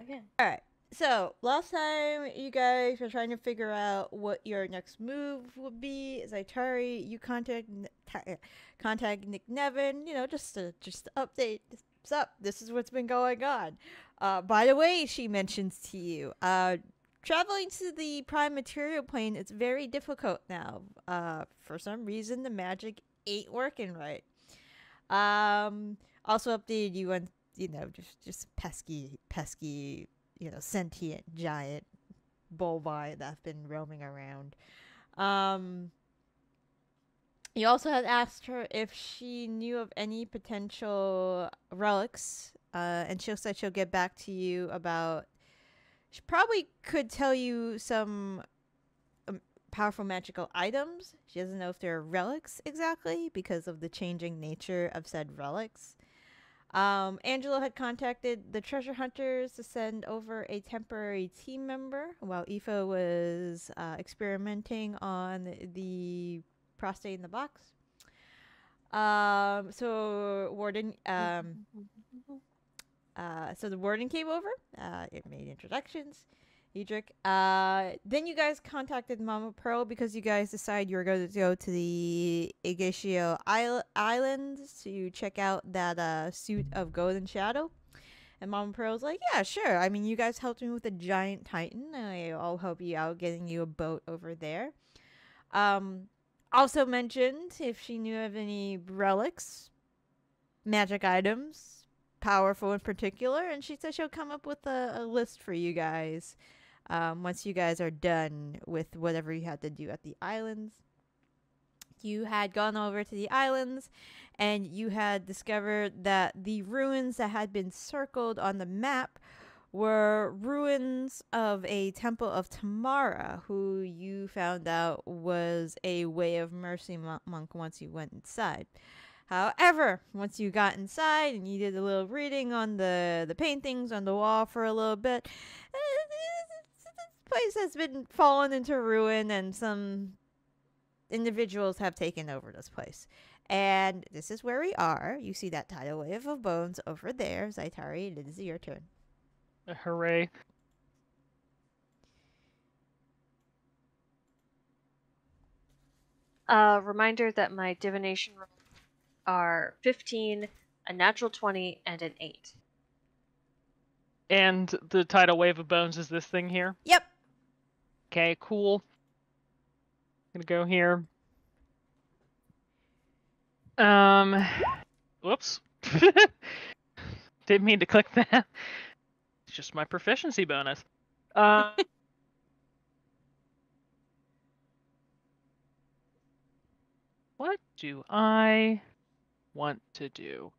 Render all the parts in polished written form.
again. Alright, so last time you guys were trying to figure out what your next move would be. Zaitari, you contact Nicnevin, you know, just to update. What's up? This is what's been going on. By the way, she mentions to you, traveling to the prime material plane is very difficult now. For some reason, the magic ain't working right. Also updated you on, you know, just pesky, you know, sentient giant bovine that's been roaming around. You also had asked her if she knew of any potential relics, and she said she'll get back to you about. She probably could tell you some powerful magical items. She doesn't know if they're relics exactly because of the changing nature of said relics. Angelo had contacted the treasure hunters to send over a temporary team member while Aoife was experimenting on the prostate in the box. So the warden came over. It made introductions. Edric. Then you guys contacted Mama Pearl because you guys decided you were going to go to the Igacio Island to check out that suit of golden shadow. And Mama Pearl's like, yeah, sure. I mean, you guys helped me with a giant titan. I'll help you out getting you a boat over there. Also mentioned if she knew of any relics, magic items, powerful in particular, and she said she'll come up with a list for you guys once you guys are done with whatever you had to do at the islands. You had gone over to the islands and you had discovered that the ruins that had been circled on the map were ruins of a temple of Tamara, who you found out was a Way of Mercy monk once you went inside. However, once you got inside and you did a little reading on the paintings on the wall for a little bit, this place has been fallen into ruin and some individuals have taken over this place. And this is where we are. You see that tidal wave of bones over there. Zaitari, it is your turn. Hooray. Reminder that my divination rolls are 15, a natural 20, and an 8. And the tidal wave of bones is this thing here? Yep. Okay, cool. Gonna go here. Whoops. Didn't mean to click that. It's just my proficiency bonus. What do I want to do?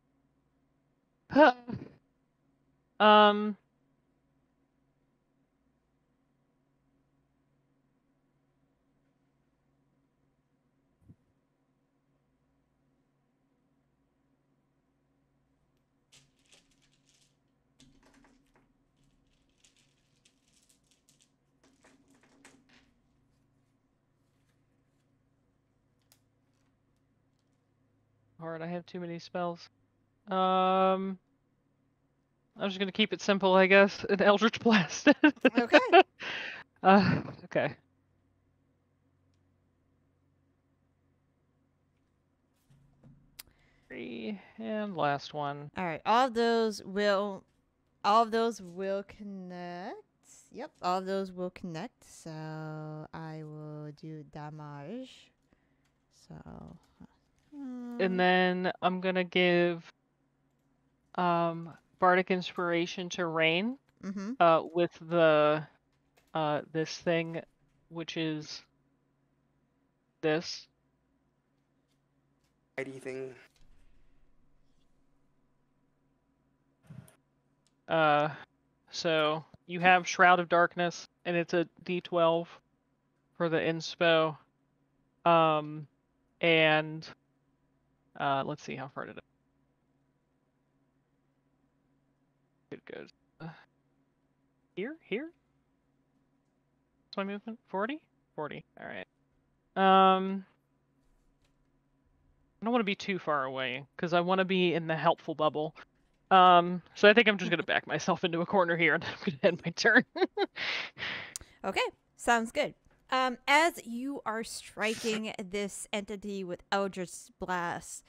Hard, I have too many spells. I'm just gonna keep it simple, I guess. An Eldritch Blast. Okay. Okay. And last one. All right. All of those will connect. Yep, all of those will connect. So I will do damage. So. And then I'm gonna give Bardic Inspiration to Rain. With the this thing, which is this. Mighty thing. So you have Shroud of Darkness, and it's a D12 for the inspo. And let's see how far did it goes. Here? What's my movement? 40? 40. All right. I don't want to be too far away because I want to be in the helpful bubble. So I think I'm just gonna back myself into a corner here, and I'm gonna end my turn. Okay, sounds good. As you are striking this entity with Eldritch Blast,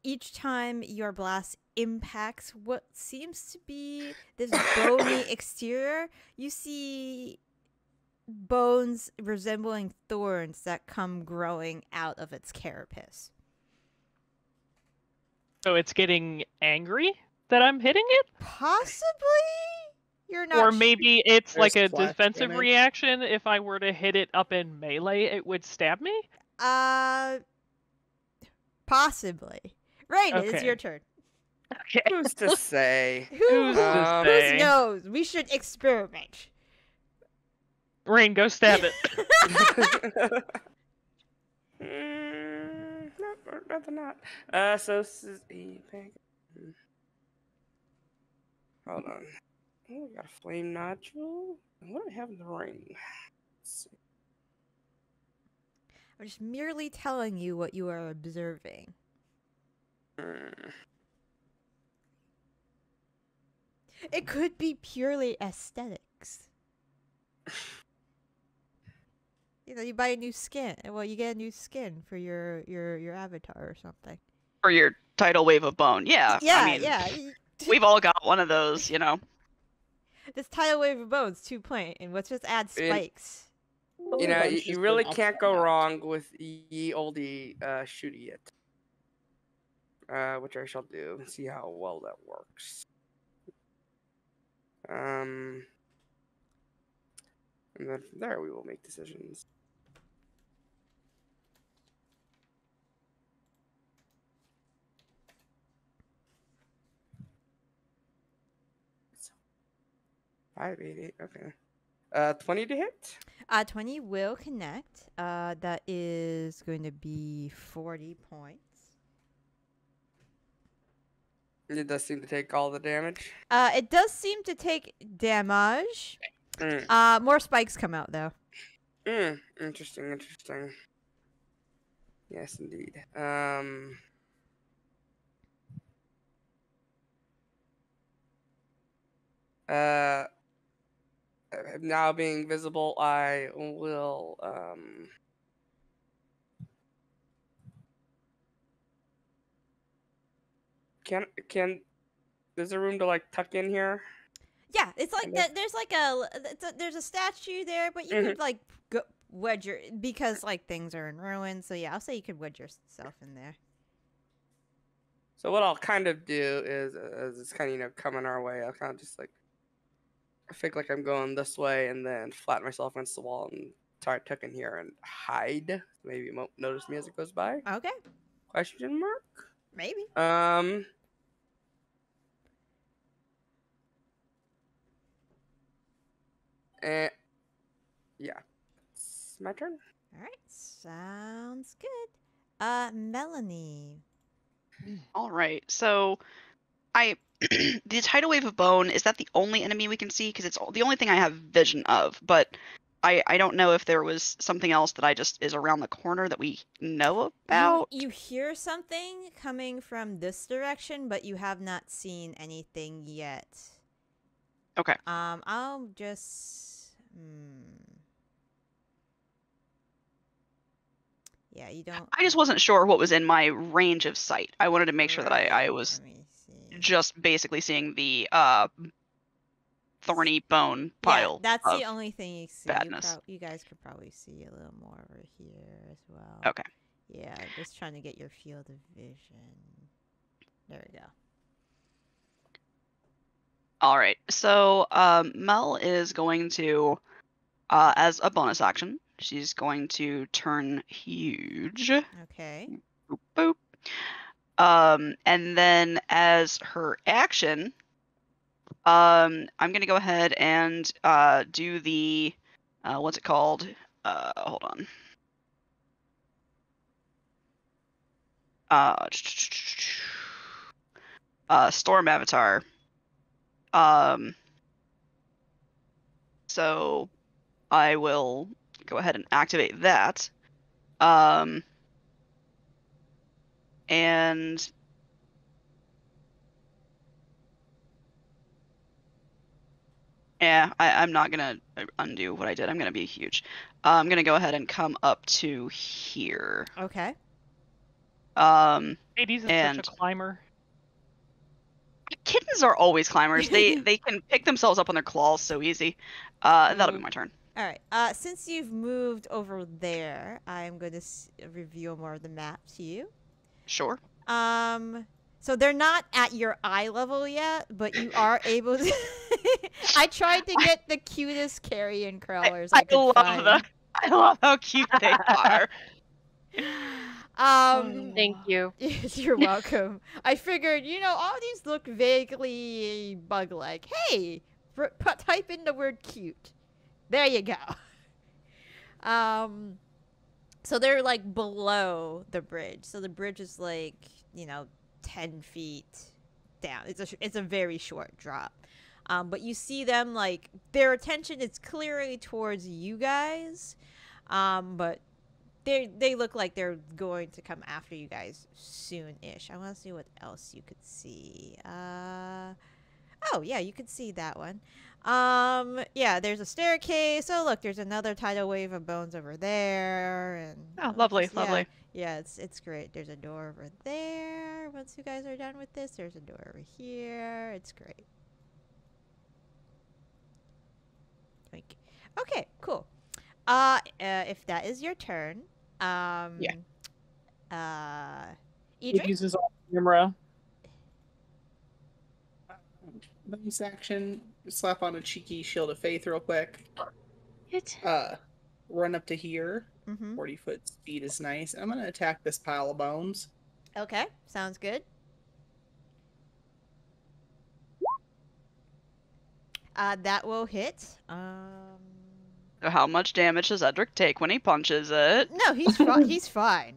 each time your blast impacts what seems to be this bony exterior, you see bones resembling thorns that come growing out of its carapace. So it's getting angry that I'm hitting it? Possibly? You're not Or maybe it's like a splash defensive damage. reaction. If I were to hit it up in melee, it would stab me? Possibly. Rain, it's Okay. your turn. Okay. Who's to say? Who's to say? Who knows? We should experiment. Rain, go stab it. Rather not. So this is hold on. Oh, we got a flame nodule. What do I have in the ring? Let's see. I'm just merely telling you what you are observing. It could be purely aesthetics. You know, you buy a new skin. Well, you get a new skin for your avatar or something. For your tidal wave of bone. Yeah. Yeah, I mean, yeah. we've all got one of those, you know. This tidal wave of bones 2-point, and let's just add spikes. You know, Bunch you has really been can't go upside down. wrong with ye olde shooty it. Which I shall do and see how well that works. And then from there we will make decisions. Five, 8, 8, okay. 20 to hit? 20 will connect. That is going to be 40 points. It does seem to take all the damage. It does seem to take damage. More spikes come out though. Interesting. Yes, indeed. Now being visible, I will can there's a room to like tuck in here? Yeah, it's like Okay. that. There's a statue there, but you could like wedge your because like things are in ruins. So yeah, I'll say you could wedge yourself in there. So what I'll kind of do is, as it's kind of coming our way, I'll kind of just like I think like I'm going this way, and then flatten myself against the wall and start tucking here and hide. Maybe it won't notice me as it goes by. Okay, Question mark? maybe. Yeah. It's my turn. All right, sounds good. Melanie. All right. So, the tidal wave of bone, is that the only enemy we can see? Because it's the only thing I have vision of. But I don't know if there was something else that I just is around the corner that we know about. You hear something coming from this direction, but you have not seen anything yet. Okay. I'll just. Yeah, you don't. I just wasn't sure what was in my range of sight. I wanted to make sure that I was Let me see. just basically seeing the thorny bone pile. Yeah, that's of the only thing you see. badness. You guys could probably see a little more over here as well. Okay. Yeah, just trying to get your field of vision. There we go. All right. So Mel is going to, as a bonus action, she's going to turn huge. Okay. Boop, boop. And then as her action, I'm going to go ahead and do the, what's it called? Hold on. Storm Avatar. So I will go ahead and activate that. And Yeah, I'm not gonna undo what I did. I'm gonna be huge. I'm gonna go ahead and come up to here. Okay. Hades is And such a climber. kittens are always climbers. They can pick themselves up on their claws so easy. That'll be my turn. All right. Since you've moved over there, I'm going to reveal more of the map to you. Sure. So they're not at your eye level yet, but you are able to. I tried to get the cutest carrion crawlers I could love find. that. I love how cute they are. Thank you. Yes, you're welcome. I figured, all these look vaguely bug-like. Hey, type in the word cute. There you go. So they're like below the bridge. So the bridge is like, 10 feet down. It's a very short drop. But you see them like their attention is clearly towards you guys. But they look like they're going to come after you guys soon-ish. I want to see what else you could see. Oh yeah, you could see that one. Yeah, there's a staircase. Oh look, there's another tidal wave of bones over there, and Oh, lovely, yeah, lovely. yeah, it's great. There's a door over there. Once you guys are done with this, there's a door over here. It's great. Okay, cool. If that is your turn, Yeah. It Idris? uses all camera. Bonus action, slap on a cheeky shield of faith real quick. It. Run up to here. Mm-hmm. 40-foot speed is nice. I'm gonna attack this pile of bones. Okay, sounds good. That will hit. How much damage does Edric take when he punches it? No, he's he's fine.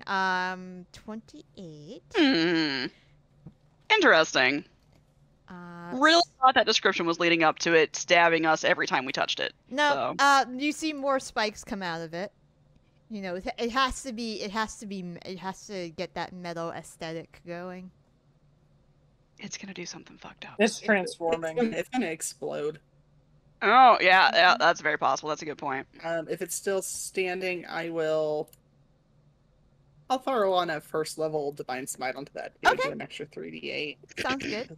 28. Interesting. Really S- thought that description was leading up to it stabbing us every time we touched it. No, So. you see more spikes come out of it. It has to get that metal aesthetic going. It's gonna do something fucked up. It's transforming. It's gonna explode. Oh, yeah, that's very possible. That's a good point. If it's still standing, I'll throw on a first level divine smite onto that. Okay. Do an extra 3d8. Sounds good.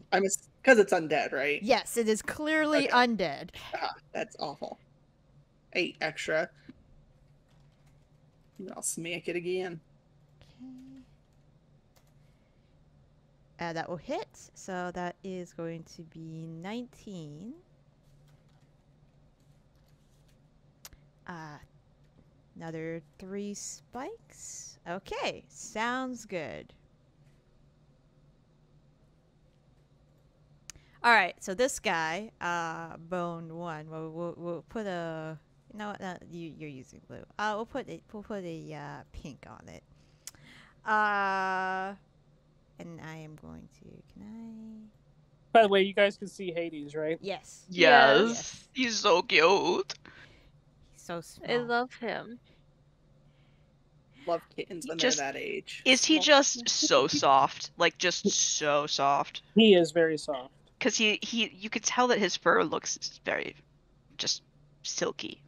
Because it's undead, right? Yes, it is clearly Okay. undead. That's awful. 8 extra. And I'll smack it again. Okay. That will hit. So that is going to be 19. Another 3 spikes. Okay, sounds good. All right, so this guy, bone 1. We'll put a. You know what? You're using blue. We'll put a pink on it. And I am going to. Can I? By the way, you guys can see Hades, right? Yes. Yes. Yes. He's so cute. He's so small. I love him. Love kittens when Just- they're that age. Is he Well, just so soft? Like, just so soft? He is very soft. Because you could tell that his fur looks very, just silky.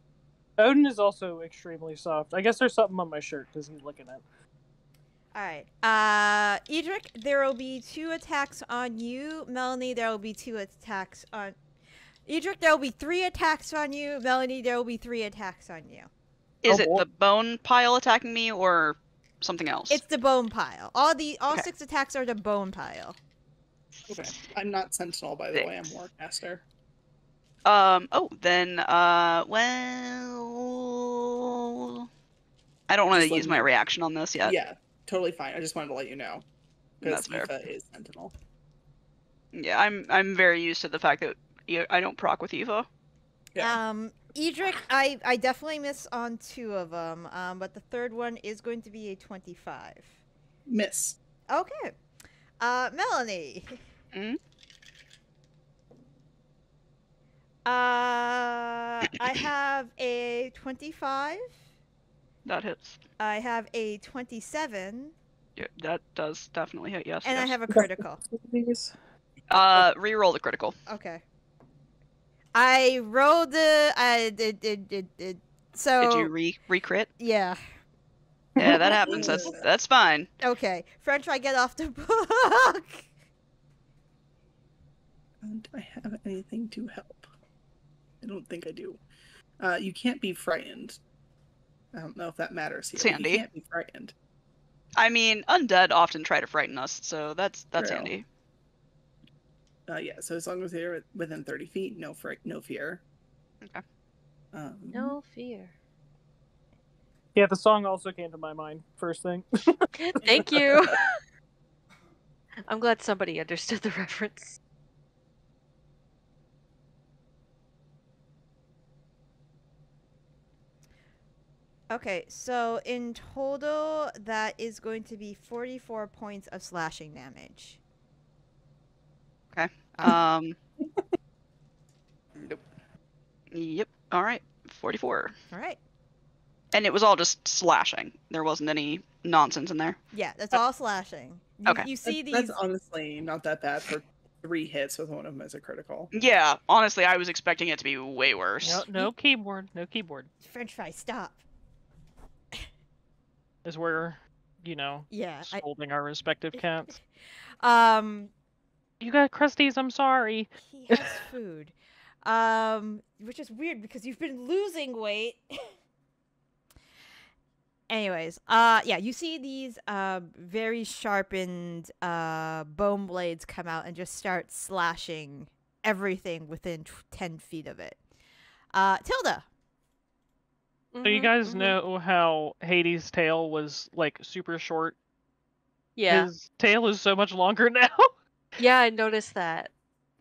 Odin is also extremely soft. I guess there's something on my shirt because he's looking at. All right. Edric, there will be 2 attacks on you. Melanie, there will be 2 attacks on. Edric, there will be 3 attacks on you. Melanie, there will be 3 attacks on you. Is Oh, it boy. the bone pile attacking me or something else? It's the bone pile. All Okay. 6 attacks are the bone pile. Okay. I'm not Sentinel, by the way. I'm Wardmaster. Oh, then, well, I don't want Just to let use me- my reaction on this yet. Yeah, totally fine. I just wanted to let you know. Because That's fair. Aoife is Sentinel. Yeah, I'm very used to the fact that I don't proc with Eva. Yeah. Edric, I definitely miss on 2 of them. But the third one is going to be a 25. Miss. Okay. Melanie. Mm? I have a 25. That hits. I have a 27. Yeah, that does definitely hit, yes. And I yes. have a critical. These. Reroll the critical. Okay. I rolled the. I did. So. Did you re-crit? Yeah. Yeah, that happens. That's fine. Okay. French, I get off the book. Do I have anything to help? I don't think I do. You can't be frightened. I don't know if that matters here. Sandy. You can't be frightened. I mean, undead often try to frighten us, so that's True. handy. Yeah, so as long as they're within 30 feet, no fear. Okay. No fear. Yeah, the song also came to my mind first thing. Thank you. I'm glad somebody understood the reference. Okay, so in total, that is going to be 44 points of slashing damage. Okay. Nope. Yep. All right. 44. All right. And it was all just slashing. There wasn't any nonsense in there. Yeah, that's all slashing. Okay. You see these. That's honestly not that bad for 3 hits with one of them as a critical. Yeah, honestly, I was expecting it to be way worse. No keyboard. No keyboard. French fry, stop. Is where, you know, Yeah. scolding our respective cats. You You got crusties, I'm sorry. He has food. Which is weird because you've been losing weight. Anyways, yeah, you see these very sharpened bone blades come out and just start slashing everything within 10 feet of it. Tilda. So you guys know how Hades' tail was, like, super short? Yeah. His tail is so much longer now. Yeah, I noticed that.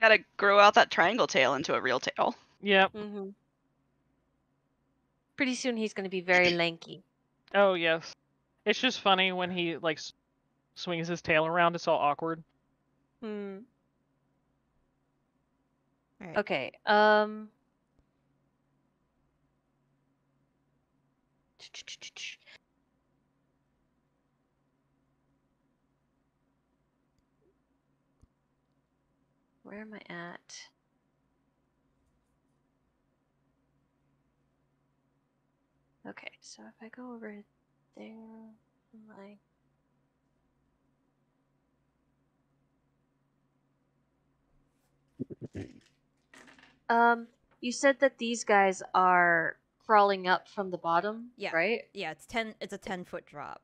Gotta grow out that triangle tail into a real tail. Yep. Mm-hmm. Pretty soon he's going to be very lanky. Oh, yes. It's just funny when he, like, swings his tail around. It's all awkward. Hmm. All right. Okay. Where am I at? Okay, so if I go over there, like you said that these guys are crawling up from the bottom, Yeah. right? Yeah, it's a 10-foot drop.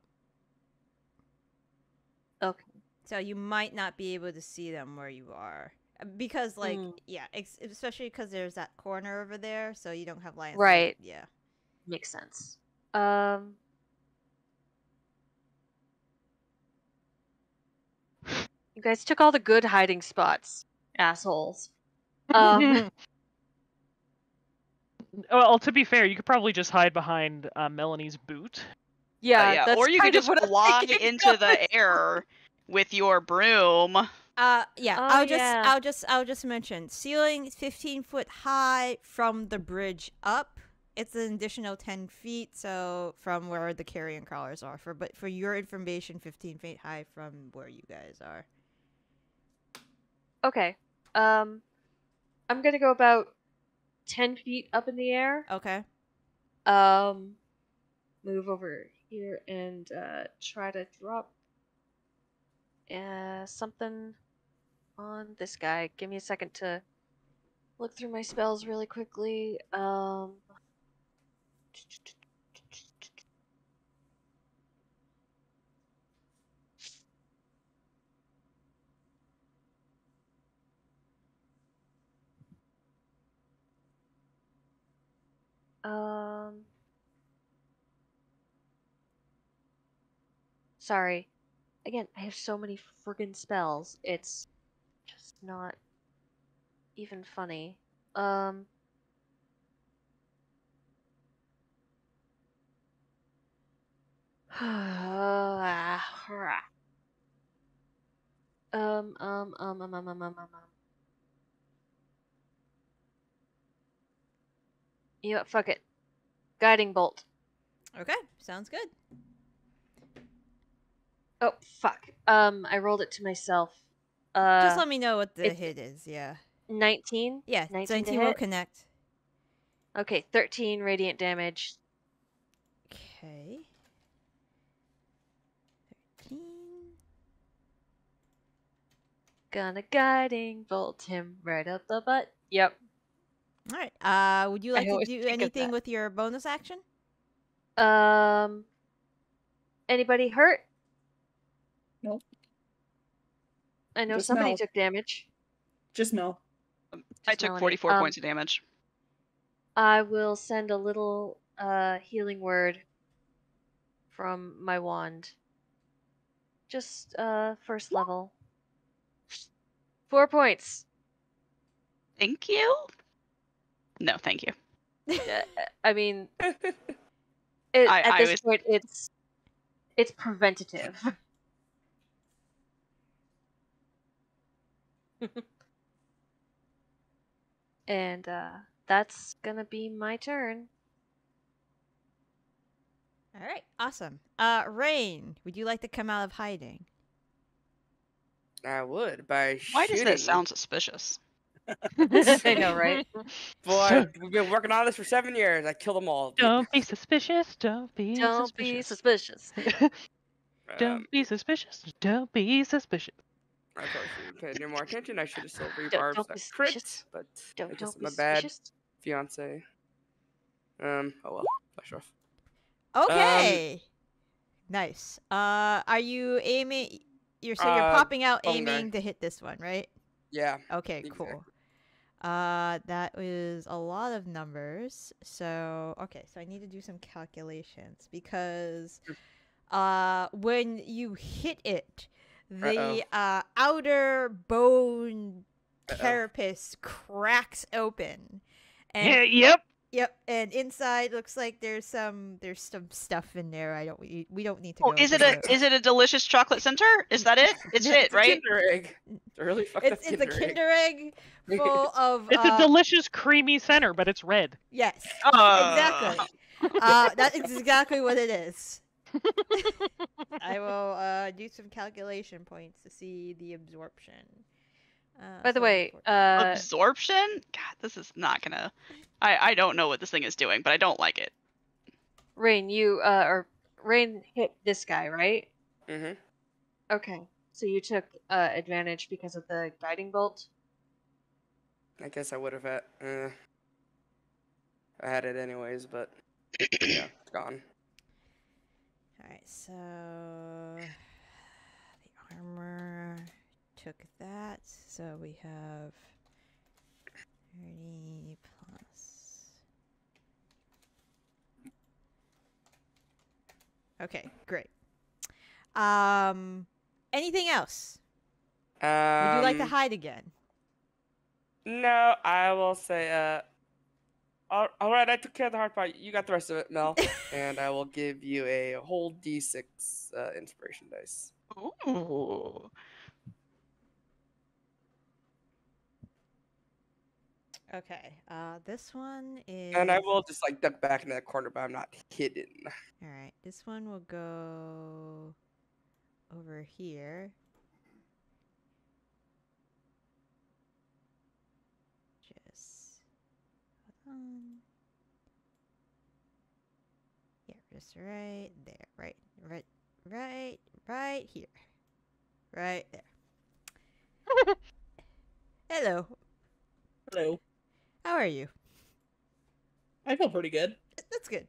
Okay. So you might not be able to see them where you are. Because, like, yeah, especially because there's that corner over there, so you don't have line of sight. Right. Yeah. Makes sense. You guys took all the good hiding spots, assholes. Well, to be fair, you could probably just hide behind Melanie's boot. Yeah, that's Or you could kind of just what I'm fly thinking. into the air with your broom. Yeah, Oh, I'll just mention ceiling is 15 foot high from the bridge up. It's an additional 10 feet, so from where the carrion crawlers are. But for your information, 15 feet high from where you guys are. Okay. I'm gonna go about 10 feet up in the air. Okay. Move over here and try to drop something on this guy. Give me a second to look through my spells really quickly. Sorry. Again, I have so many friggin' spells. It's just not even funny. You know what? Fuck it. Guiding bolt. Okay, sounds good. Oh, fuck. I rolled it to myself. Just let me know what the it's- hit is, yeah. 19? Yeah, 19 to 19 will hit? connect. Okay, 13 radiant damage. Okay. 13. Gonna guiding bolt him right up the butt. Yep. All right. Would you like to always do think of anything that. with your bonus action? Anybody hurt? Nope. I know Just somebody Mel. took damage. Just Mel. I Just took Melanie. 44 points of damage. I will send a little healing word from my wand. Just first level. 4 points. Thank you. No, thank you. I mean, I at this was- point, it's preventative. And that's gonna be my turn. All right. Awesome. Rain, would you like to come out of hiding? I would by Why does shooting. that sound suspicious? I know, right? Boy, we've been working on this for 7 years. I killed them all. Don't be suspicious. Don't be Don't be suspicious. suspicious. Don't be suspicious. Don't be suspicious. I probably should have paid more attention. I should have still Don't rebarbed be that crit, suspicious. but I guess Don't I'm be a bad suspicious. fiance. Oh well, flash off. Okay. Nice. Are you aiming? You're popping out bone guy. aiming to hit this one, right? Yeah. Okay, Exactly. cool. That was a lot of numbers. So, okay, so I need to do some calculations because when you hit it, the outer bone carapace cracks open. And Yep. Yep, and inside looks like there's some stuff in there. We don't need to go. Oh, is into it a delicious chocolate center? Is that it? It's it, It's a right? Kinder egg. It's a really fucked up It's a Kinder egg full of. It's a delicious creamy center, but it's red. Yes, exactly. That is exactly what it is. I will do some calculation points to see the absorption. By the way, Absorption? God, this is not gonna. I don't know what this thing is doing, but I don't like it. Rain, Rain hit this guy, right? Mhm. Okay, so you took advantage because of the guiding bolt. I guess I would have had. I had it anyways, but yeah, it's gone. All right, so the armor took that, so we have 30 plus. Okay, great. Anything else? Would you like to hide again? No, I will say. All right, I took care of the hard part. You got the rest of it, Mel, and I will give you a whole D6 inspiration dice. Ooh. Okay. This one is. And I will just like duck back into that corner, but I'm not hidden. All right. This one will go over here. Just hold on. Yeah, just right there. Right here. Right there. Hello. Hello. How are you? I feel pretty good. That's good.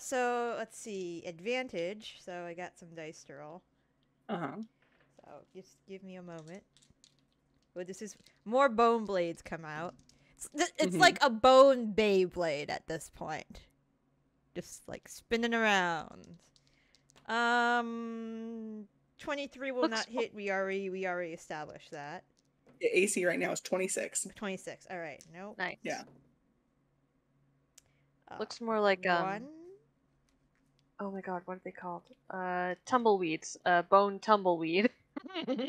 So let's see. Advantage. So I got some dice to roll. Uh-huh. So just give me a moment. Well, this is more bone blades come out. It's like a bone Beyblade at this point. Just like spinning around. 23 will not hit. We already established that. The AC right now is 26. 26. All right. Nope. Nice. Yeah. Looks more like one. Oh my god, what are they called? Tumbleweeds. Bone tumbleweed.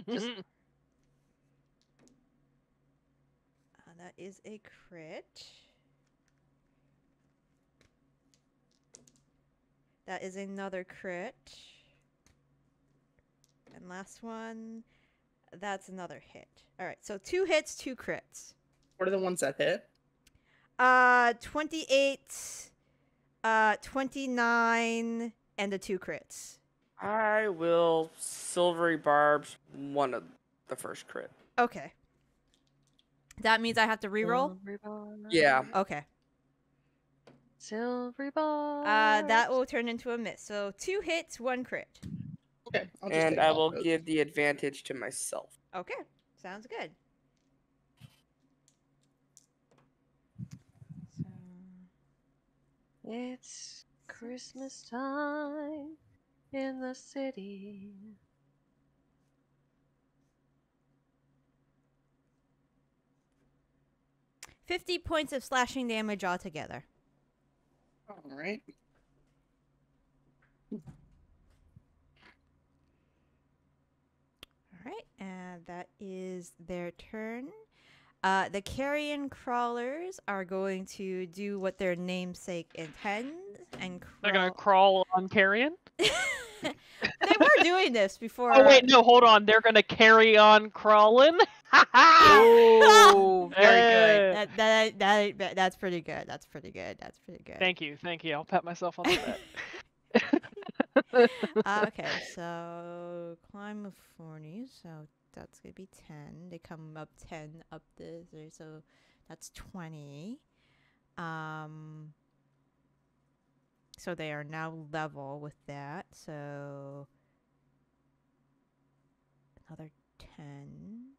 Just... that is a crit. That is another crit. And last one. that's another hit. All right, so 2 hits, 2 crits. What are the ones that hit? 28, 29, and the 2 crits. I will silvery barbs one of the first crit. Okay. That means I have to reroll? Silvery bar. Yeah. Okay. Silvery bar. That will turn into a miss. So 2 hits, 1 crit. Okay. I'll just And take I all will those. give the advantage to myself. Okay. Sounds good. So... It's Christmas time in the city. $50 points of slashing damage altogether. All right. All right, and that is their turn. The carrion crawlers are going to do what their namesake intends and crawl. They're gonna crawl on carrion. They were doing this before. Oh wait, no, hold on. They're gonna carry on crawling. Oh, very Hey. good. That's pretty good. That's pretty good. That's pretty good. Thank you. I'll pat myself on the back. Okay, so climb of 40, so that's gonna be 10. They come up 10 up this, so that's 20. So they are now level with that. So another 10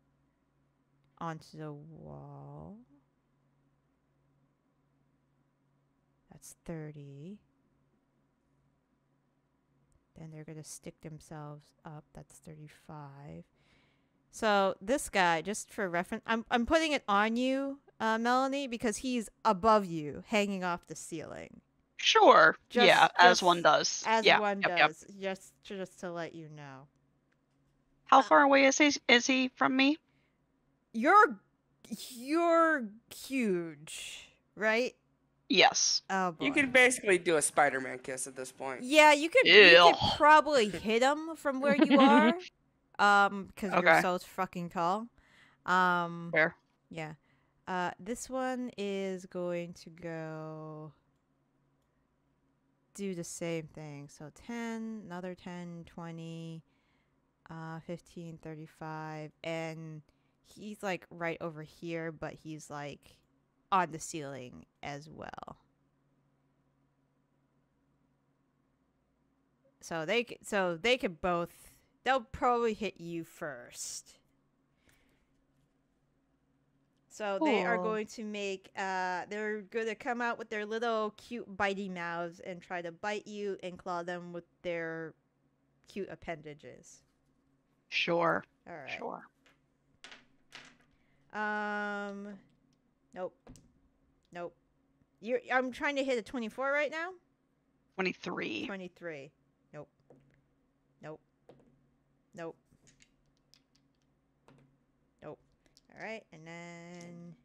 onto the wall. That's 30. Then they're going to stick themselves up. That's 35. So this guy, just for reference, I'm putting it on you, Melanie, because he's above you, hanging off the ceiling. Sure. Yeah, as one does. As Yeah. one Yep, does. yep. Just to let you know. How far away is he from me? You're huge, right? Yes. Oh boy. You could basically do a Spider-Man kiss at this point. Yeah, you could Ew. probably hit him from where you are. Because you're Okay. so fucking tall. Fair. Yeah. This one is going to go do the same thing. So 10, another 10, 20, 15, 35, and he's like right over here, but he's like on the ceiling as well. So they could both. They'll probably hit you first. So they are Cool. going to make. They're going to come out with their little cute bitey mouths and try to bite you and claw them with their cute appendages. Sure. All right. Sure. Nope. Nope. I'm trying to hit a 24 right now. 23. 23. Nope. Nope. Nope. Nope. All right, and then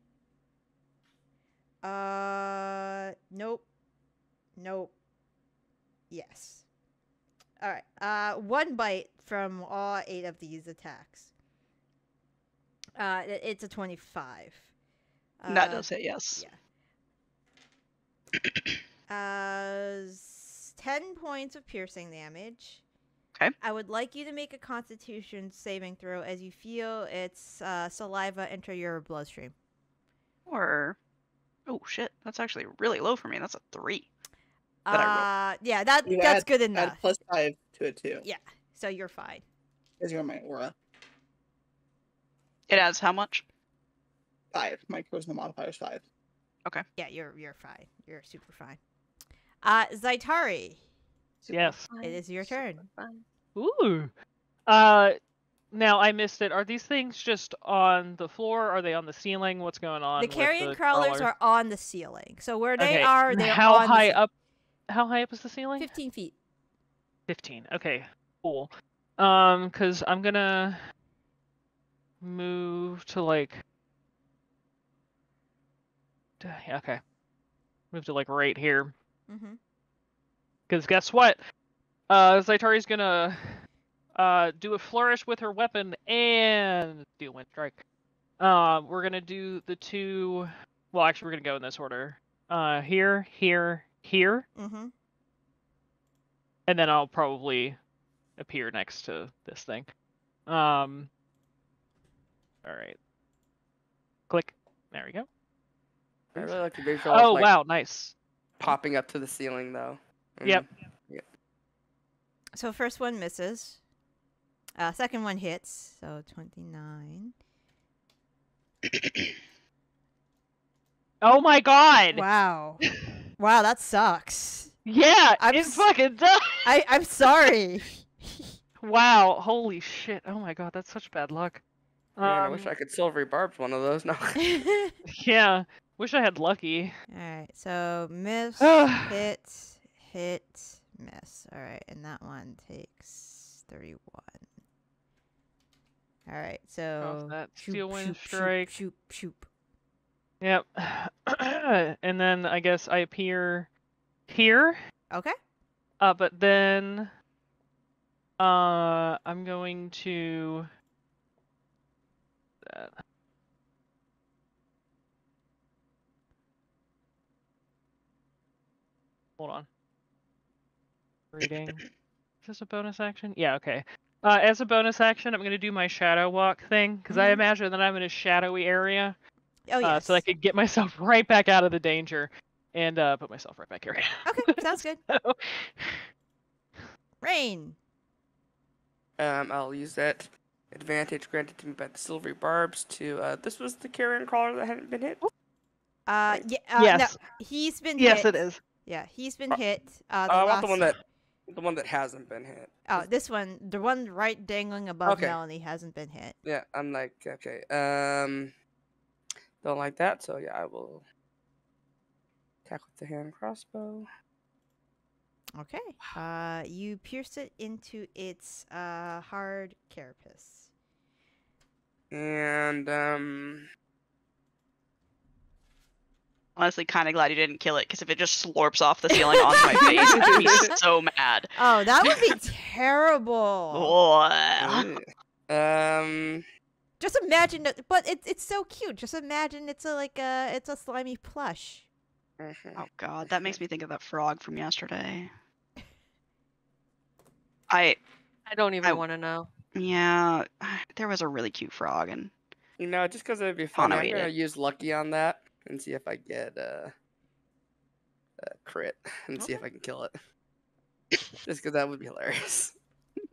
nope. Nope. Yes. All right. One bite from all 8 of these attacks. It's a 25. That does it, yes. Yeah. 10 points of piercing damage. Okay. I would like you to make a Constitution saving throw as you feel its saliva enter your bloodstream. Or, oh shit, that's actually really low for me. That's a 3. That yeah, You that's add- good Add enough. +5 to it too. Yeah, so you're fine. Because you're on my aura. It adds how much? 5. My charisma modifier is 5. Yeah, you're fine. You're super fine. Zaitari, Yes. it is your turn. Ooh. Now I missed it. Are these things just on the floor? Are they on the ceiling? What's going on? The with carrion the crawlers are on the ceiling. So where they Okay, are, they're how on high the up? How high up is the ceiling? 15 feet. 15. Okay, cool. Because I'm gonna move to like. Okay. Move to like right here. Mm-hmm. Because guess what? Zaitari's gonna do a flourish with her weapon and do wind strike. We're gonna do the two. Well, actually, we're gonna go in this order. Here, here, here, Mm-hmm. and then I'll probably appear next to this thing. All right. Click. There we go. I really like the visual of, Oh like, wow, nice. popping up to the ceiling, though. Yep. So first one misses. Second one hits. So 29. Oh my god. Wow. Wow, that sucks. Yeah, I'm it s- fucking does. I'm sorry. Wow, holy shit. Oh my god, that's such bad luck. Man, I wish I could silvery barbs one of those. No. Yeah, wish I had lucky. Alright, so miss, hit, hit, miss. Alright, and that one takes 31. Alright, so that shoop, steel wind shoop, strike. shoop, shoop, shoop. Yep. And then I guess I appear here. Okay. But then I'm going to hold on. Reading. Is this a bonus action? Yeah, okay. As a bonus action, I'm going to do my shadow walk thing, because I Mhm. imagine that I'm in a shadowy area. Oh, yes. So I could get myself right back out of the danger and put myself right back here. Okay, sounds good. So- Rain. I'll use that advantage granted to me by the silvery barbs to, this was the carrion crawler that hadn't been hit? Yeah, Yes. no, he's been Yes, hit. it is. Yeah, he's been hit. I want the one that hasn't been hit. Oh, this one, the one right dangling above Okay. Melanie hasn't been hit. Yeah, I'm like, okay, don't like that, so yeah, I will attack with the hand crossbow. Okay. You pierce it into its hard carapace. And, Honestly, kind of glad you didn't kill it, because if it just slurps off the ceiling onto my face, I'd be so mad. Oh, that would be terrible. Oh. Just imagine it, but it's so cute. Just imagine it's a slimy plush. Oh god, that makes me think of that frog from yesterday. I don't even want to know. Yeah, there was a really cute frog, and you know, just because it'd be fun, I'm ate gonna it. use lucky on that and see if I get a crit and see if I can kill it. Just because that would be hilarious.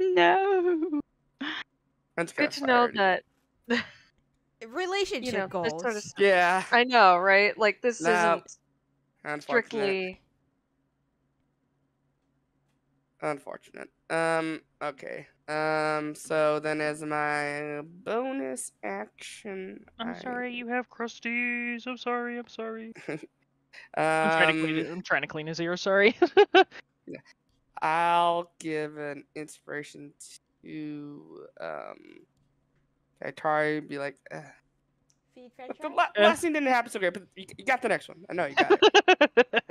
no. That's Good kinda to know fired. that. Relationship This goals. sort of stuff. Yeah. I know, right? Like this No. isn't Unfortunate. strictly. Unfortunate. Okay. So then as my bonus action, I'm sorry, you have crusties. I'm sorry. I'm sorry. um, I'm trying to clean his ear. Sorry. I'll give an inspiration to Zaitari and be like, Feed but the French last thing didn't happen so great, but you got the next one. I know you got it.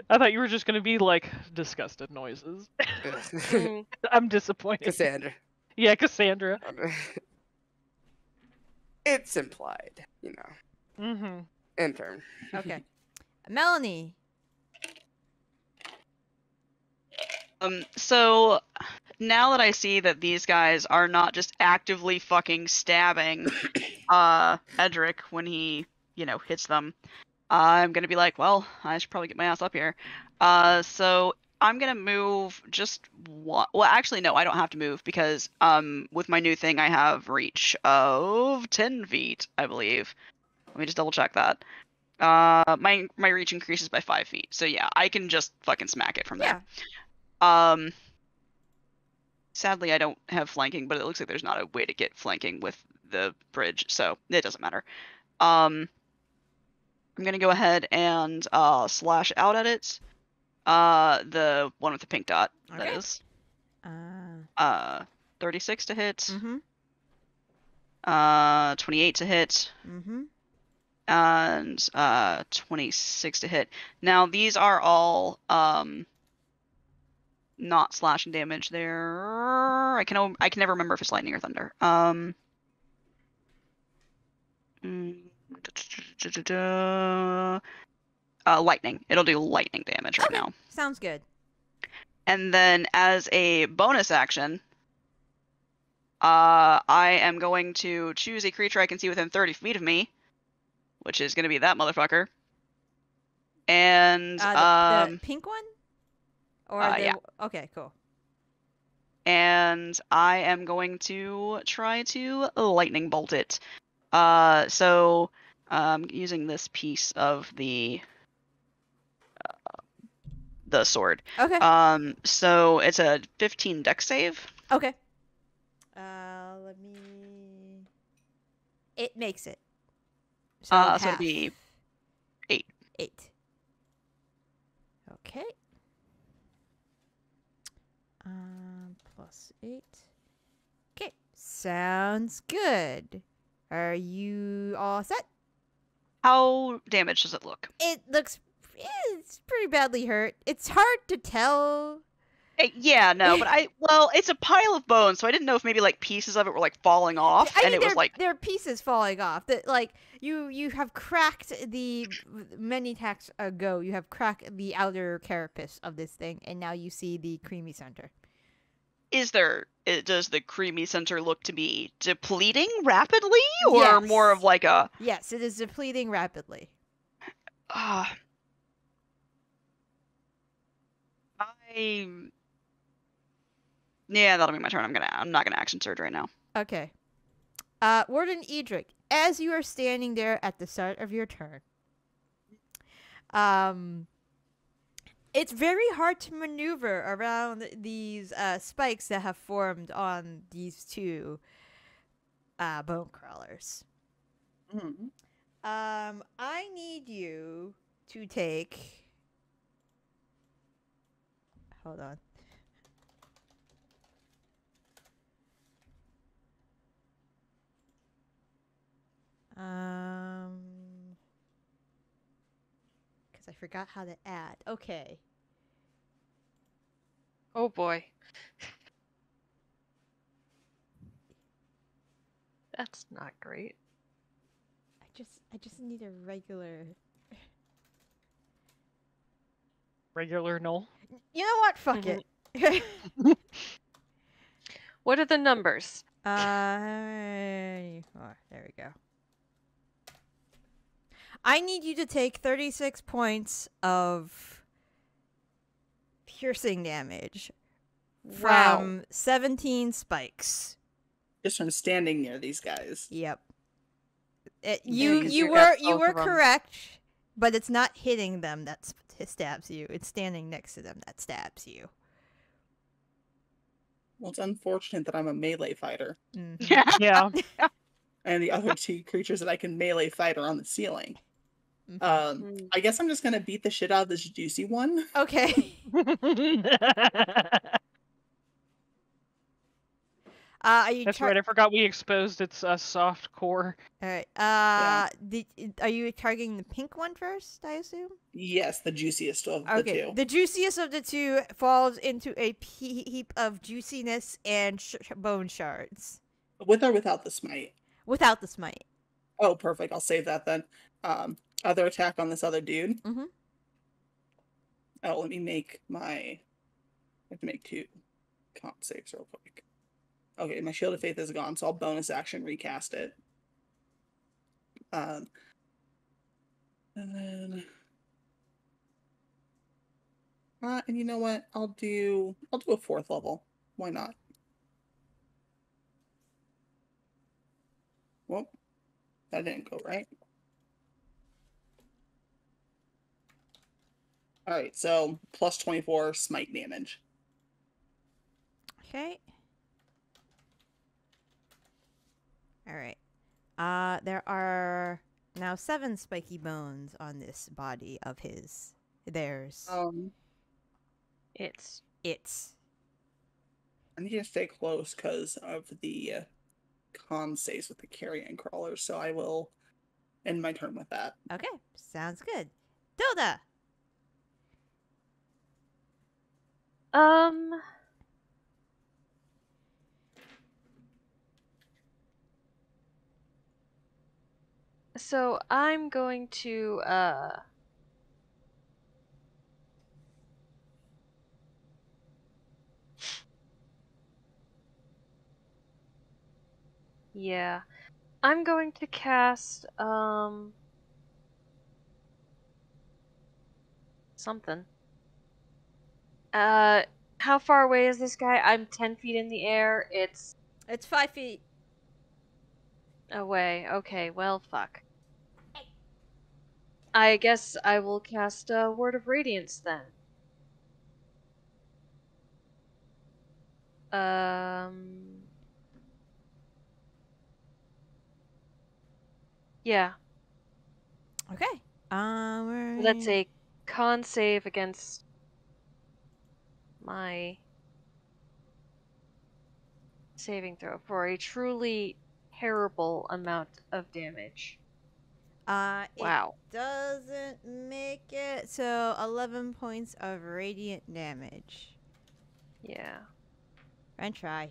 I thought you were just gonna be like disgusted noises. I'm disappointed. Cassandra. Yeah, Cassandra. It's implied, you know. Mm-hmm. In turn. Okay. Melanie. So now that I see that these guys are not just actively fucking stabbing Edric when he, hits them, I'm gonna be like, well, I should probably get my ass up here. So I'm gonna move just one. Well, actually, no, I don't have to move because with my new thing, I have reach of 10 feet, I believe. Let me just double check that. My reach increases by 5 feet, so yeah, I can just fucking smack it from there. Sadly, I don't have flanking, but it looks like there's not a way to get flanking with the bridge, so it doesn't matter. I'm gonna go ahead and slash out at it. The one with the pink dot, that Okay. is. 36 to hit. Mm-hmm. 28 to hit. Mm-hmm. And 26 to hit. Now these are all not slashing damage there. I can never remember if it's lightning or thunder. Lightning. It'll do lightning damage right Okay, now. sounds good. And then as a bonus action, I am going to choose a creature I can see within 30 feet of me, which is going to be that motherfucker. And The pink one? Or yeah. Okay, cool. And I am going to try to lightning bolt it. So using this piece of the sword. Okay. So it's a 15 dex save. Okay. Let me. It makes it. So it'd be 8. 8. Okay. Plus 8. Okay. Sounds good. Are you all set? How damaged does it look? It looks. It's pretty badly hurt. It's hard to tell. Yeah, no, but well, it's a pile of bones, so I didn't know if maybe like pieces of it were like falling off, I and mean, it was like there are pieces falling off. That like you have cracked the many attacks ago. You have cracked the outer carapace of this thing, and now you see the creamy center. does the creamy center look to be depleting rapidly, or more of like a? Yes, it is depleting rapidly. Yeah, that'll be my turn. I'm not gonna action surge right now. Okay. Warden Erick, as you are standing there at the start of your turn, it's very hard to maneuver around these spikes that have formed on these two bone crawlers. Mm. I need you to take. Hold on. Because I forgot how to add. Okay. Oh boy. That's not great. I just need a regular. Regular null. You know what? Fuck it. What are the numbers? Oh, there we go. I need you to take 36 points of piercing damage from 17 spikes. Just from standing near these guys. Yep. Yeah, You 'cause you got both were of 'em. correct, but it's not hitting them that stabs you. It's standing next to them that stabs you. Well, it's unfortunate that I'm a melee fighter. Mhm. Yeah. And the other two creatures that I can melee fight are on the ceiling. Mhm. I guess I'm just gonna beat the shit out of this juicy one. Okay. Are you That's right. I forgot we exposed its soft core. All right. Yeah. Are you targeting the pink one first? I assume. Yes, the juiciest of the Okay. two. The juiciest of the two falls into a heap of juiciness and bone shards. With or without the smite? Without the smite. Oh, perfect. I'll save that then. Other attack on this other dude. Mhm. Oh, let me make my. I have to make 2 comp saves real quick. Okay, my Shield of Faith is gone, so I'll bonus action recast it. And then. And you know what? I'll do a 4th level. Why not? Well, that didn't go right. Alright, so plus 24 smite damage. Okay. All right. There are now 7 spiky bones on this body of his. Theirs. It's I need to stay close because of the con saves with the carrion crawlers, so I will end my turn with that. Okay. Sounds good. Dilda. Um. So I'm going to yeah. I'm going to cast something. How far away is this guy? I'm 10 feet in the air. It's It's 5 feet. away. Okay, well, fuck. I guess I will cast a Word of Radiance then. Yeah. Okay. So that's a con save against my saving throw for a truly terrible amount of damage. Wow. Wow. It doesn't make it. So 11 points of radiant damage. Yeah. And try.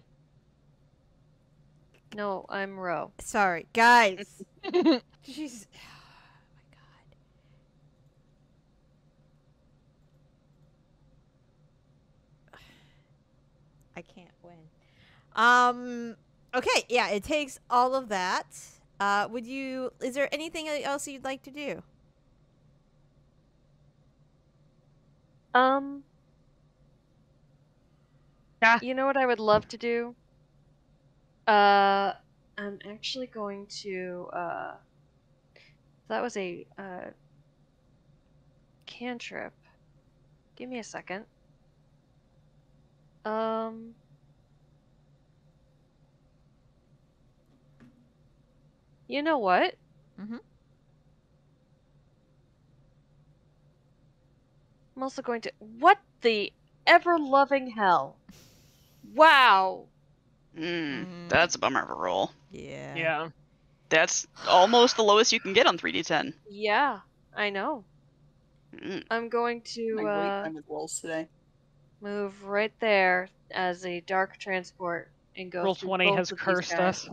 No, I'm Ro. Sorry, guys. Jeez. Oh my god. I can't win. Okay, yeah, it takes all of that. Is there anything else you'd like to do? Yeah. You know what I would love to do? I'm actually going to, that was a, cantrip. Give me a second. You know what? Mm-hmm. I'm also going to, what the ever-loving hell? Wow! That's a bummer of a roll. Yeah. Yeah. That's almost the lowest you can get on 3d10. Yeah, I know. Mm. I'm going My great to, time with rolls today. move right there as a dark transport and go Roll through 20 both has of these cursed guys. us.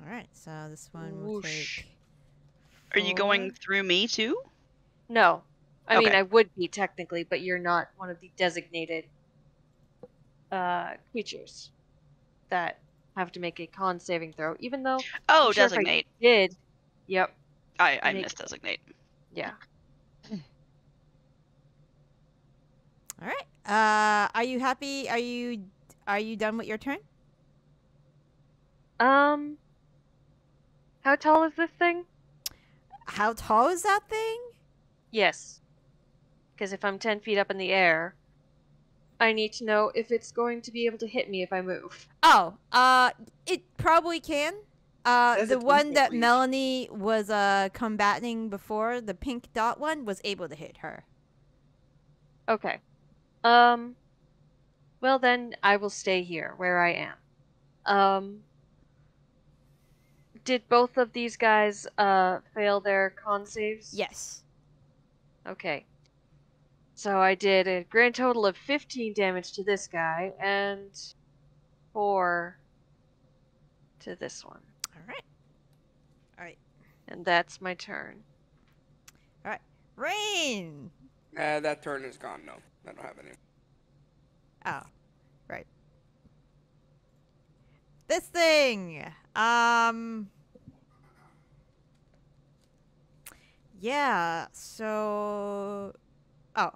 Alright, so this one will Whoosh. take. Are you going 4. through me too? No. I mean, Okay. I would be technically, but you're not one of the designated creatures that have to make a con saving throw, even though Oh, I'm sure if I designate. did, yep, I make- missed designate. yeah. Alright. Are you happy? Are you done with your turn? How tall is this thing? How tall is that thing? Yes. Because if I'm 10 feet up in the air, I need to know if it's going to be able to hit me if I move. Oh, it probably can. Has The a one 10-foot that reach. Melanie was combating before, the pink dot one, was able to hit her. Okay. Well then, I will stay here, where I am. Did both of these guys, fail their con saves? Yes. Okay. So I did a grand total of 15 damage to this guy, and 4 to this one. Alright. Alright. And that's my turn. Alright. Rain! That turn is gone. No, I don't have any. Oh. Right. This thing! Yeah, so... Oh.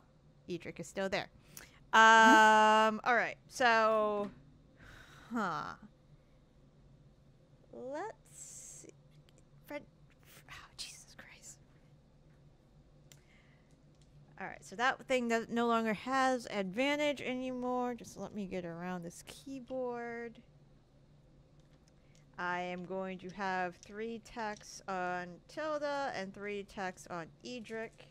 Edric is still there. Alright, so... Huh. Let's see. Fred... Oh, Jesus Christ. Alright, so that thing no longer has advantage anymore. Just let me get around this keyboard. I am going to have 3 attacks on Tilda and 3 attacks on Edric.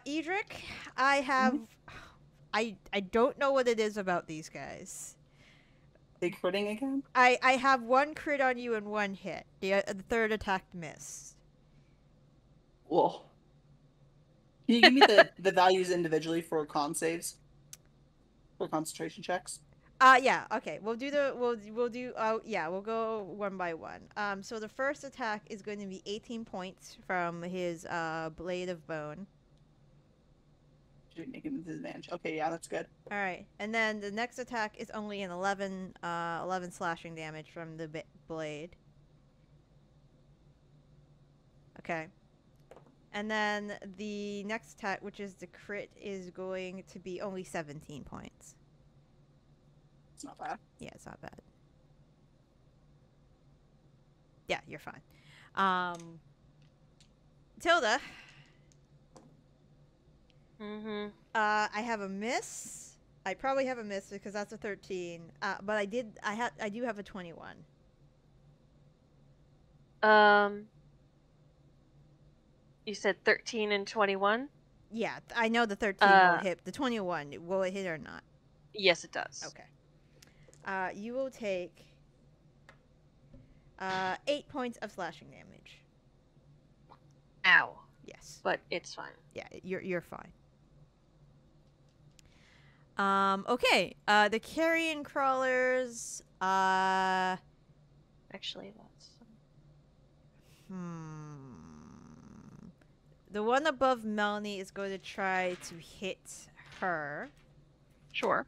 Edric, I have... I don't know what it is about these guys. They critting again? I have one crit on you and one hit. The third attack missed. Whoa. Can you give me the values individually for con saves? For concentration checks? Yeah, okay. We'll do we'll go one by one. So the first attack is going to be 18 points from his blade of bone. Should we make him disadvantage? Okay, yeah, that's good. All right. And then the next attack is only an 11 slashing damage from the blade. Okay. And then the next attack, which is the crit, is going to be only 17 points. It's not bad. Yeah, it's not bad. Yeah, you're fine. Tilda. I have a miss. I probably have a miss because that's a 13. But I do have a 21. You said 13 and 21? Yeah, I know the 13 won't hit. The 21, will it hit or not? Yes, it does. Okay. You will take 8 points of slashing damage. Ow. Yes. But it's fine. Yeah, you're fine. Okay. The carrion crawlers. Actually, that's. The one above Melanie is going to try to hit her. Sure.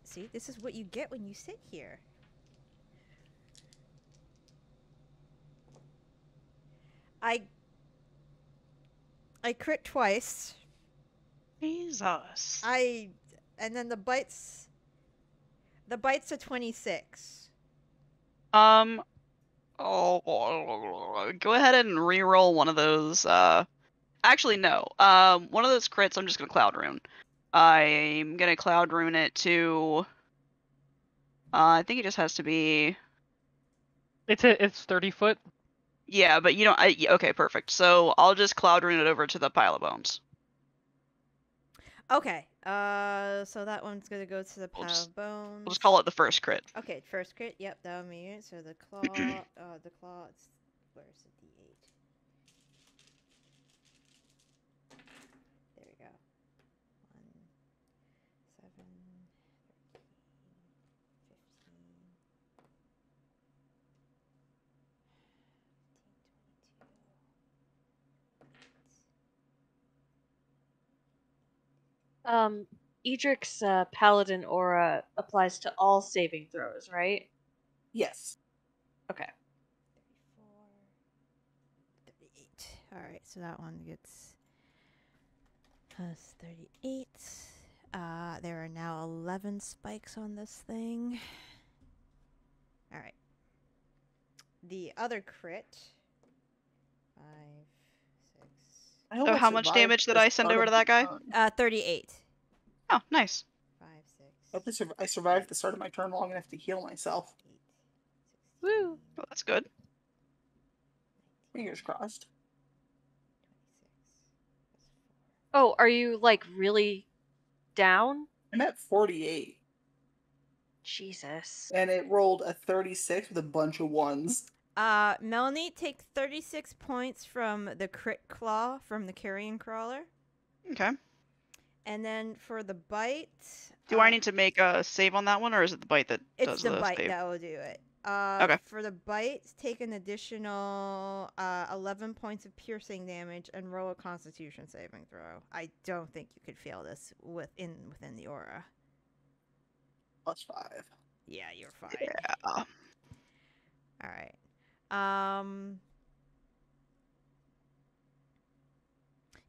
See, this is what you get when you sit here. I crit twice. Jesus. And then the bites to 26. Oh, go ahead and re-roll one of those. Actually, no. One of those crits, I'm just gonna cloud rune. I'm gonna cloud rune it to. I think it just has to be. It's 30 foot. Yeah, but you don't. Okay, perfect. So I'll just cloud rune it over to the pile of bones. Okay. So that one's gonna go to the pile of bones. We'll just call it the first crit. Okay, first crit. Yep, that would be it. So the claw, where's the D8? There we go. 1, 7, 13, 15, 22. Edric's paladin aura applies to all saving throws, right? Yes. Okay. 34, 38. Alright, so that one gets plus 38. There are now 11 spikes on this thing. Alright. The other crit. 5, 6. So how much damage did I send over to that guy? 38. Oh, nice. 5, 6. I survived the start of my turn long enough to heal myself. 8, Woo. Well, that's good. Fingers crossed. 26. Oh, are you, like, really down? I'm at 48. Jesus. And it rolled a 36 with a bunch of ones. Melanie, take 36 points from the crit claw from the carrion crawler. Okay. And then for the bite... Do I need to make a save on that one, or is it the bite that does It's the bite save? that will do it. Okay. For the bite, take an additional 11 points of piercing damage and roll a Constitution saving throw. I don't think you could fail this within the aura. +5. Yeah, you're fine. Yeah. All right.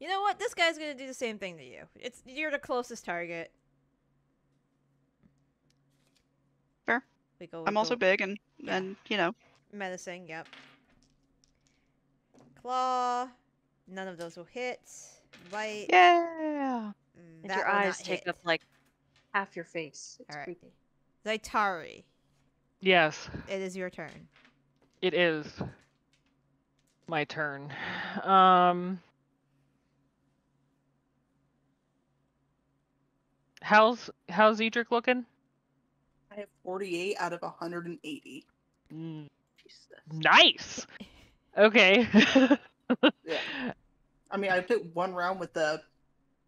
You know what? This guy's gonna do the same thing to you. You're the closest target. Fair. I'm also big and you know. Menacing, yep. Claw. None of those will hit. Bite. Yeah. And your eyes take up, like, half your face. It's Alright. creepy. Zaitari, Yes, it is your turn. it is. my turn. How's Edric looking? I have 48 out of 180. Jesus. Nice. Okay. Yeah. I mean, I took one round with the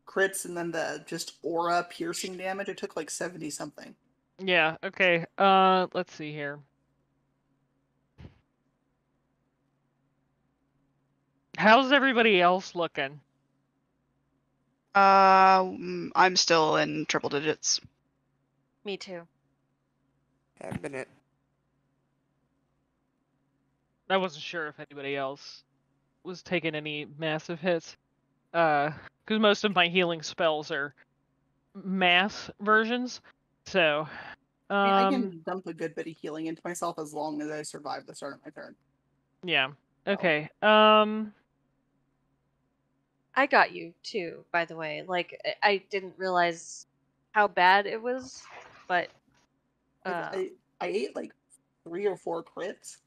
crits and then the just aura piercing damage. I took like 70 something. Yeah. Okay. Let's see here. How's everybody else looking? I'm still in triple digits. Me too. Have been it. I wasn't sure if anybody else was taking any massive hits. Because most of my healing spells are mass versions. So, I mean, I can dump a good bit of healing into myself as long as I survive the start of my turn. yeah. Okay. I got you too, by the way. Like I didn't realize how bad it was, but I ate like 3 or 4 crits.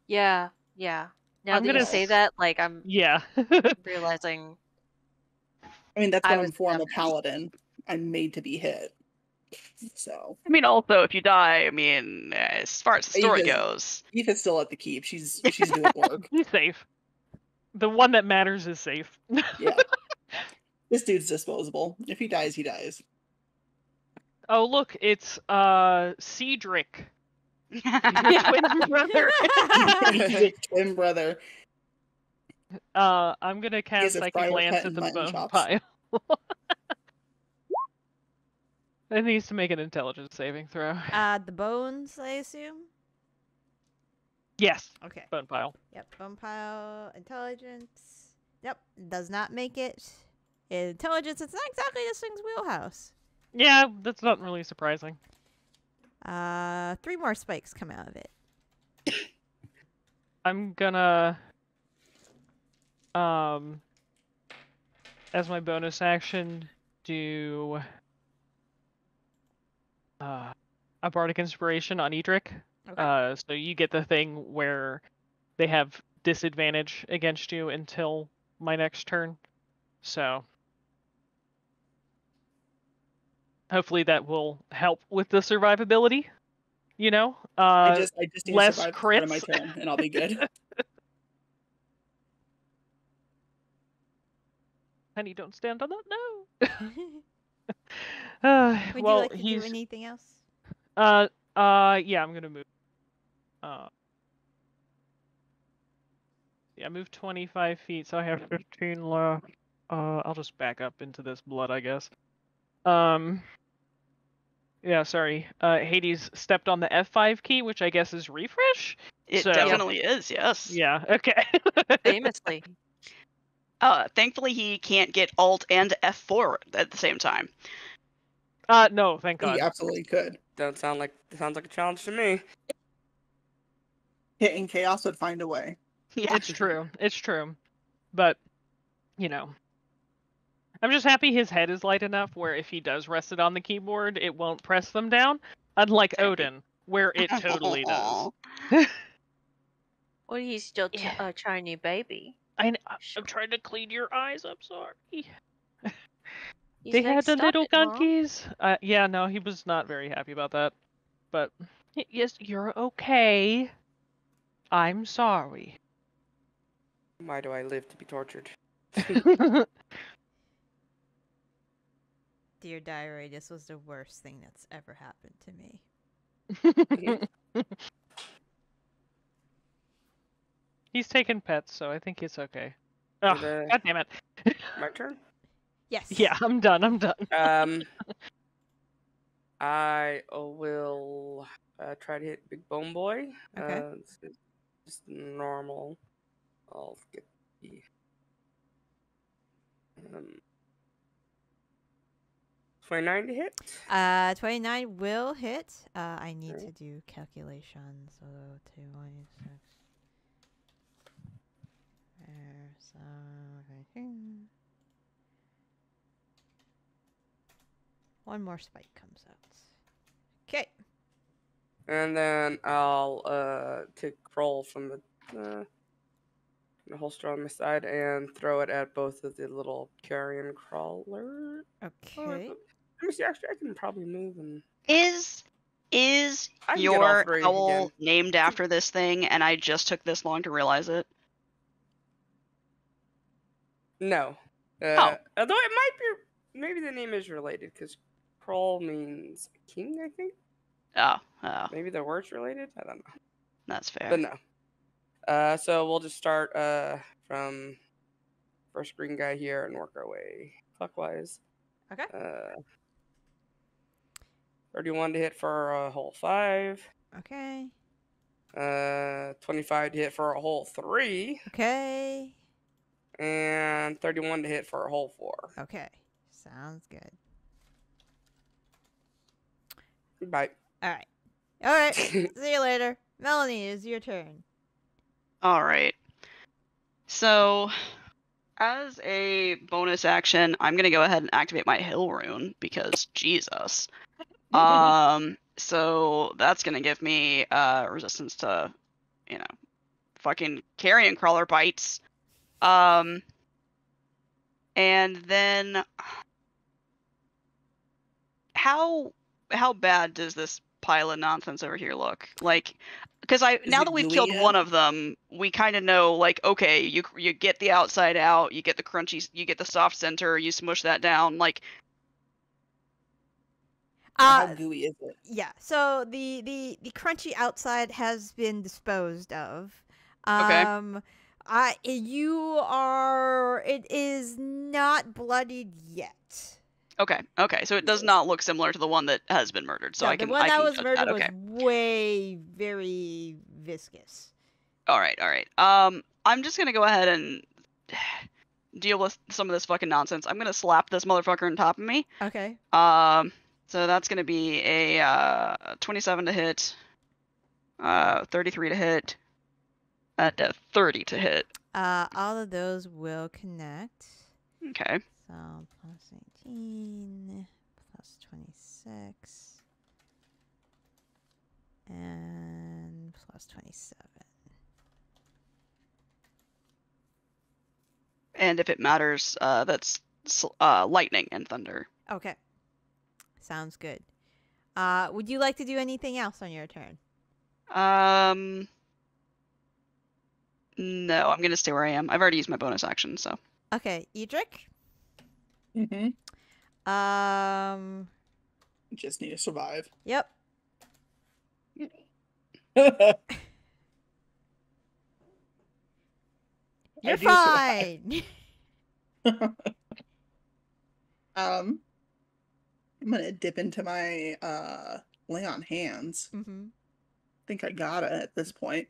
yeah. Now I'm that gonna you say that, like I'm Yeah. realizing I mean, that's I what was I'm for. I'm a numbers. paladin. I'm made to be hit. So I mean, also, if you die, I mean, as far as the story goes, Aoife's still at the keep. She's doing work. He's safe. The one that matters is safe. Yeah. This dude's disposable. If he dies, he dies. Oh, look, it's Cedric. Twin brother. He's a twin brother. I'm gonna has cast a Psychic friar Glance cut at the and mutton bone chops. pile. It needs to make an intelligence saving throw. The bones, I assume? Yes, Okay. bone pile. Yep, bone pile, intelligence. Yep, does not make it. Intelligence, it's not exactly this thing's wheelhouse. Yeah, that's not really surprising. 3 more spikes come out of it. I'm gonna, as my bonus action, do a bardic inspiration on Edric. Okay. So you get the thing where they have disadvantage against you until my next turn. So hopefully that will help with the survivability. You know, I just need to less survive the start of my crits. turn, and I'll be good. Honey, don't stand on that. No. Would Well, you like to he's do anything else? yeah, I'm gonna move. Yeah, move 25 feet, so I have 15 left. I'll just back up into this blood, I guess. Yeah, sorry. Hades stepped on the F5 key, which I guess is refresh. it So- definitely is, yes. Yeah. Okay. famously. Thankfully, he can't get Alt and F4 at the same time. No, thank God. He absolutely could. Sounds like a challenge to me. Hitting chaos would find a way. Yeah. It's true. It's true. But, you know, I'm just happy his head is light enough where if he does rest it on the keyboard, it won't press them down. Unlike Odin, where it totally does. Well, he's still Yeah. a tiny baby. I'm trying to clean your eyes. I'm sorry. He's They like, had the "Stop little it, Mom." gunkies. Yeah, no, he was not very happy about that. But yes, you're okay. I'm sorry. Why do I live to be tortured? Dear diary, this was the worst thing that's ever happened to me. He's taken pets, so I think it's okay. Oh, Okay. God damn it. My turn. Yes. Yeah, I'm done. I will try to hit Big Bone Boy. Okay. It's just normal. I'll get the 29 to hit. 29 will hit. I need Okay. to do calculations. So 226. There, so right here. 1 more spike comes out. Okay. And then I'll take roll from the a holster on my side and throw it at both of the little carrion crawler. Okay. Let me see. Actually, I can probably move and. Is I can get all your three owl again. named after this thing, and I just took this long to realize it? No. Oh. Although it might be. Maybe the name is related because crawl means king, I think. Oh, Maybe the word's related. I don't know. that's fair. But no. So we'll just start from first green guy here and work our way clockwise. Okay. 31 to hit for a whole 5. Okay. 25 to hit for a whole 3. Okay. And 31 to hit for a whole 4. Okay. Sounds good. Bye. All right. All right. See you later. Melanie, it's your turn. All right. So, as a bonus action, I'm gonna go ahead and activate my Hill Rune because Jesus. So that's gonna give me resistance to, fucking carrion crawler bites. And then how bad does this pile of nonsense over here look? Like, because now that we've killed one of them, we kind of know, like, okay, you get the outside out, you get the crunchy, you get the soft center, you smush that down, like. How gooey is it? Yeah. So the crunchy outside has been disposed of. Okay. It is not bloodied yet. Okay. So it does not look similar to the one that has been murdered. So no, I can. The one that was judge murdered that. Okay. was way very viscous. All right. I'm just gonna go ahead and deal with some of this fucking nonsense. I'm gonna slap this motherfucker on top of me. Okay. So that's gonna be a 27 to hit, 33 to hit, and 30 to hit. All of those will connect. Okay. So plus 18, plus 26, and plus 27. And if it matters, that's lightning and thunder. Okay. Sounds good. Would you like to do anything else on your turn? No, I'm gonna stay where I am. I've already used my bonus action, so. Okay, Edric? Mm-hmm. Um. Just need to survive. Yep. You're fine. I'm gonna dip into my lay on hands. Mm-hmm. Think I got it at this point.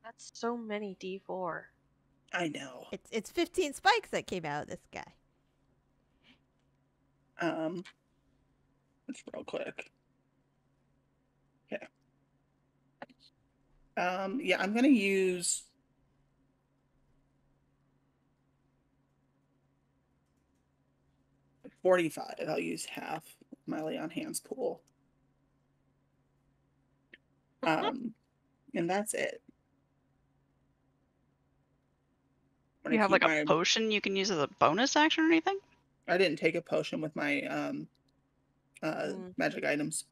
That's so many D4. I know. It's 15 spikes that came out of this guy. Just real quick. Okay. Yeah, I'm gonna use 45. I'll use half my lay on hands pool. And that's it. You have like a potion you can use as a bonus action or anything? I didn't take a potion with my magic items.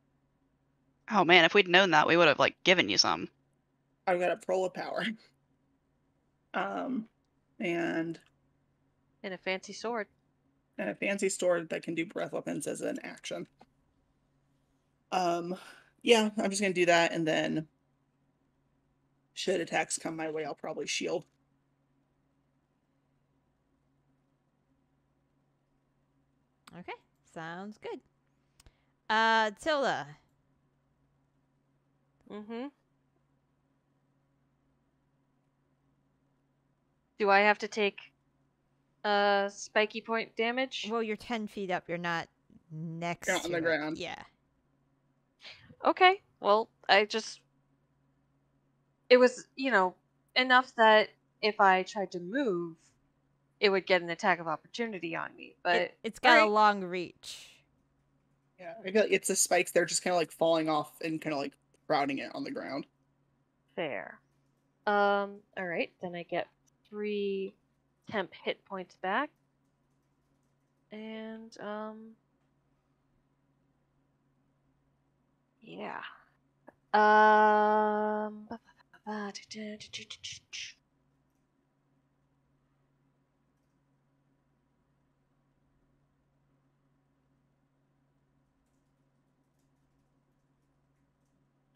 Oh man, if we'd known that, we would have like given you some. I've got a pearl of power. And a fancy sword. And a fancy sword that can do breath weapons as an action. Yeah, I'm just gonna do that, and then should attacks come my way, I'll probably shield. Okay, sounds good. Tilda. Mm-hmm. Do I have to take spiky point damage? Well, you're 10 feet up. You're not next on to the it. ground. Yeah. Okay. Well, it was, enough that if I tried to move, it would get an attack of opportunity on me. But it's got a long reach. Yeah, I feel like it's the spikes. They're just kind of like falling off and kind of like crowding it on the ground. Fair. Alright, then I get 3 temp hit points back. And, yeah.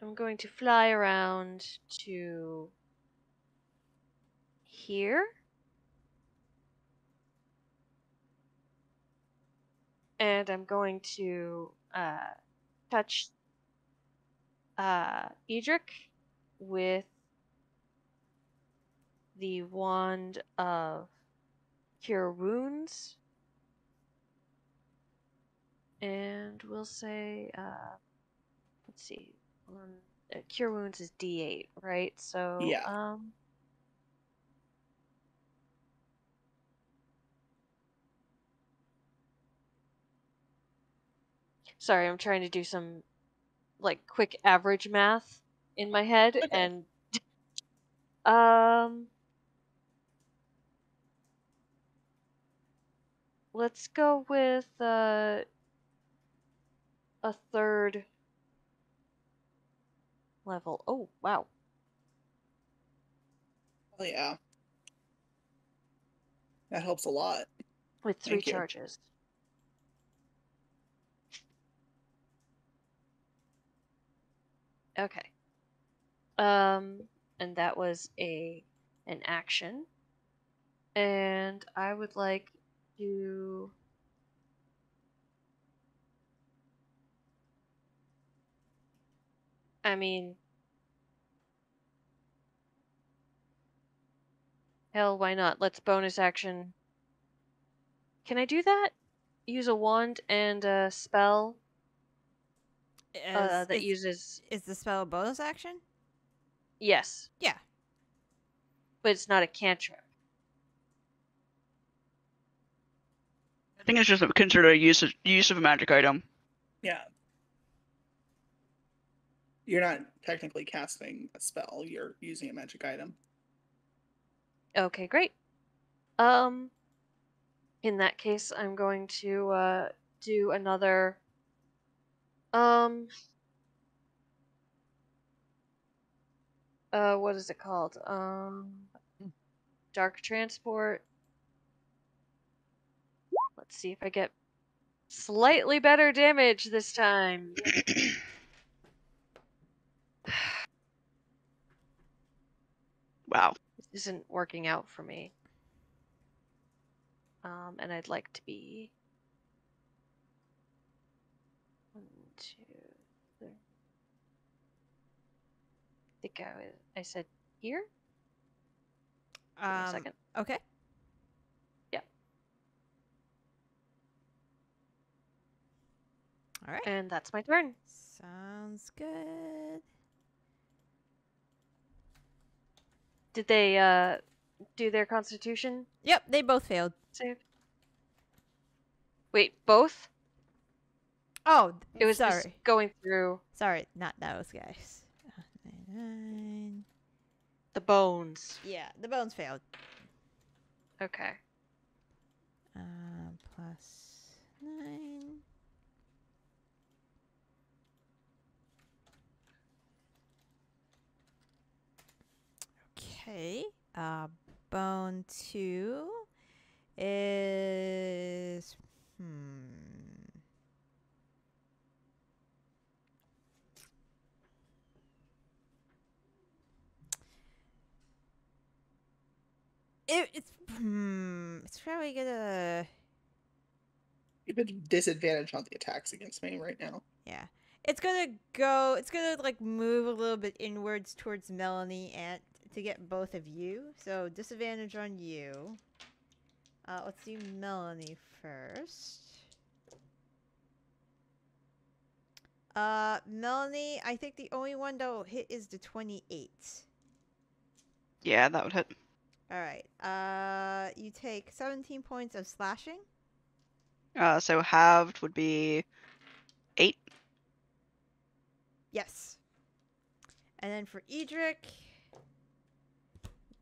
I'm going to fly around to here. And I'm going to touch Edric with the wand of Cure Wounds. And we'll say, let's see, Cure Wounds is D8, right? So, Yeah. Sorry, I'm trying to do some, like, quick average math in my head, Okay. and, let's go with, a 3rd level. Oh, wow. Oh yeah. That helps a lot. With 3 Thank you. charges. Okay. And that was an action. And I would like to I mean, hell, why not? Let's bonus action. Can I do that? Use a wand and a spell that uses. Is the spell a bonus action? Yes, Yeah. but it's not a cantrip. I think it's just considered a use of a magic item. Yeah. You're not technically casting a spell, you're using a magic item. Okay, great. In that case, I'm going to do another what is it called? Dark transport. Let's see if I get slightly better damage this time. Wow. This isn't working out for me. And I'd like to be 1, 2, 3. I think I said here. Give me a second. Okay. Yeah. All right. And that's my turn. Sounds good. Did they do their Constitution Yep, they both failed. save? Wait, both? Oh, It was sorry. just going through Sorry, not those guys. 9. the bones. Yeah, the bones failed. Okay. Plus 9. Okay. Bone 2 is it's probably gonna. You have a disadvantage on the attacks against me right now. Yeah. It's gonna like move a little bit inwards towards Melanie and to get both of you. So disadvantage on you. Let's do Melanie first. Melanie, I think the only one that will hit is the 28. Yeah, that would hit. Alright. You take 17 points of slashing. So halved would be 8. Yes. And then for Edric,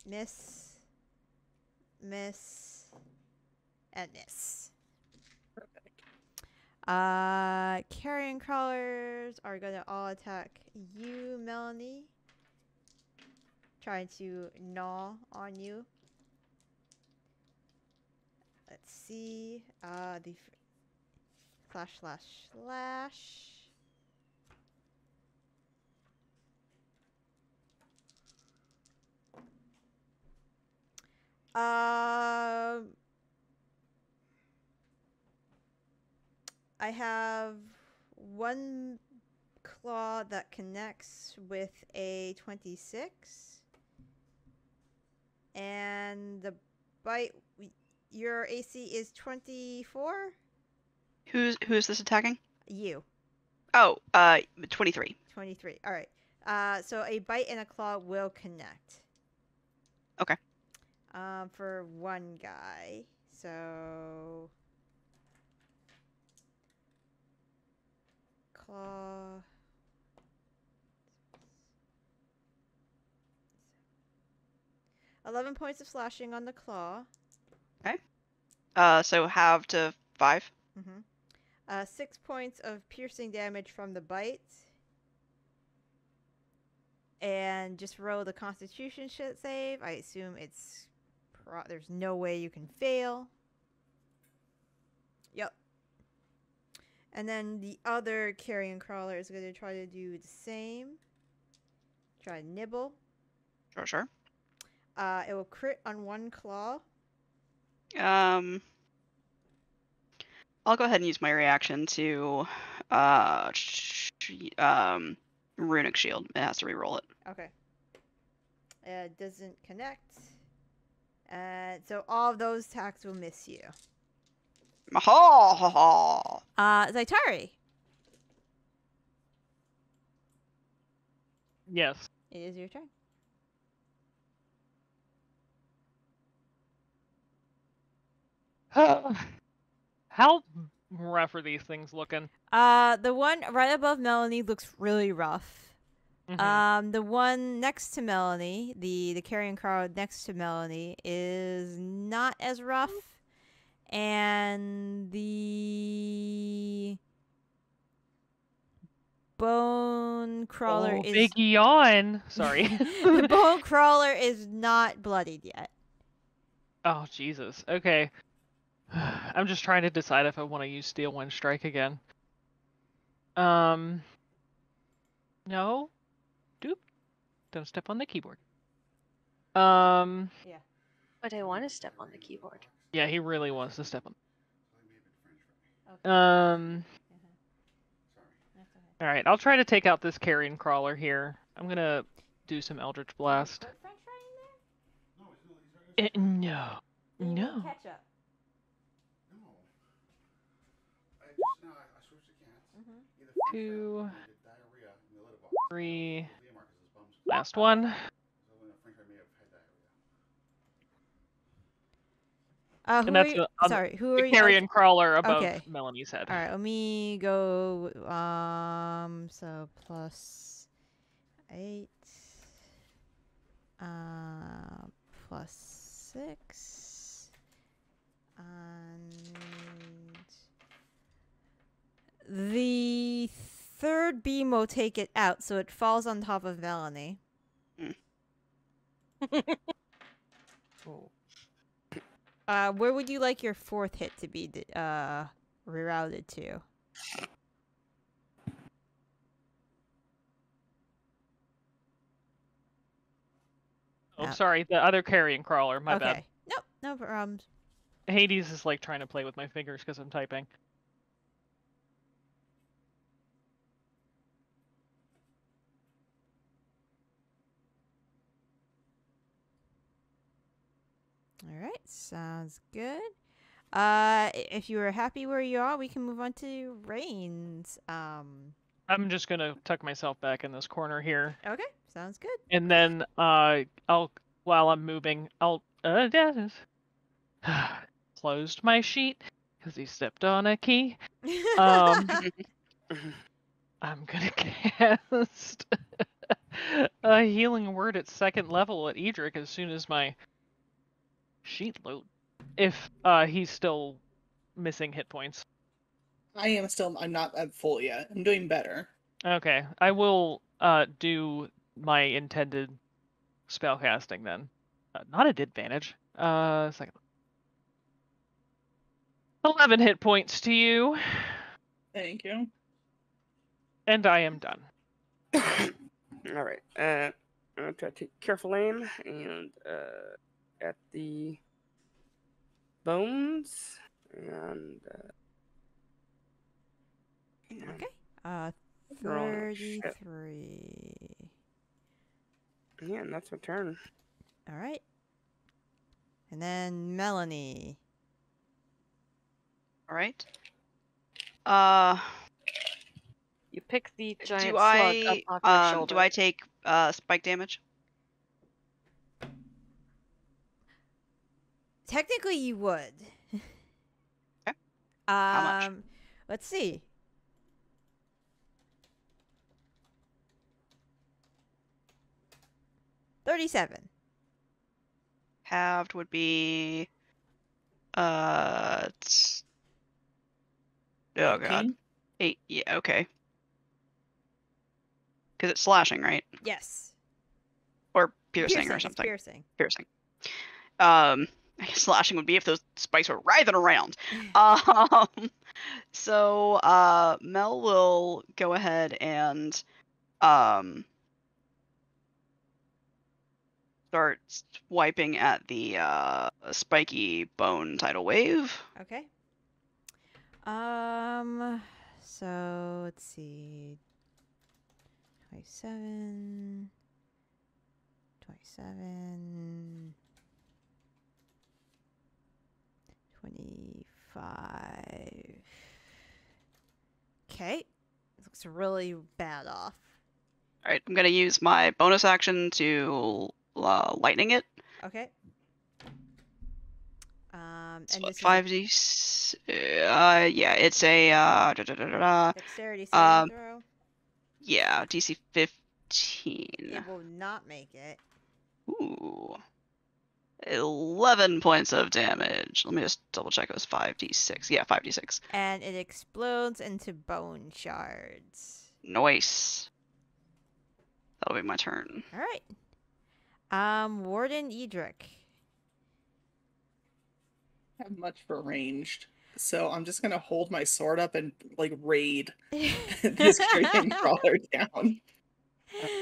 miss, miss, and miss. Carrion crawlers are gonna all attack you, Melanie. Trying to gnaw on you. Let's see. The slash slash slash. I have one claw that connects with a 26. And the bite, your AC is 24? Who's this attacking? You. Oh, 23. 23. All right. So a bite and a claw will connect. Okay. For one guy. So claw. $11 points of slashing on the claw. Okay. So half to 5. 6 points of piercing damage from the bite. And just roll the Constitution save. I assume it's there's no way you can fail. Yep. And then the other carrion crawler is going to try to do the same. Try to nibble. Sure. It will crit on one claw. I'll go ahead and use my reaction to runic shield. It has to re-roll it. Okay. Doesn't connect. So all of those attacks will miss you. Zaitari. Yes. It is your turn. How rough are these things looking? The one right above Melanie looks really rough. Mhm. The one next to Melanie, the carrion crow next to Melanie, is not as rough. And the bone crawler is big yawn. Sorry. the bone crawler is not bloodied yet. Oh, Jesus. Okay. I'm just trying to decide if I want to use Steel Wind Strike again. No. Doop. Don't step on the keyboard. Yeah. But I want to step on the keyboard. Yeah, he really wants to step on. Okay. All right, I'll try to take out this carrion crawler here. I'm gonna do some Eldritch Blast. Put French fry in there? No. Then you need No. ketchup. Mm-hmm. 2, 3. Last one. Who And that's are you? the Sorry, who are you? carrion crawler above Okay. Melanie's head. All right, let me go. So plus 8. Plus 6. And the third beam will take it out, so it falls on top of Melanie. Oh. Where would you like your fourth hit to be rerouted to? Oh, sorry, the other carrion crawler. My bad. Okay. Nope, no problems. Hades is like trying to play with my fingers because I'm typing. All right, sounds good. If you are happy where you are, we can move on to Rains. I'm just gonna tuck myself back in this corner here, Okay, sounds good. and then while I'm moving, I'll closed my sheet because he stepped on a key. I'm gonna cast a healing word at 2nd level at Edric as soon as my sheet load. If he's still missing hit points. I'm not at full yet. I'm doing better. Okay, I will do my intended spellcasting then. Not at advantage. 2nd. 11 hit points to you. Thank you. And I am done. All right. I'm gonna try to take careful aim and at the bones and. Okay. Oh, shit. 33. Yeah, and that's my turn. All right. And then Melanie. All right. You pick the giant Do slug I up off your shoulder. do I take spike damage? Technically, you would. Okay. How much? Let's see. $37. Halved would be oh god, 18? 8. Yeah, okay. Because it's slashing, right? Yes. Or piercing or It's something. piercing. Piercing. I guess slashing would be if those spikes were writhing around. So Mel will go ahead and start swiping at the spiky bone tidal wave. Okay. So let's see. 27. 27. 25. Okay. Looks really bad off. All right, I'm gonna use my bonus action to lightning it. Okay. So And this 5d. Yeah, it's a dexterity saving throw. yeah, DC 15. It will not make it. Ooh. 11 points of damage. Let me just double check. It was 5d6. Yeah, 5d6. And it explodes into bone shards. Nice. That'll be my turn. All right. Warden Erick. I have much for ranged, so I'm just gonna hold my sword up and like raid this dragon crawler down.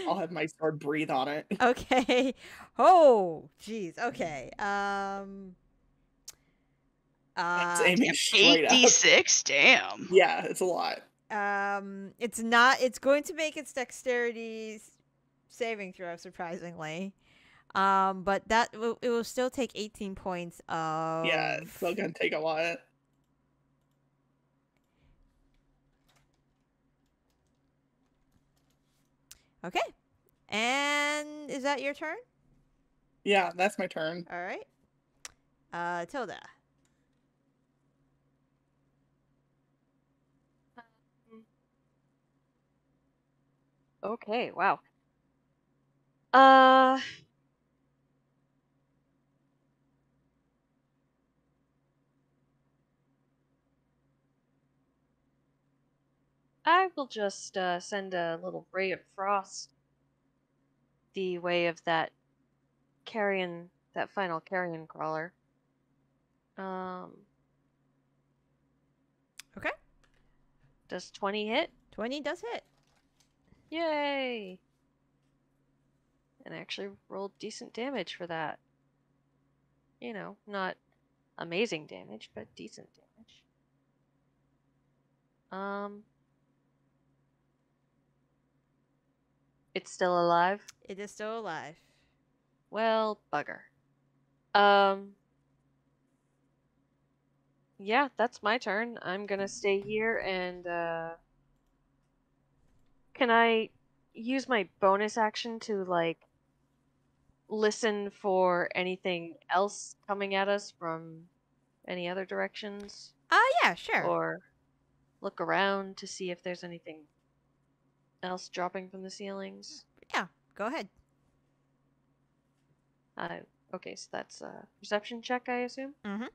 I'll have my sword breathe on it. Okay. Oh, jeez. Okay. It's aiming straight up. 8d6? Damn. Yeah, it's a lot. It's not. It's going to make its dexterity saving throw, surprisingly. But it will still take 18 points of. Yeah, it's still gonna take a lot. Okay. And is that your turn? Yeah, that's my turn. All right. Tilda. Okay, wow. I will just send a little ray of frost the way of that final carrion crawler. Okay. Does 20 hit? 20 does hit. Yay! And I actually rolled decent damage for that. You know, not amazing damage, but decent damage. It's still alive? It is still alive. Well, bugger. Yeah, that's my turn. I'm gonna stay here and, can I use my bonus action to, like, listen for anything else coming at us from any other directions? Yeah, sure. Or look around to see if there's anything else dropping from the ceilings? Yeah. go ahead. Okay, so that's a perception check, I assume? Mm-hmm.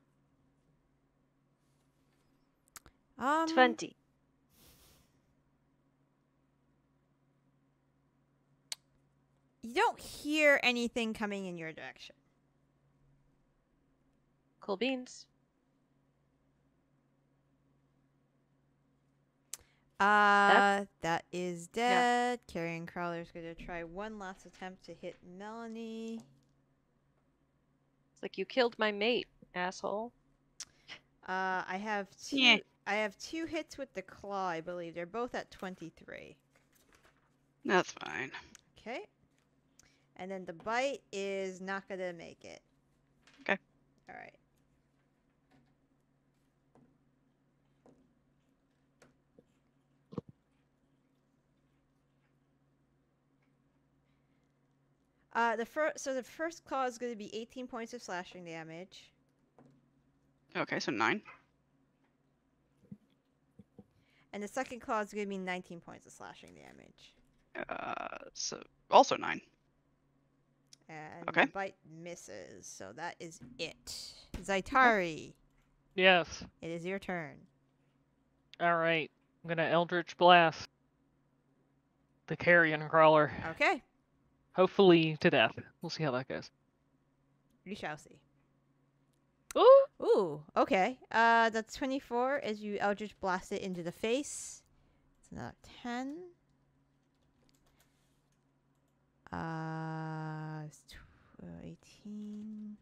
20. You don't hear anything coming in your direction. Cool beans. That is dead. Carrion Crawler's gonna try one last attempt to hit Melanie. It's like you killed my mate, asshole. I have two. Yeah. I have 2 hits with the claw. I believe they're both at 23. That's fine. Okay. And then the bite is not gonna make it. Okay. All right. The first claw is going to be 18 points of slashing damage. Okay, so 9. And the second claw is going to be 19 points of slashing damage. So also 9. And Okay. the bite misses, so that is it. Zaitari, Yes. it is your turn. All right. I'm gonna Eldritch Blast the Carrion Crawler. Okay, Hopefully to death. We'll see how that goes. you shall see. Ooh. Ooh, okay. That's 24 as you Eldritch blast it into the face. It's another 10. It's 18.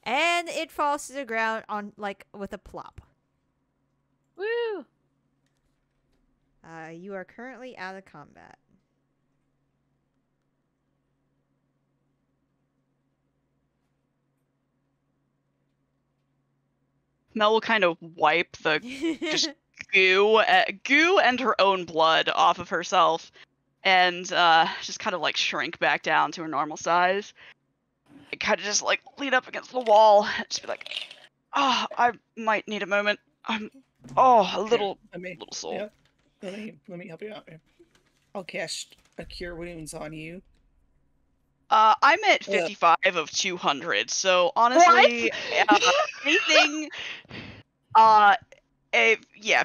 And it falls to the ground on with a plop. Woo! You are currently out of combat. Mel will kind of wipe the just goo and her own blood off of herself, and just kind of like shrink back down to her normal size. And kind of just like lean up against the wall, just be like, "Oh, I might need a moment. I'm a little sore." Yeah, let me help you out here. I'll cast a Cure Wounds on you. I'm at 55 of 200, so honestly, anything,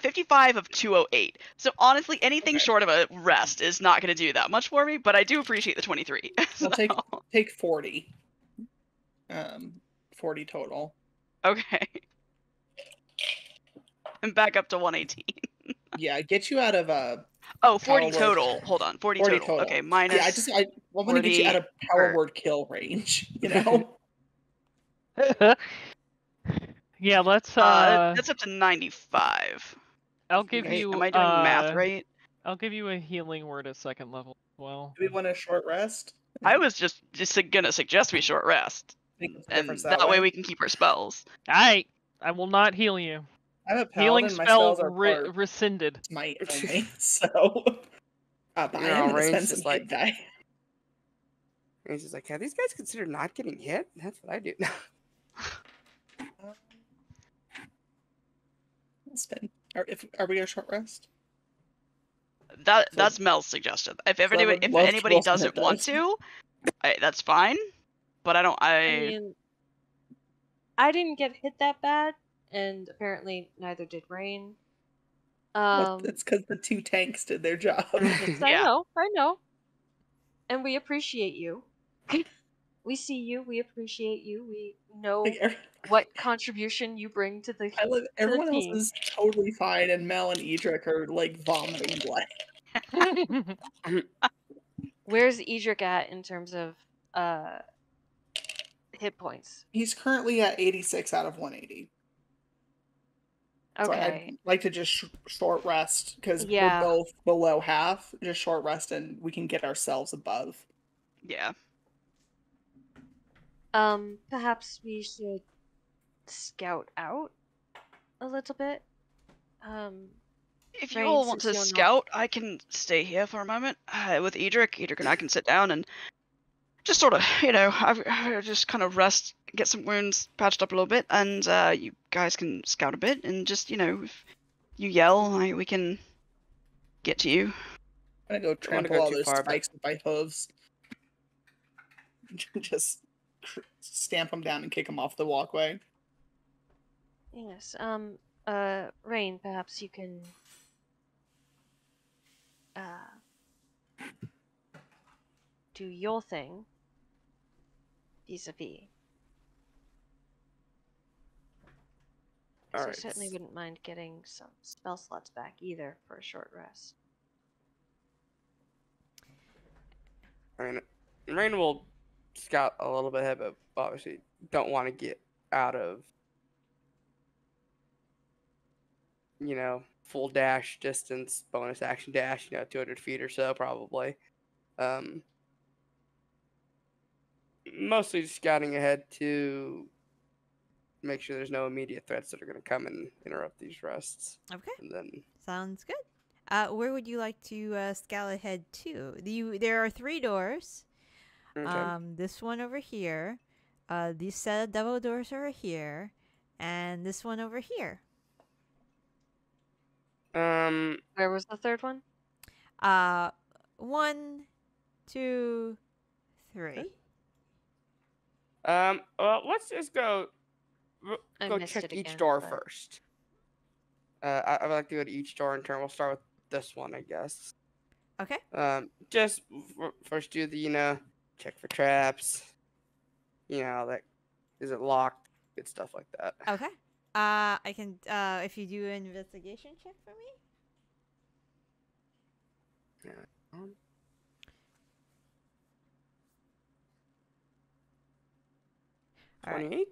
55 of 208. So honestly, anything short of a rest is not going to do that much for me, but I do appreciate the 23. I'll take 40. 40 total. Okay. And back up to 118. Yeah, get you out of 40 Power total. word. Hold on, 40 40 total. Okay, minus. Yeah, I want to get you out of power word kill range. You know. Yeah, let's. That's up to 95. I'll give Right? you. Am I doing math right? I'll give you a healing word at second level as well. Do we want a short rest? I was just gonna suggest we short rest, and that way we can keep our spells. I will not heal you. I'm a Healing paladin, my spell spells are part rescinded. smite only, so. But I am gonna spend some hit die. And he's just like, have these guys considered not getting hit? That's what I do. Are we a short rest? That's Mel's suggestion. If anybody doesn't want to, that's fine. But I mean, I didn't get hit that bad, and apparently neither did Rain. It's because the 2 tanks did their job. I know. And we appreciate you. We see you, we appreciate you, we know what contribution you bring to the everyone else team. is totally fine, and Mel and Edric are like vomiting blood. Where's Edric at in terms of hit points? He's currently at 86 out of 180. Okay. So I'd like to just short rest, because we're both below half. Just short rest, and we can get ourselves above. Yeah. Perhaps we should scout out a little bit. If you all want to scout, I can stay here for a moment with Edric. Edric and I can sit down and just sort of, I just kind of rest, get some wounds patched up a little bit, and you guys can scout a bit, and just, if you yell, we can get to you. I'm gonna go Don't wanna trample go all too those far, but- spikes with my hooves. Just stamp them down and kick them off the walkway. Yes. Rain, perhaps you can do your thing vis-a-vis. So I Alright. certainly wouldn't mind getting some spell slots back either for a short rest. I mean, Rain will scout a little bit ahead, but obviously don't want to get out of, full dash distance, bonus action dash, 200 feet or so probably. Mostly scouting ahead to make sure there's no immediate threats that are going to come and interrupt these rests. Okay. And then Sounds good. Where would you like to scout ahead to? There are 3 doors. okay. This one over here. These set of double doors over here, and this one over here. Where was the third one? 1, 2, 3. Well, let's just go I go missed check it each again, door but- first. I would like to go to each door in turn. We'll start with this one, I guess. Okay. Just first do the check for traps. That is it locked? Good stuff like that. Okay. I can if you do an investigation check for me. Yeah. 28.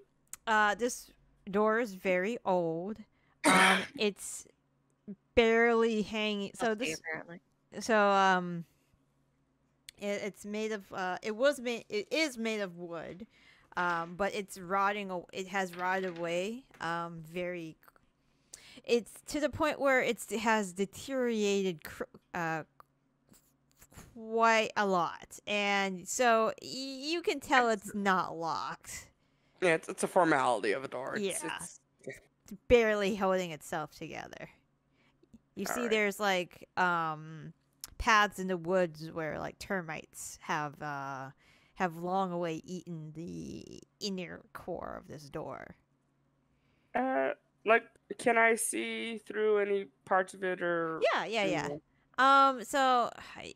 This door is very old. It's barely hanging. So Must be, this apparently. so it's made of it is made of wood. But it's rotting. It has rotted away. It's to the point where it has deteriorated quite a lot, and so you can tell it's not locked. Yeah, it's a formality of a door. It's It's barely holding itself together. You see, Alright. there's like paths in the woods where like termites have long away eaten the inner core of this door. Can I see through any parts of it or? Yeah. So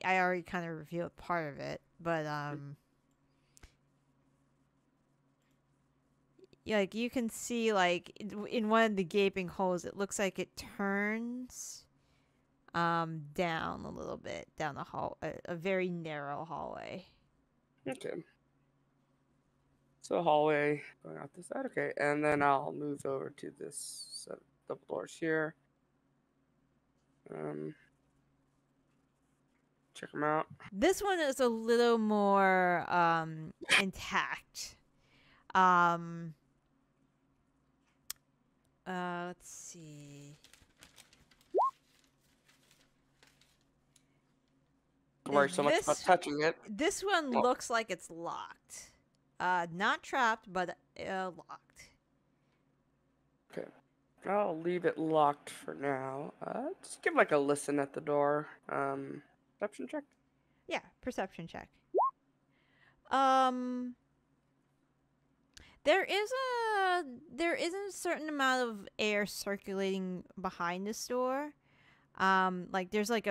I already kind of revealed part of it, but yeah, like you can see like in one of the gaping holes, it looks like it turns down a little bit down the hall, a very narrow hallway. Okay. So hallway going out this side. Okay, and then I'll move over to this set of double doors here. Check them out. This one is a little more intact. Let's see. Don't worry so much about touching it. This one Well- looks like it's locked. Not trapped, but locked. Okay. I'll leave it locked for now. Just give like a listen at the door. Perception check. Yeah, perception check. There is a certain amount of air circulating behind this door. Like there's like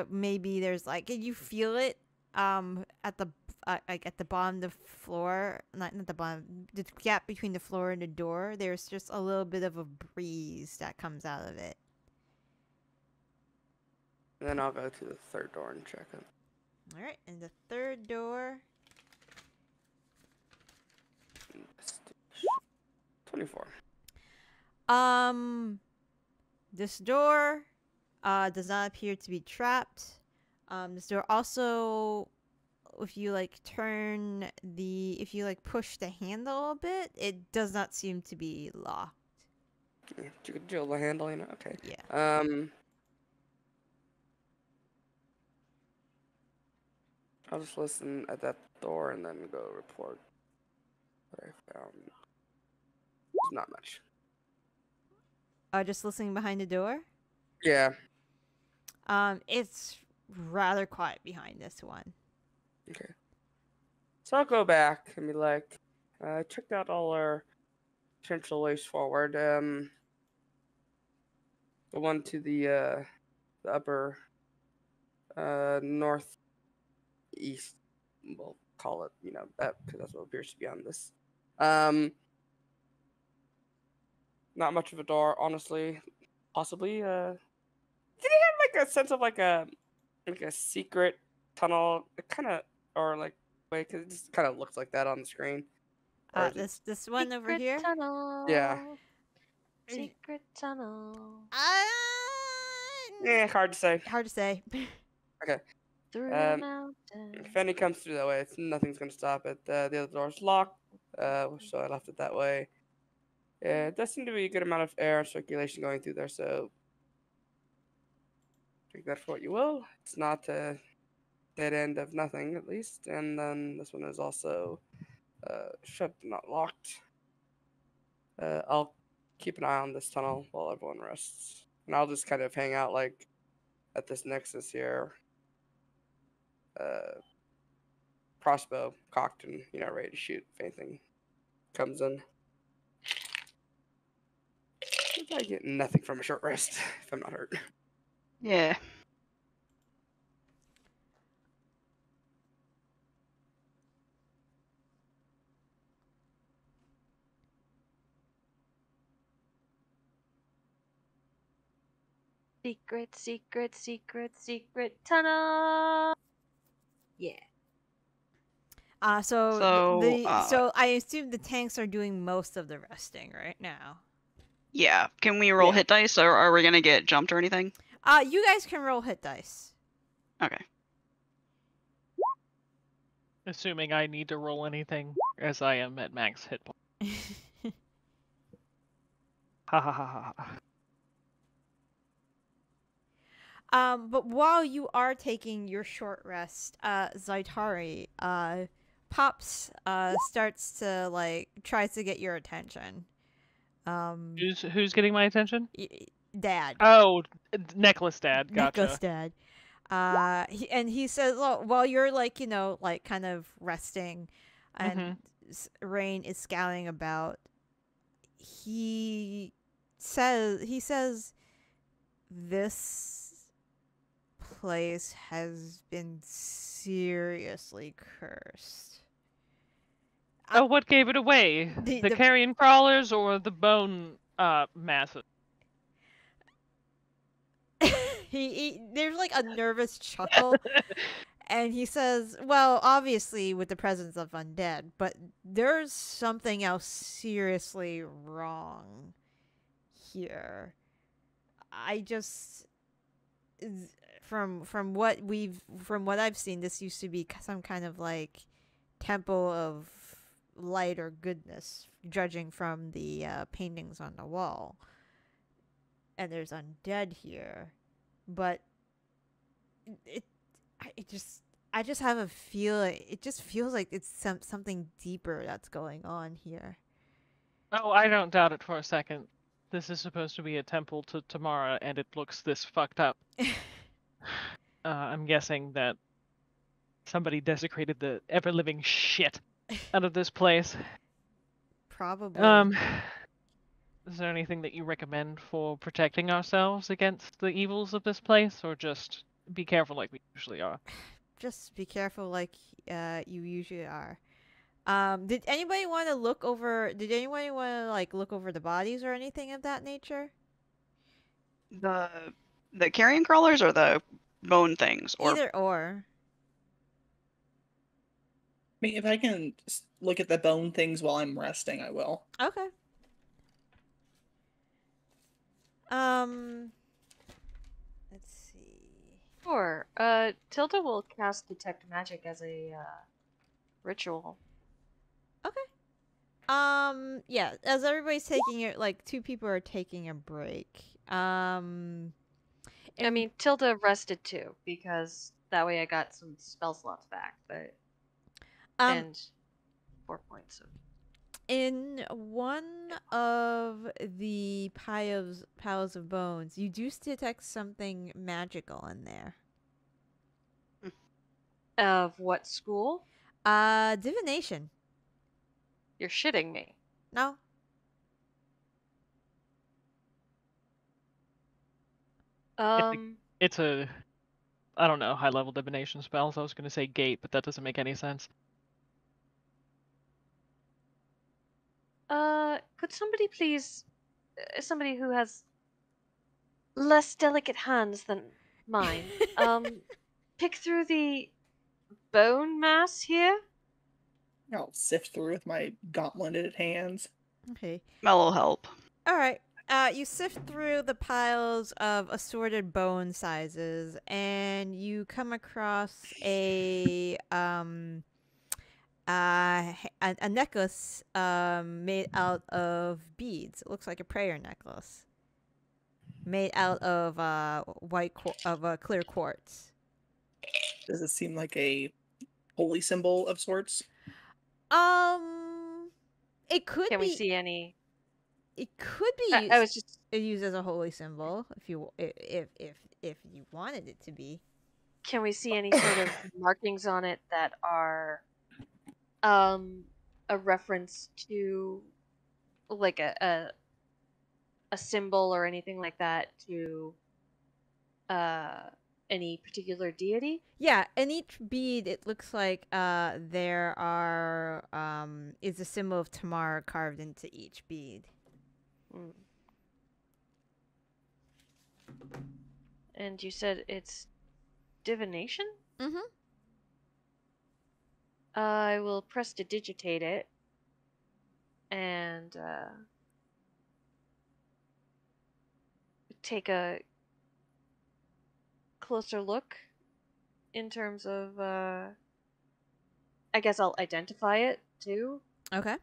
you feel it at the at the bottom of the floor, not the bottom, the gap between the floor and the door. There's just a little bit of a breeze that comes out of it. And then I'll go to the third door and check it. All right, and the third door. 24. This door does not appear to be trapped. This door also, if you push the handle a bit, it does not seem to be locked. Yeah, you could drill the handle, Okay. Yeah. I'll just listen at that door and then go report what I found. Not much. Just listening behind the door. Yeah. It's rather quiet behind this one. Okay. So I'll go back and be like, checked out all our potential ways forward. The one to the upper northeast, we'll call it, that because that's what appears to be on this. Not much of a door, honestly. Possibly. Did he have like a sense of like a secret tunnel? It kind of, or like way, because it just kind of looks like that on the screen. Or is it- This one over Secret here. Tunnel. Yeah. Secret tunnel. Hard to say. Hard to say. Through the mountains. If any comes through that way, nothing's gonna stop it. The other door's locked, so I left it that way. It does seem to be a good amount of air and circulation going through there, so take that for what you will. It's not a dead end of nothing, at least. And then this one is also shut, not locked. I'll keep an eye on this tunnel while everyone rests, and I'll just kind of hang out like at this nexus here. Crossbow cocked and ready to shoot if anything comes in. I get nothing from a short rest if I'm not hurt. Yeah. Secret, secret, secret, secret tunnel. Yeah. So I assume the tanks are doing most of the resting right now. Yeah. Can we roll hit dice, or are we gonna get jumped or anything? You guys can roll hit dice. Okay. Assuming I need to roll anything, as I am at max hit point. Ha ha ha ha ha. But while you are taking your short rest, Zaitari, Pops, starts to tries to get your attention. Who's getting my attention? Dad. Oh, Necklace Dad. Gotcha. Necklace Dad. He says, "Look, while you're kind of resting, and Rain is scouting about, he says, this place has been seriously cursed." Oh, what gave it away? The carrion crawlers or the bone masses? There's a nervous chuckle, and he says, "Well, obviously with the presence of undead, but there's something else seriously wrong here. I just from what I've seen, this used to be some kind of temple of light or goodness, judging from the paintings on the wall. And there's undead here, but I just have a feeling. It just feels like it's something deeper that's going on here." Oh, I don't doubt it for a second. This is supposed to be a temple to Tamara, and it looks this fucked up. I'm guessing that somebody desecrated the ever-living shit out of this place. Probably. Is there anything that you recommend for protecting ourselves against the evils of this place, or just be careful like we usually are? Just be careful like you usually are. Did anybody want to look over? Did anybody want to look over the bodies or anything of that nature? The carrion crawlers or the bone things, or Either or. I mean, if I can look at the bone things while I'm resting, I will. Okay. Let's see. Sure. Tilda will cast Detect Magic as a ritual. Okay. Yeah, as everybody's taking it, two people are taking a break. I mean, Tilda rested too, because that way I got some spell slots back, but and 4 points of. In one of the piles of bones, you do detect something magical in there. Of what school? Divination. You're shitting me. No. It's a, I don't know, high-level divination spells. I was going to say gate, but that doesn't make any sense. Could somebody please, somebody who has less delicate hands than mine, pick through the bone mass here? I'll sift through with my gauntleted hands. Okay. Mellow help. All right. You sift through the piles of assorted bone sizes, and you come across a necklace made out of beads. It looks like a prayer necklace made out of clear quartz. Does it seem like a holy symbol of sorts? It could Can be. we see any? It could be I was just used as a holy symbol if you wanted it to be. Can we see any sort of markings on it that are a reference to like a symbol or anything like that to any particular deity? Yeah, in each bead it looks like there are is a symbol of Tamar carved into each bead. Mm. And you said it's divination? Mm-hmm. I will press to digitate it and take a closer look in terms of I guess I'll identify it too. Okay.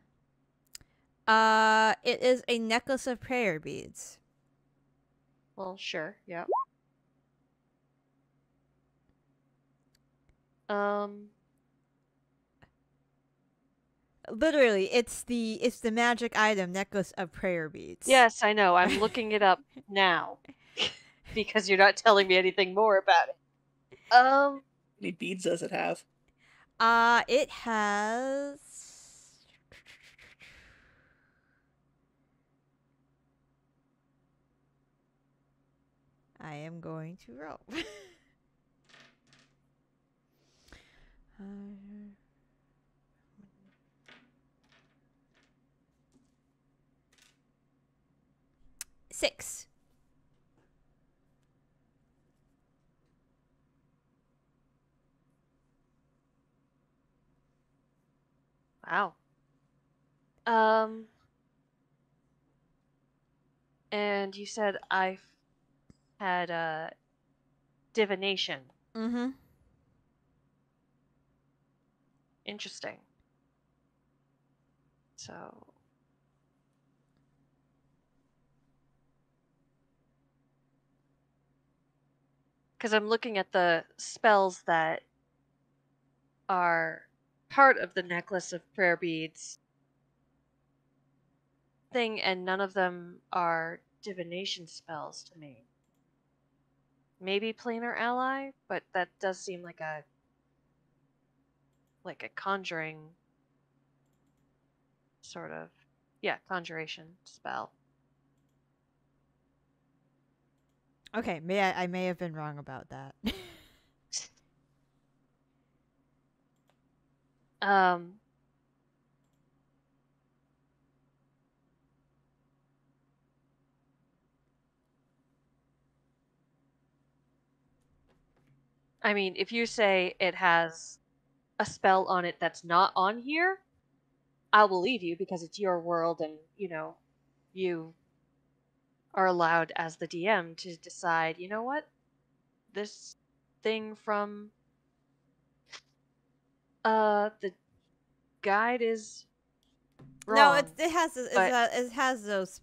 It is a necklace of prayer beads. Well, sure, yeah. Literally, it's the magic item necklace of prayer beads. Yes, I know. I'm looking it up now because you're not telling me anything more about it. How many beads does it have? It has. I am going to roll. 6. Wow. And you said I had divination. Mm-hmm. Interesting. So because I'm looking at the spells that are part of the necklace of prayer beads thing, and none of them are divination spells to me. Maybe planar ally, but that does seem like a conjuring sort of, yeah, conjuration spell. Okay, I may have been wrong about that. I mean, if you say it has a spell on it that's not on here, I'll believe you because it's your world and, you are allowed as the DM to decide, you know what? This thing from the guide is wrong. No, it has those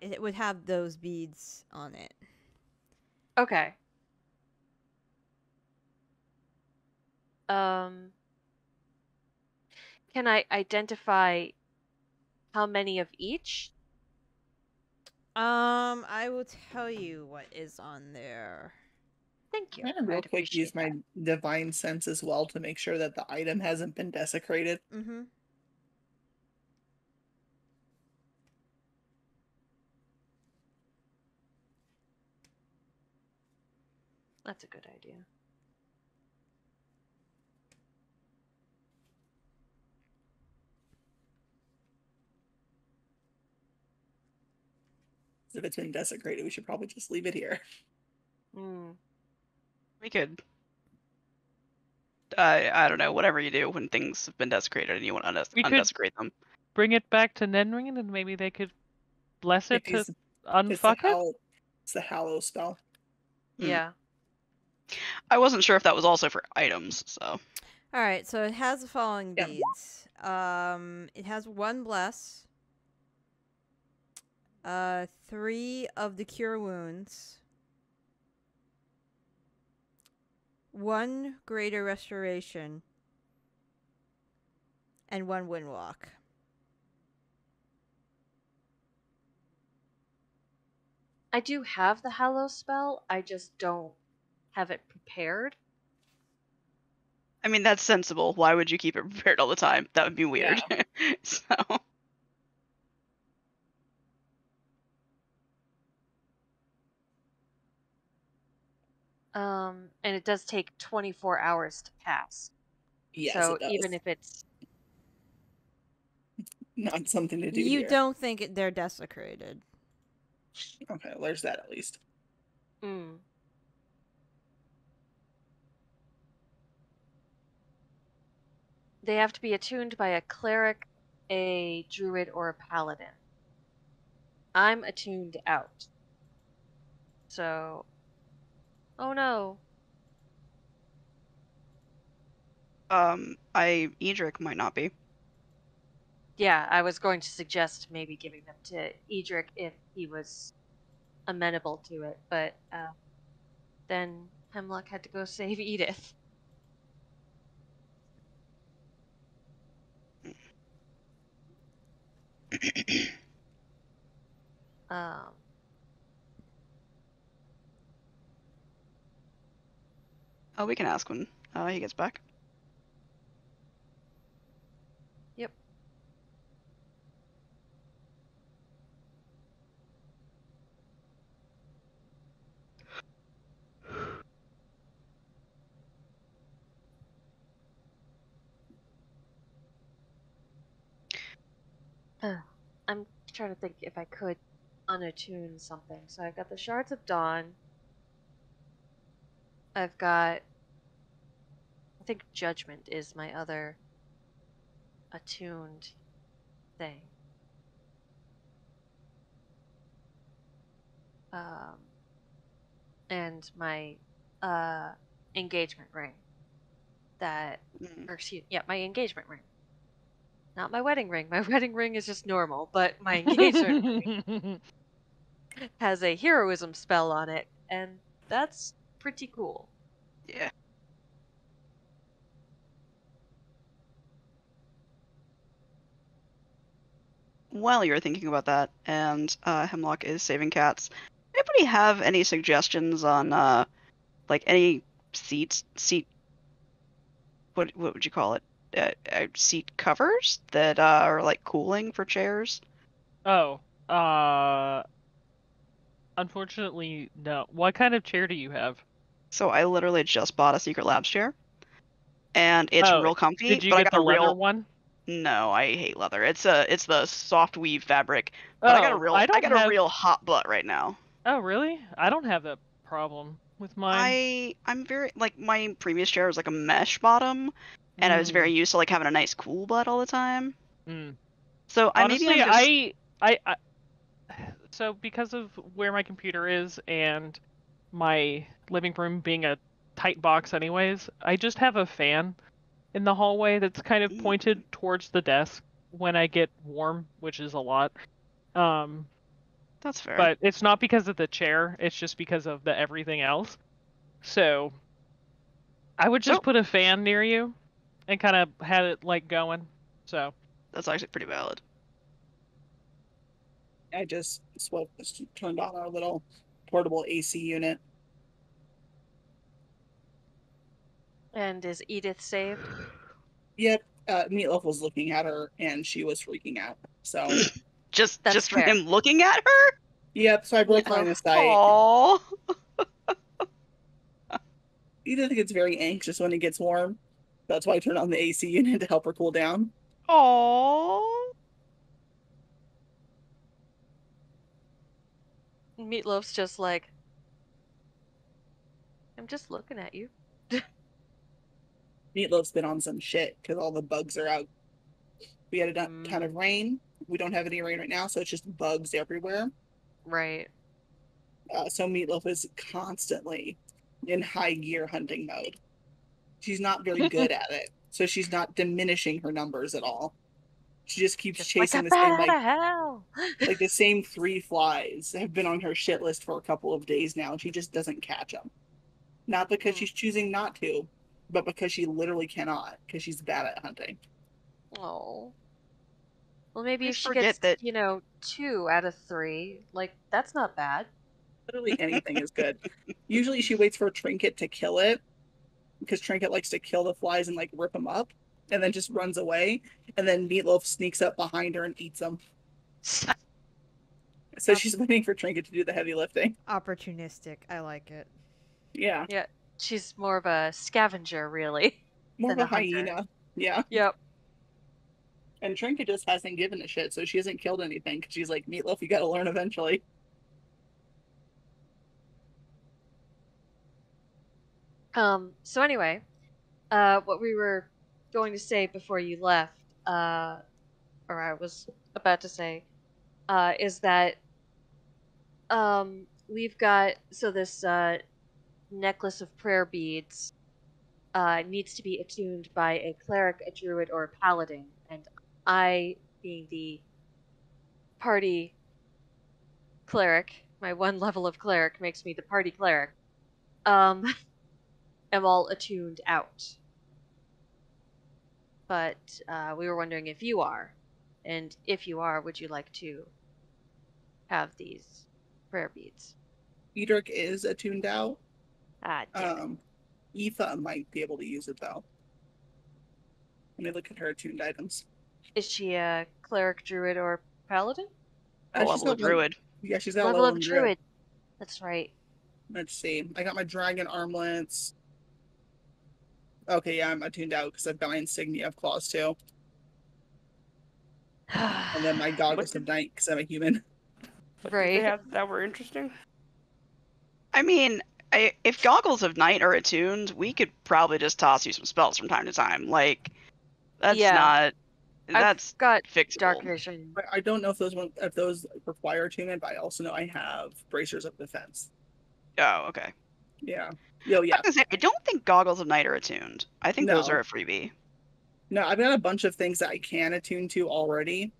it would have those beads on it. Okay. Can I identify how many of each? I will tell you what is on there. Thank you. I'm gonna real I'd quick use appreciate my divine sense as well to make sure that the item hasn't been desecrated. Mm-hmm. That's a good idea. If it's been desecrated, we should probably just leave it here. Mm. We could. I don't know. Whatever you do when things have been desecrated and you want to We could- undesecrate them. Bring it back to Nenring, and maybe they could bless it to It's unfuck it. It's the hallow spell. Hmm. Yeah. I wasn't sure if that was also for items, so. All right, so it has the following Yeah. beads. It has 1 bless, 3 of the cure wounds, 1 greater restoration, and 1 windwalk. I do have the Hallow spell. I just don't have it prepared. I mean, that's sensible. Why would you keep it prepared all the time? That would be weird. So. And it does take 24 hours to cast. Yes, so it does. even if it's Not something to do You here. don't think they're desecrated. Okay, well, there's that at least. They have to be attuned by a cleric, a druid, or a paladin. I'm attuned out. So, oh no. Edric might not be. Yeah, I was going to suggest maybe giving them to Edric if he was amenable to it, but then Hemlock had to go save Edith. Oh, we can ask when he gets back. Yep. I'm trying to think if I could unattune something. So I've got the Shards of Dawn. I've got, I think Judgment is my other attuned thing. And my engagement ring. Or excuse, yeah, my engagement ring. Not my wedding ring. My wedding ring is just normal, but my engagement ring has a heroism spell on it, and that's pretty cool. Yeah. While you're thinking about that, and Hemlock is saving cats, anybody have any suggestions on like any seat what would you call it? Seat covers that are like cooling for chairs? Oh, unfortunately, no. What kind of chair do you have? So I literally just bought a Secret Labs chair, and it's real comfy. Did you but I get got the a real leather one? No, I hate leather. It's the soft weave fabric. But I got a real hot butt right now. Oh, really? I don't have that problem with mine. I'm very like my previous chair was like a mesh bottom, and I was very used to like having a nice cool butt all the time. So honestly, so because of where my computer is and my living room being a tight box anyways, I just have a fan in the hallway that's kind of pointed towards the desk when I get warm, which is a lot. That's fair. But it's not because of the chair, it's just because of the everything else. So I would just put a fan near you and kind of have it like going. So that's actually pretty valid. I just turned on our little portable AC unit. And is Edith saved? Yep. Meatloaf was looking at her, and she was freaking out. So, Just That's from fair. him looking at her? yep. So I broke line of sight. Aww. Edith gets very anxious when it gets warm. That's why I turned on the AC unit to help her cool down. Aww. Meatloaf's just like, I'm just looking at you. Meatloaf's been on some shit because all the bugs are out. We had a ton of rain. We don't have any rain right now, so it's just bugs everywhere. Right. So Meatloaf is constantly in high gear hunting mode. She's not very good at it, so she's not diminishing her numbers at all. She just keeps chasing the same like the same 3 flies have been on her shit list for a couple of days now, and she just doesn't catch them. Not because she's choosing not to, but because she literally cannot, because she's bad at hunting. Oh. Well, maybe if Please she forget gets, that- 2 out of 3, like, that's not bad. Literally anything is good. Usually she waits for a Trinket to kill it, because Trinket likes to kill the flies and, like, rip them up, and then just runs away, and then Meatloaf sneaks up behind her and eats them. So she's waiting for Trinket to do the heavy lifting. Opportunistic. I like it. Yeah. Yeah, she's more of a scavenger, really. More of than a a hunter. hyena. Yeah. Yep. And Trinket just hasn't given a shit, so she hasn't killed anything, because she's like, Meatloaf, you gotta learn eventually. So anyway, what we were going to say before you left, or I was about to say, is that we've got this necklace of prayer beads needs to be attuned by a cleric, a druid, or a paladin, and I, being the party cleric, my 1 level of cleric makes me the party cleric, am all attuned out. But we were wondering if you are, and if you are, would you like to have these prayer beads? Edric is attuned out. Ah, damn it. Aoife might be able to use it, though. Let me look at her attuned items. Is she a cleric, druid, or paladin? A level of druid. Yeah, she's got Level a of druid. That's right. Let's see. I got my dragon armlets. Okay, yeah, I'm attuned out because I've got my insignia of claws too. And then my goggles of night because I'm a human. What did Right. they have that were interesting? I mean, if Goggles of Night are attuned, we could probably just toss you some spells from time to time. Like, that's Yeah. not... That's I've got fixable. dark vision. I don't know if those require attunement, but I also know I have bracers of defense. Oh, okay. Yeah. I was gonna say, I don't think Goggles of Night are attuned. I think those No. are a freebie. No, I've got a bunch of things that I can attune to already.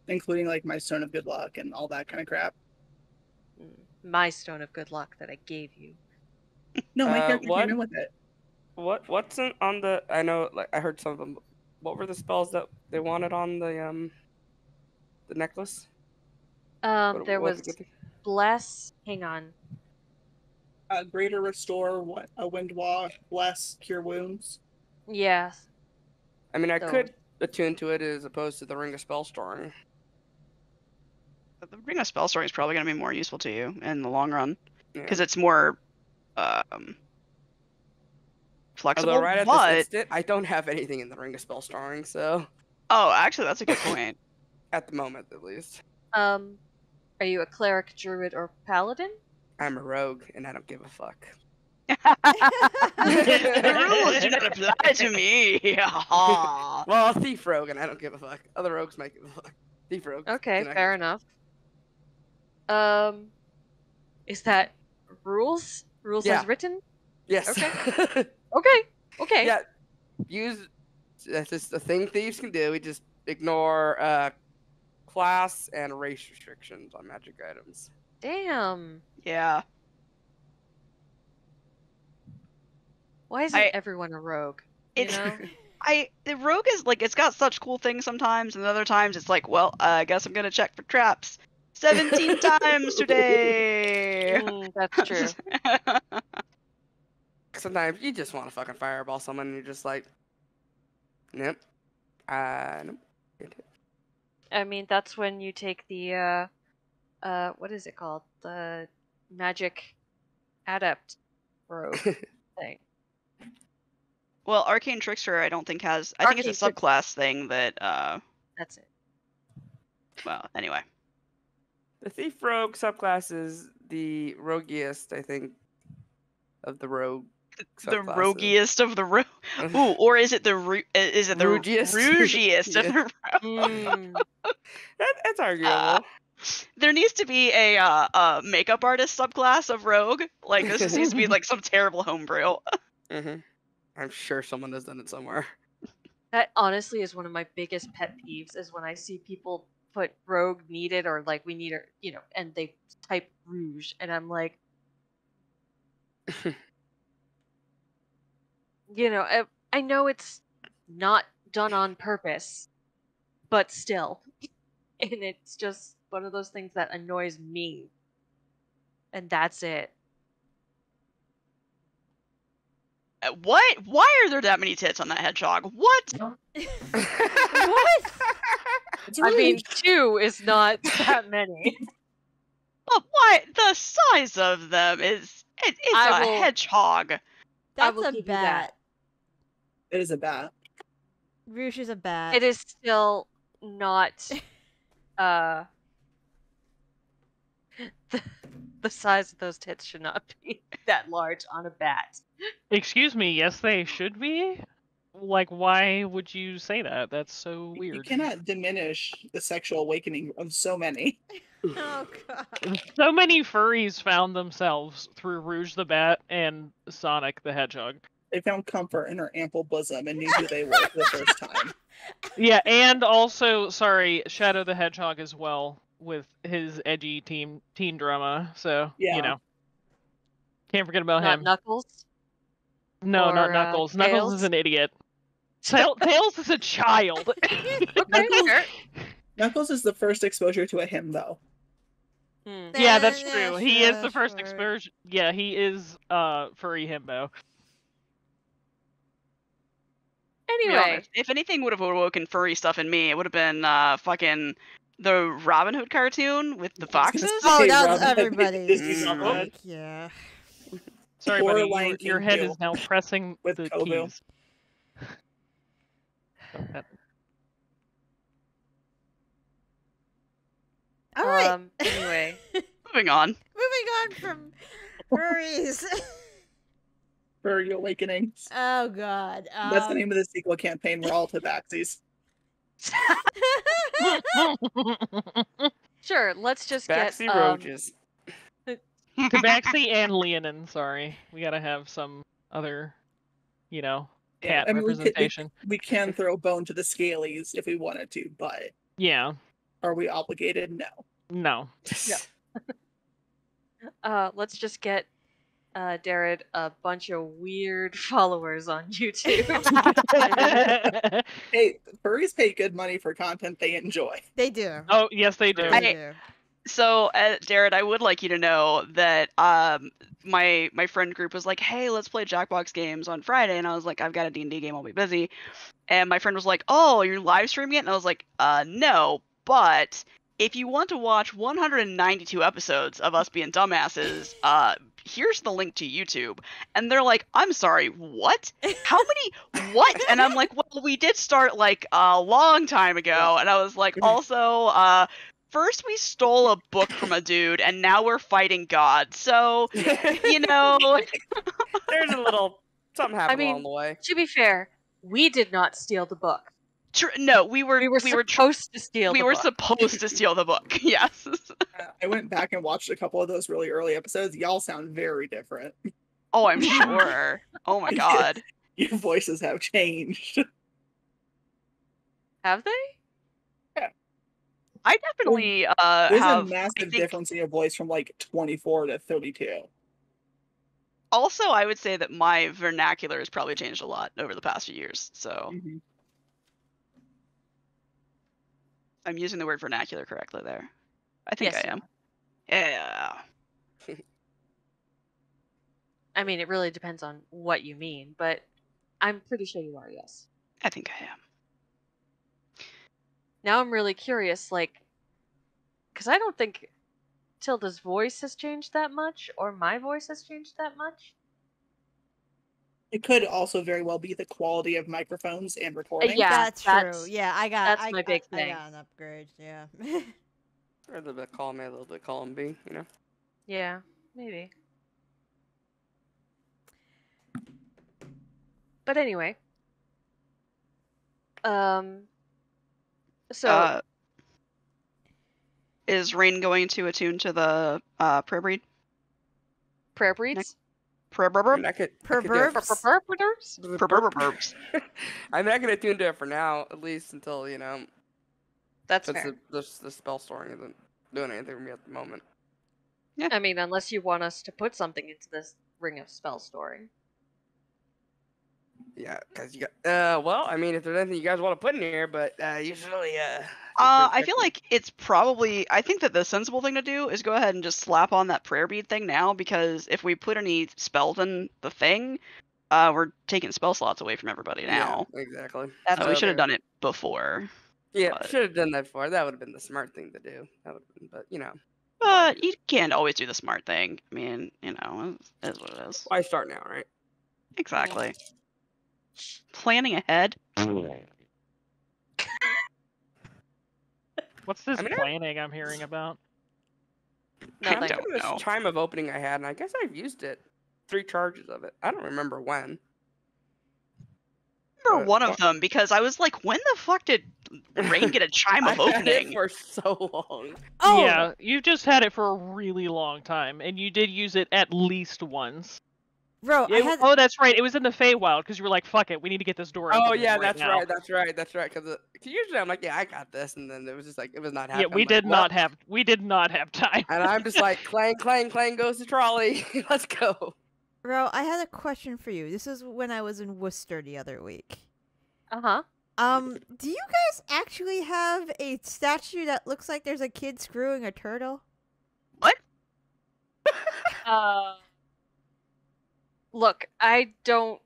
Including like my Stone of Good Luck and all that kind of crap. My stone of good luck that I gave you. No, my character what? came in with it. What's on the? I know, like I heard some of them. What were the spells that they wanted on the necklace? There What was the good thing? bless. Hang on. Greater Restore, a Wind Walk, Bless, Cure Wounds. Yeah. I mean, I So- could attune to it as opposed to the Ring of Spell Storing. The Ring of Spell Storing is probably going to be more useful to you in the long run. Yeah. Because it's more flexible. Although right at but... this instant, I don't have anything in the Ring of Spell Storing, so Oh, actually, that's a good point. at the moment at least, Are you a cleric, druid, or paladin? I'm a rogue and I don't give a fuck. The rules do not apply to me. Well, a thief rogue and I don't give a fuck. Other rogues might give a fuck. Thief rogue. Okay, fair enough. Is that rules? Rules Yeah. as written? Yes. Okay. Okay. Yeah. That's just the thing thieves can do. We just ignore class and race restrictions on magic items. Damn. Yeah. Why isn't everyone a rogue? You It's know? the rogue is like, it's got such cool things sometimes, and other times it's like, well, I guess I'm gonna check for traps 17 times today. That's true. sometimes you just want to fucking fireball someone, and you're just like, nope, nope. I mean, that's when you take the what is it called? The magic adept rogue thing. Well, Arcane Trickster, I don't think has. I think it's a Arcane subclass thing that. That's it. Well, anyway. The thief rogue subclass is the roguiest, I think, of the rogue. The roguiest of the rogue. Ooh, or is it the Rougiest? rougiest of the rogue? That's arguable. There needs to be a makeup artist subclass of rogue. Like this just needs to be like some terrible homebrew. I'm sure someone has done it somewhere. That honestly is one of my biggest pet peeves is when I see people put rogue needed or like we need her, and they type rouge and I'm like, I know it's not done on purpose, but still. And it's just one of those things that annoys me. And that's it. What? Why are there that many tits on that hedgehog? What? What? I mean, 2 is not that many. But why? The size of them it's a hedgehog. That's will a give you bat. It is a bat. Rouge is a bat. It is still not the size of those tits should not be that large on a bat. Excuse me, yes they should be? Like, why would you say that? That's so weird. You cannot diminish the sexual awakening of so many. Oh god. So many furries found themselves through Rouge the Bat and Sonic the Hedgehog. They found comfort in her ample bosom and knew who they were for the first time. Yeah, and also, Shadow the Hedgehog as well, with his edgy teen drama, so, Yeah. Can't forget about Not him. Knuckles? No, not or, Knuckles. Knuckles Tails? is an idiot. Tails is a child. Okay, fair. Knuckles is the first exposure to a him, though. Yeah, that's Yeah, true. He is sure, the first sure. exposure. Yeah, he is furry himbo. To be Anyway, honest, if anything would have awoken furry stuff in me, it would have been fucking the Robin Hood cartoon with the foxes. Oh, Hey, that was Robin, everybody. Disney's Mm. like, Yeah. Sorry, Or buddy. Lion Your King head 2 is now pressing with the Kovu. keys. All right. Anyway. Moving on. Moving on from furries. Furry Awakenings. Oh god. That's the name of the sequel campaign. We're all tabaxis. Sure, let's just Backsy get roaches. Tabaxi and Leonin, sorry. We gotta have some other, cat representation. We can throw bone to the scalies if we wanted to, but Yeah. are we obligated? No. No. let's just get Darren a bunch of weird followers on YouTube. Hey, furries pay good money for content they enjoy. They do. Oh, yes, they do. They do. So, Jared, I would like you to know that my friend group was like, "Hey, let's play Jackbox games on Friday," and I was like, "I've got a D&D game, I'll be busy." And my friend was like, "Oh, you're live streaming it?" And I was like, "No, but if you want to watch 192 episodes of us being dumbasses, here's the link to YouTube." And they're like, "I'm sorry, what? How many? What?" And I'm like, "Well, we did start like a long time ago." And I was like, "Also, first we stole a book from a dude, and now we're fighting God. So, you know." There's a little something happened mean, along the way. To be fair, we did not steal the book. No, we were supposed to steal the book. We were supposed to steal the book. Yes. I went back and watched a couple of those really early episodes. Y'all sound very different. Oh, I'm sure. Oh my god. Your voices have changed. Have they? I definitely There's have a massive difference in your voice from like 24 to 32. Also, I would say that my vernacular has probably changed a lot over the past few years. So I'm using the word vernacular correctly there. I think Yes, I am. Yeah. I mean, it really depends on what you mean, but I'm pretty sure you are, yes. I think I am. Now I'm really curious, like, because I don't think Tilda's voice has changed that much, or my voice has changed that much. It could also very well be the quality of microphones and recording. Yeah, That's true. Yeah, that's my big I thing. got an upgrade. Yeah. Or a little bit column A, a little bit column B, you know? Yeah, maybe. But anyway. So is Rain going to attune to the prayer breed? prayer breeds? Prayer I burb? mean, I could do it Perverbs? Perburbs. I mean, I can attune to it for now, at least until, you know, That's since fair. the spell storing isn't doing anything for me at the moment. I mean, unless you want us to put something into this ring of spell storing. Yeah, because you got, well, I mean, if there's anything you guys want to put in here, but usually, I feel like it's probably. I think that the sensible thing to do is go ahead and just slap on that prayer bead thing now, because if we put any spells in the thing, we're taking spell slots away from everybody now. Yeah, exactly. So we should have done it before. Yeah, but- should have done that before. That would have been the smart thing to do. That would have been, but, you know. But you can't always do the smart thing. I mean, you know, it is what it is. Why start now, right? Exactly. Planning ahead. What's this I mean, planning I'm hearing about? I Nothing. don't This know. chime of opening I had, and I guess I've used it. 3 charges of it. I don't remember when. I remember one of them because I was like, when the fuck did Rain get a chime of I had it opening? for so long. Oh, Yeah, you just had it for a really long time, and you did use it at least once. bro, Oh, that's right. It was in the Feywild because you were like, "Fuck it, we need to get this door." Oh open yeah, right that's now." right. That's right. Because usually I'm like, yeah, I got this, and then it was just like it was not Yeah, happening. we I'm did like, not "Well," have. We did not have time. And I'm just like, clang, clang, clang goes the trolley. Let's go. bro, I had a question for you. This is when I was in Worcester the other week. Uh-huh. Do you guys actually have a statue that looks like there's a kid screwing a turtle? Look, I don't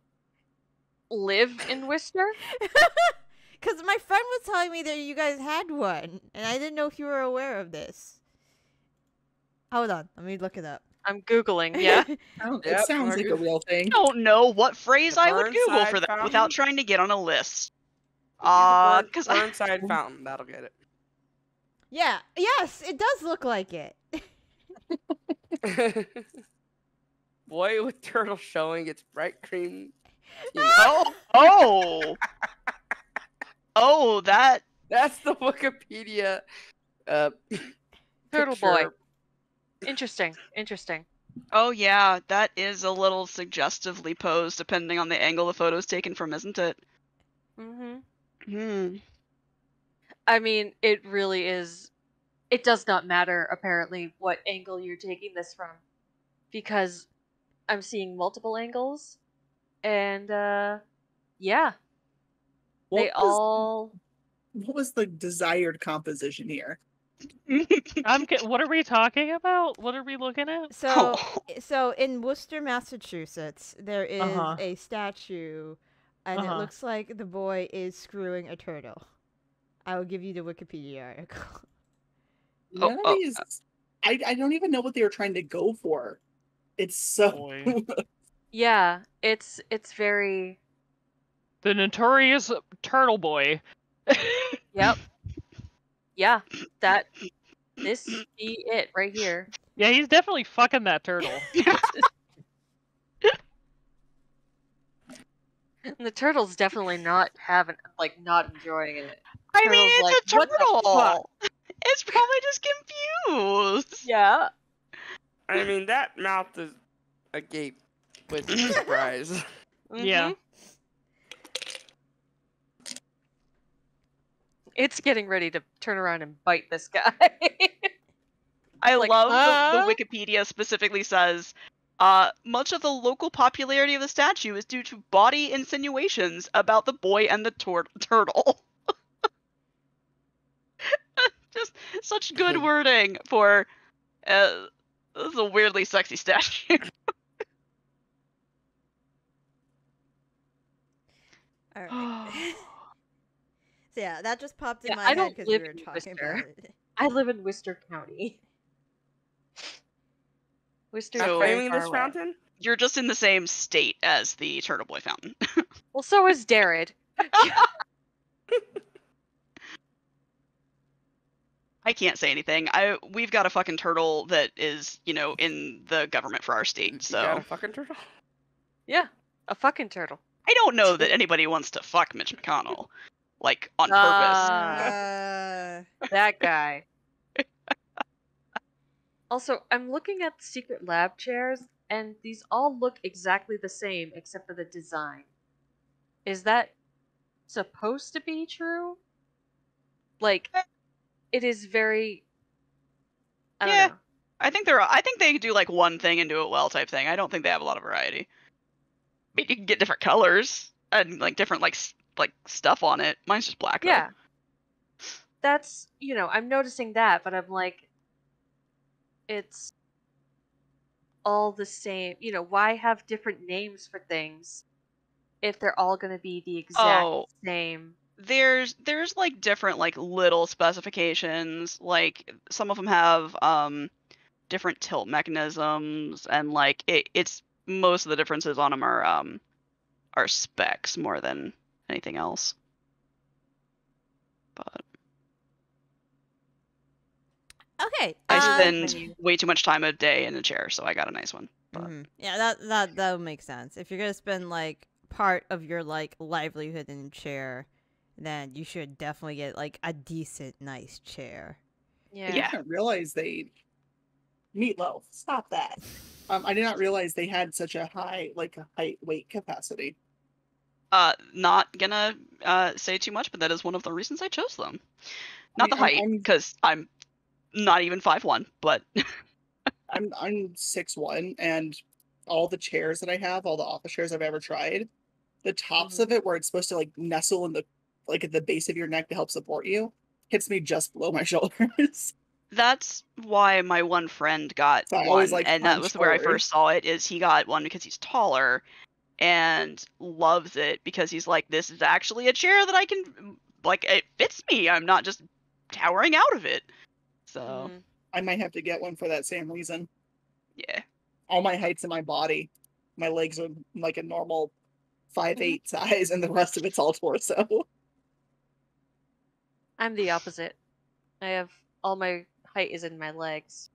live in Worcester. Because my friend was telling me that you guys had one, and I didn't know if you were aware of this. Hold on, let me look it up. I'm Googling, yeah. It Yep, sounds like a real thing. I don't know what phrase The I would Google Burnside for that Fountain? without trying to get on a list. Because Because Burnside Fountain, that'll get Yeah, yes, it does look like it. it. Boy with turtle showing its bright cream. oh, that. That's the Wikipedia. Turtle boy. picture. Interesting. Oh yeah, that is a little suggestively posed, depending on the angle the photo's taken from, isn't it? Mm-hmm. I mean, it really is. It does not matter, apparently, what angle you're taking this from, because I'm seeing multiple angles, and yeah, What was the desired composition here? What are we talking about? What are we looking at? So in Worcester, Massachusetts, there is Uh-huh. a statue, and it looks like the boy is screwing a turtle. I will give you the Wikipedia article. None of these. I don't even know what they were trying to go for. It's so. Boy. Yeah, it's very. The notorious Turtle Boy. Yep. Yeah, this be it right here. Yeah, he's definitely fucking that turtle. And the turtle's definitely not not enjoying it. I mean, Turtle's it's like, a "What the fuck?" turtle. It's probably just confused. Yeah. I mean, that mouth is agape with surprise. Yeah. It's getting ready to turn around and bite this guy. I Like, love the Wikipedia specifically says, much of the local popularity of the statue is due to body insinuations about the boy and the turtle. Just such good wording for this is a weirdly sexy statue. All right. So yeah, that just popped in Yeah, my I head don't because we live were in talking Worcester. about it. I live in Worcester County. Worcester is So- very Framing far this away. fountain? You're just in the same state as the Turtle Boy Fountain. Well, so is Darred. I can't say anything. We've got a fucking turtle that is, in the government for our state, You so got a fucking turtle? Yeah, a fucking turtle. I don't know that anybody wants to fuck Mitch McConnell, like on purpose. That guy. Also, I'm looking at the secret lab chairs, and these all look exactly the same except for the design. Is that supposed to be true? Like, it is very. I don't Yeah. know. I think they do like one thing and do it well type thing. I don't think they have a lot of variety. I mean, you can get different colors and like different like stuff on it. Mine's just black. though. Yeah. That's, I'm noticing that, but I'm like, it's all the same. Why have different names for things if they're all going to be the exact same? There's like different like little specifications. Like some of them have different tilt mechanisms, and like it's most of the differences on them are specs more than anything else. But Okay. I when spend you- way too much time a day in a chair, so I got a nice one. But Yeah, that would make sense. If you're gonna spend like part of your like livelihood in a chair, then you should definitely get like a decent, nice chair. Yeah. Yeah. I didn't realize they meatloaf. Stop that. I did not realize they had such a high height weight capacity. not gonna say too much, but that is one of the reasons I chose them. Not mean, the height, because I'm not even 5'1", but I'm 6'1", and all the chairs that I have, all the office chairs I've ever tried, the tops of it where it's supposed to like nestle in the at the base of your neck to help support you, hits me just below my shoulders. that's why my one friend got So I one, always, like, and that hunch was where I forward. first saw it. Is he got one because he's taller and loves it because he's like, this is actually a chair that I can it fits me. I'm not just towering out of it. So Mhm. I might have to get one for that same reason. yeah. All my height's in my body. My legs are like a normal 5'8" size, and the rest of it's all torso. I'm the opposite. I have all my height is in my legs.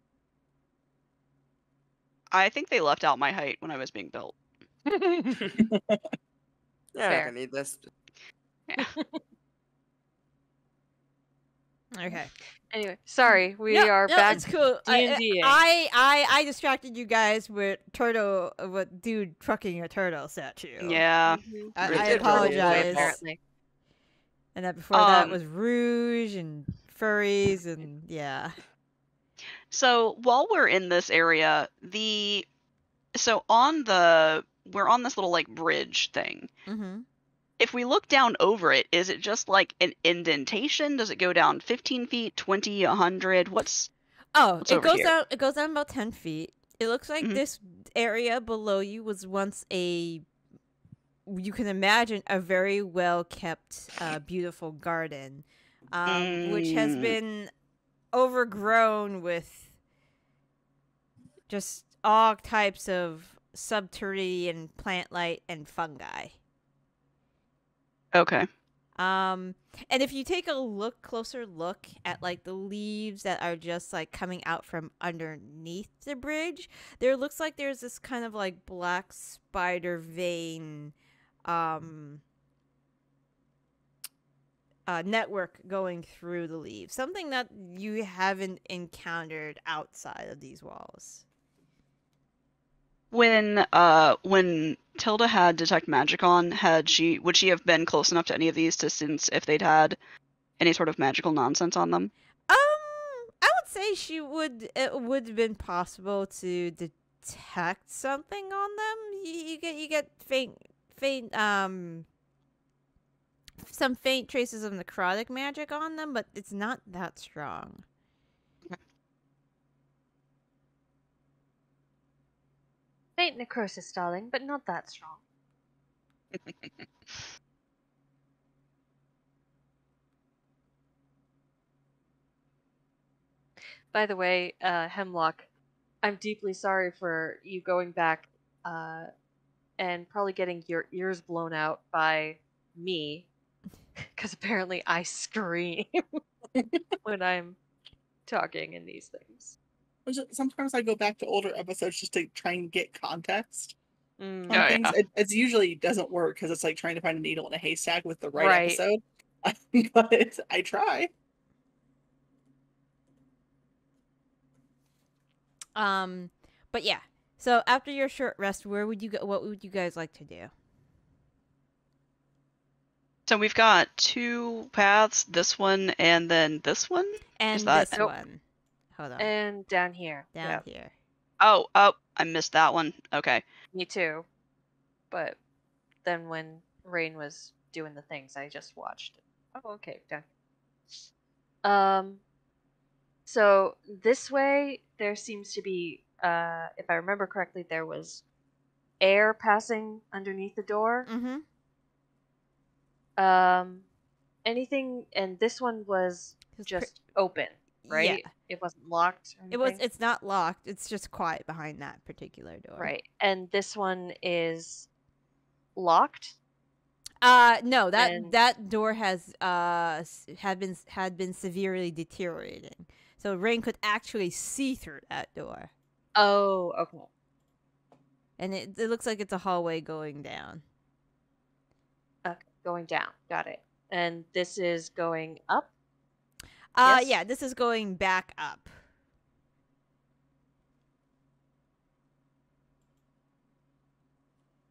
I think they left out my height when I was being built. Yeah, Fair. I need this. Yeah. Okay. Anyway, sorry, we No, are no, back it's cool. D&D-ing. I distracted you guys with dude trucking a turtle statue. Yeah. Mhm. I Really did run away, apologize. Apparently. And that before that Um, was Rouge and furries and yeah. So while we're in this area, we're on this little like bridge thing. Mm-hmm. If we look down over it, is it just like an indentation? Does it go down 15 feet, 20, 100? What's It over goes here? down. It goes down about 10 feet. It looks like Mhm. this area below you was once you can imagine a very well kept, beautiful garden, which has Mm. been overgrown with just all types of subterranean plant life and fungi. Okay. And if you take a closer look at like the leaves that are just like coming out from underneath the bridge, there looks like there's this kind of like black spider vein network going through the leaves. Something that you haven't encountered outside of these walls. When Tilda had detect magic on, would she have been close enough to any of these to sense if they'd had any sort of magical nonsense on them? I would say it would have been possible to detect something on them. You get faint some faint traces of necrotic magic on them, but it's not that strong. Faint necrosis, darling, but not that strong. By the way, Hemlock, I'm deeply sorry for you going back and probably getting your ears blown out by me, because apparently I scream when I'm talking in these things. Sometimes I go back to older episodes just to try and get context on Oh, things. yeah. It usually doesn't work because it's like trying to find a needle in a haystack with the right Right. episode. But I try. But yeah. So after your short rest, where would you go? What would you guys like to do? So we've got 2 paths, this one and then this one? And that- this Nope. one. Hold on. And down here. Down Yeah, here. Oh, I missed that one. Okay. me too. But then when Rain was doing the things, I just watched it. Oh, okay, done. So this way, there seems to be, if I remember correctly, there was air passing underneath the door. Mm-hmm. Anything, and this one was just open, right? Yeah. It wasn't locked. Or anything? It's not locked. It's just quiet behind that particular door. Right, and this one is locked. No, that And- that door has had been severely deteriorating. So Rain could actually see through that door. Oh, okay. And it looks like it's a hallway going down. Okay, going down. Got it. And this is going up. Yes? Yeah, this is going back up.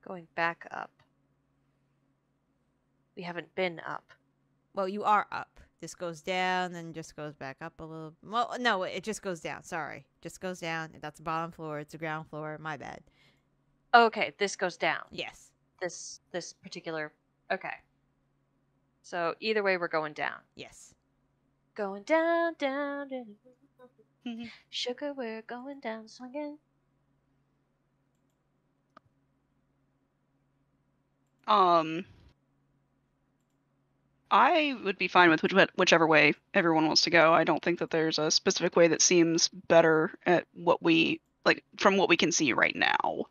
Going back up. We haven't been up. Well, you are up. This goes down, then just goes back up a little. Well, no, it just goes down. Sorry, just goes down. That's the bottom floor. It's the ground floor. My bad. Okay, this goes down. Yes. This particular. Okay. So either way, we're going down. Yes. Going down, down, down. Sugar, we're going down, swinging. I would be fine with whichever way everyone wants to go. I don't think that there's a specific way that seems better at what we from what we can see right now.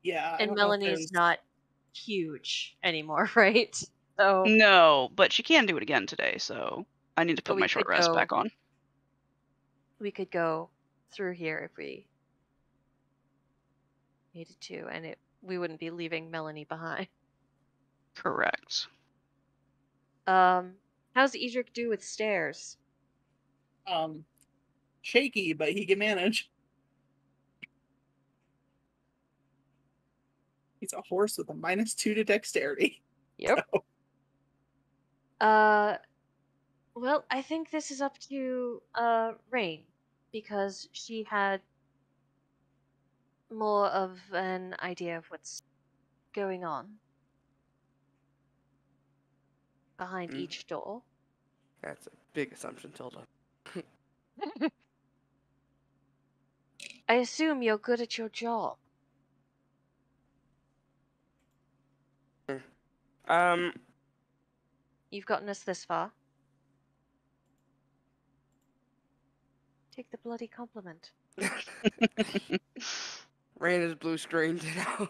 Yeah. I And don't know if Melanie's there's- not huge anymore, right? So No, but she can do it again today, so I need to But put we my short could rest go- back on. we could go through here if we needed to, and we wouldn't be leaving Melanie behind. Correct. How's Edric do with stairs? Shaky, but he can manage. He's a horse with a -2 to dexterity. Yep. Well, I think this is up to Rain, because she had more of an idea of what's going on behind each door. That's a big assumption, Tilda. I assume you're good at your job. You've gotten us this far. Take the bloody compliment. Rain is blue screened now.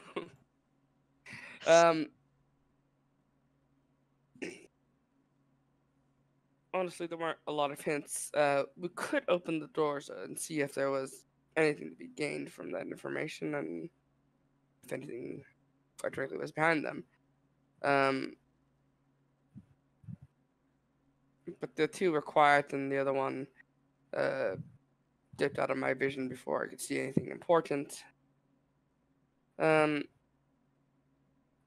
Honestly, there weren't a lot of hints. We could open the doors and see if there was anything to be gained from that information, and if anything, quite frankly, was behind them. But the two were quiet, and the other one dipped out of my vision before I could see anything important. I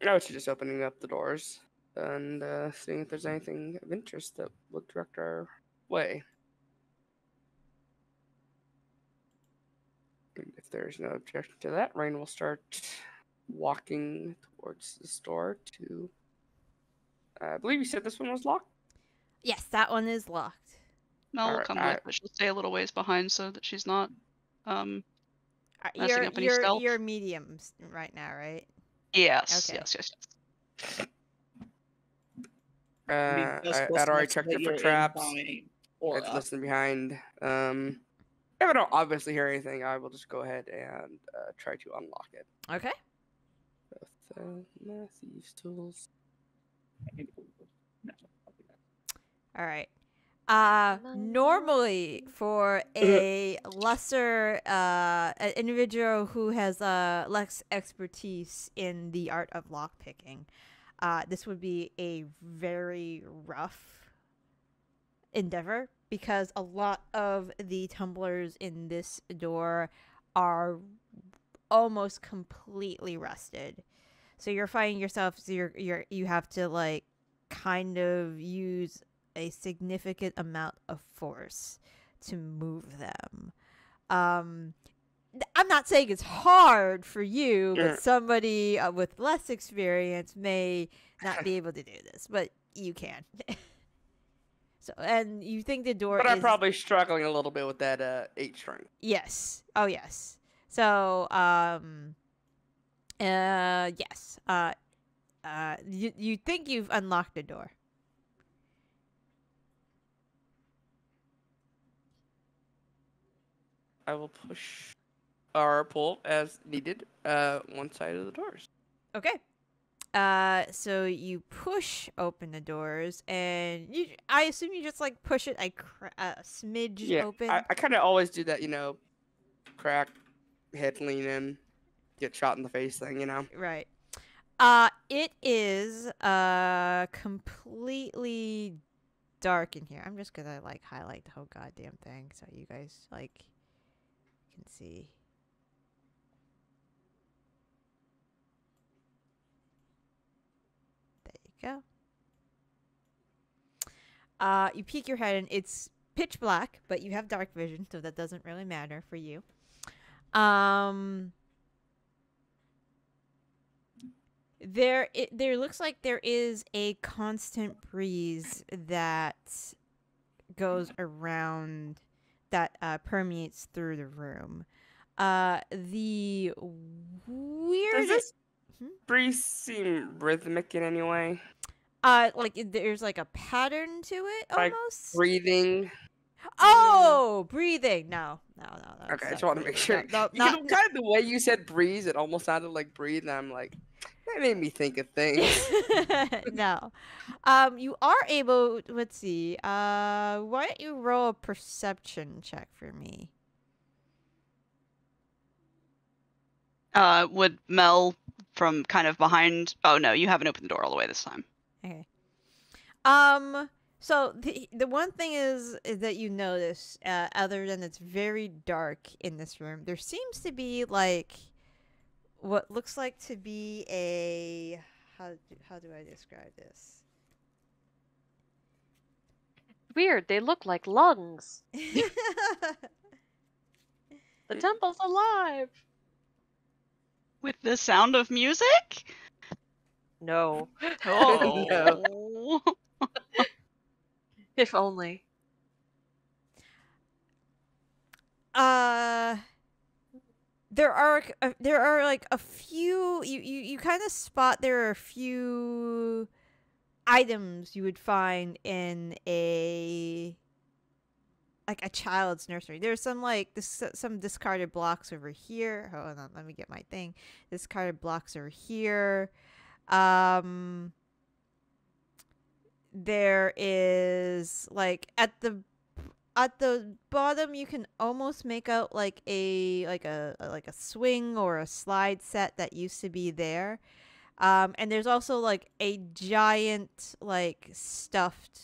would suggest opening up the doors and seeing if there's anything of interest that would direct our way. And if there's no objection to that, Rain will start walking towards the store to... I believe you said this one was locked? Yes, that one is locked. Mel will Alright, come with, but she'll stay a little ways behind so that she's not messing up any stealth. You're mediums right now, right? Yes, Okay. yes. I I'd already checked it for traps. Or I'd listen behind. If I don't obviously hear anything, I will just go ahead and try to unlock it. Okay. Thieves' tools. All right. Normally for a lesser an individual who has less expertise in the art of lockpicking, this would be a very rough endeavor because a lot of the tumblers in this door are almost completely rusted. So you're finding yourself you have to like kind of use a significant amount of force to move them. I'm not saying it's hard for you, but somebody with less experience may not be able to do this, but you can. So, and you think the door But is... I'm probably struggling a little bit with that 8 strength. Yes. Oh, yes. So, yes. You think you've unlocked the door. I will push or pull as needed one side of the doors. Okay. So you push open the doors, and I assume you just like push it a smidge open. I kind of always do that, crack, head lean in, get shot in the face thing, Right. It is completely dark in here. I'm just gonna like highlight the whole goddamn thing so you guys like can see. Go. You peek your head and it's pitch black, but you have dark vision, so that doesn't really matter for you. There looks like there is a constant breeze that goes around that permeates through the room. The weirdest... Does this breeze seem rhythmic in any way? Like there's like a pattern to it Like almost. breathing. Oh, breathing. No. Okay, I just want to make sure. No, Kind of the way you said breeze, it almost sounded like breathe, and I'm like, that made me think of things. No. You are able. Let's see. Why don't you roll a perception check for me? Would Mel from kind of behind... Oh, no, you haven't opened the door all the way this time. Okay. So the one thing is that you notice, other than it's very dark in this room, there seems to be like what looks like to be a... How do I describe this? Weird, they look like lungs. The temple's alive. With the sound of music? No. Oh. If only. There are like a few you kind of spot there are a few items you would find in a child's nursery. There's some like some discarded blocks over here. Hold on, let me get my thing. Discarded blocks over here. There is like at the bottom you can almost make out like a swing or a slide set that used to be there. And there's also like a giant like stuffed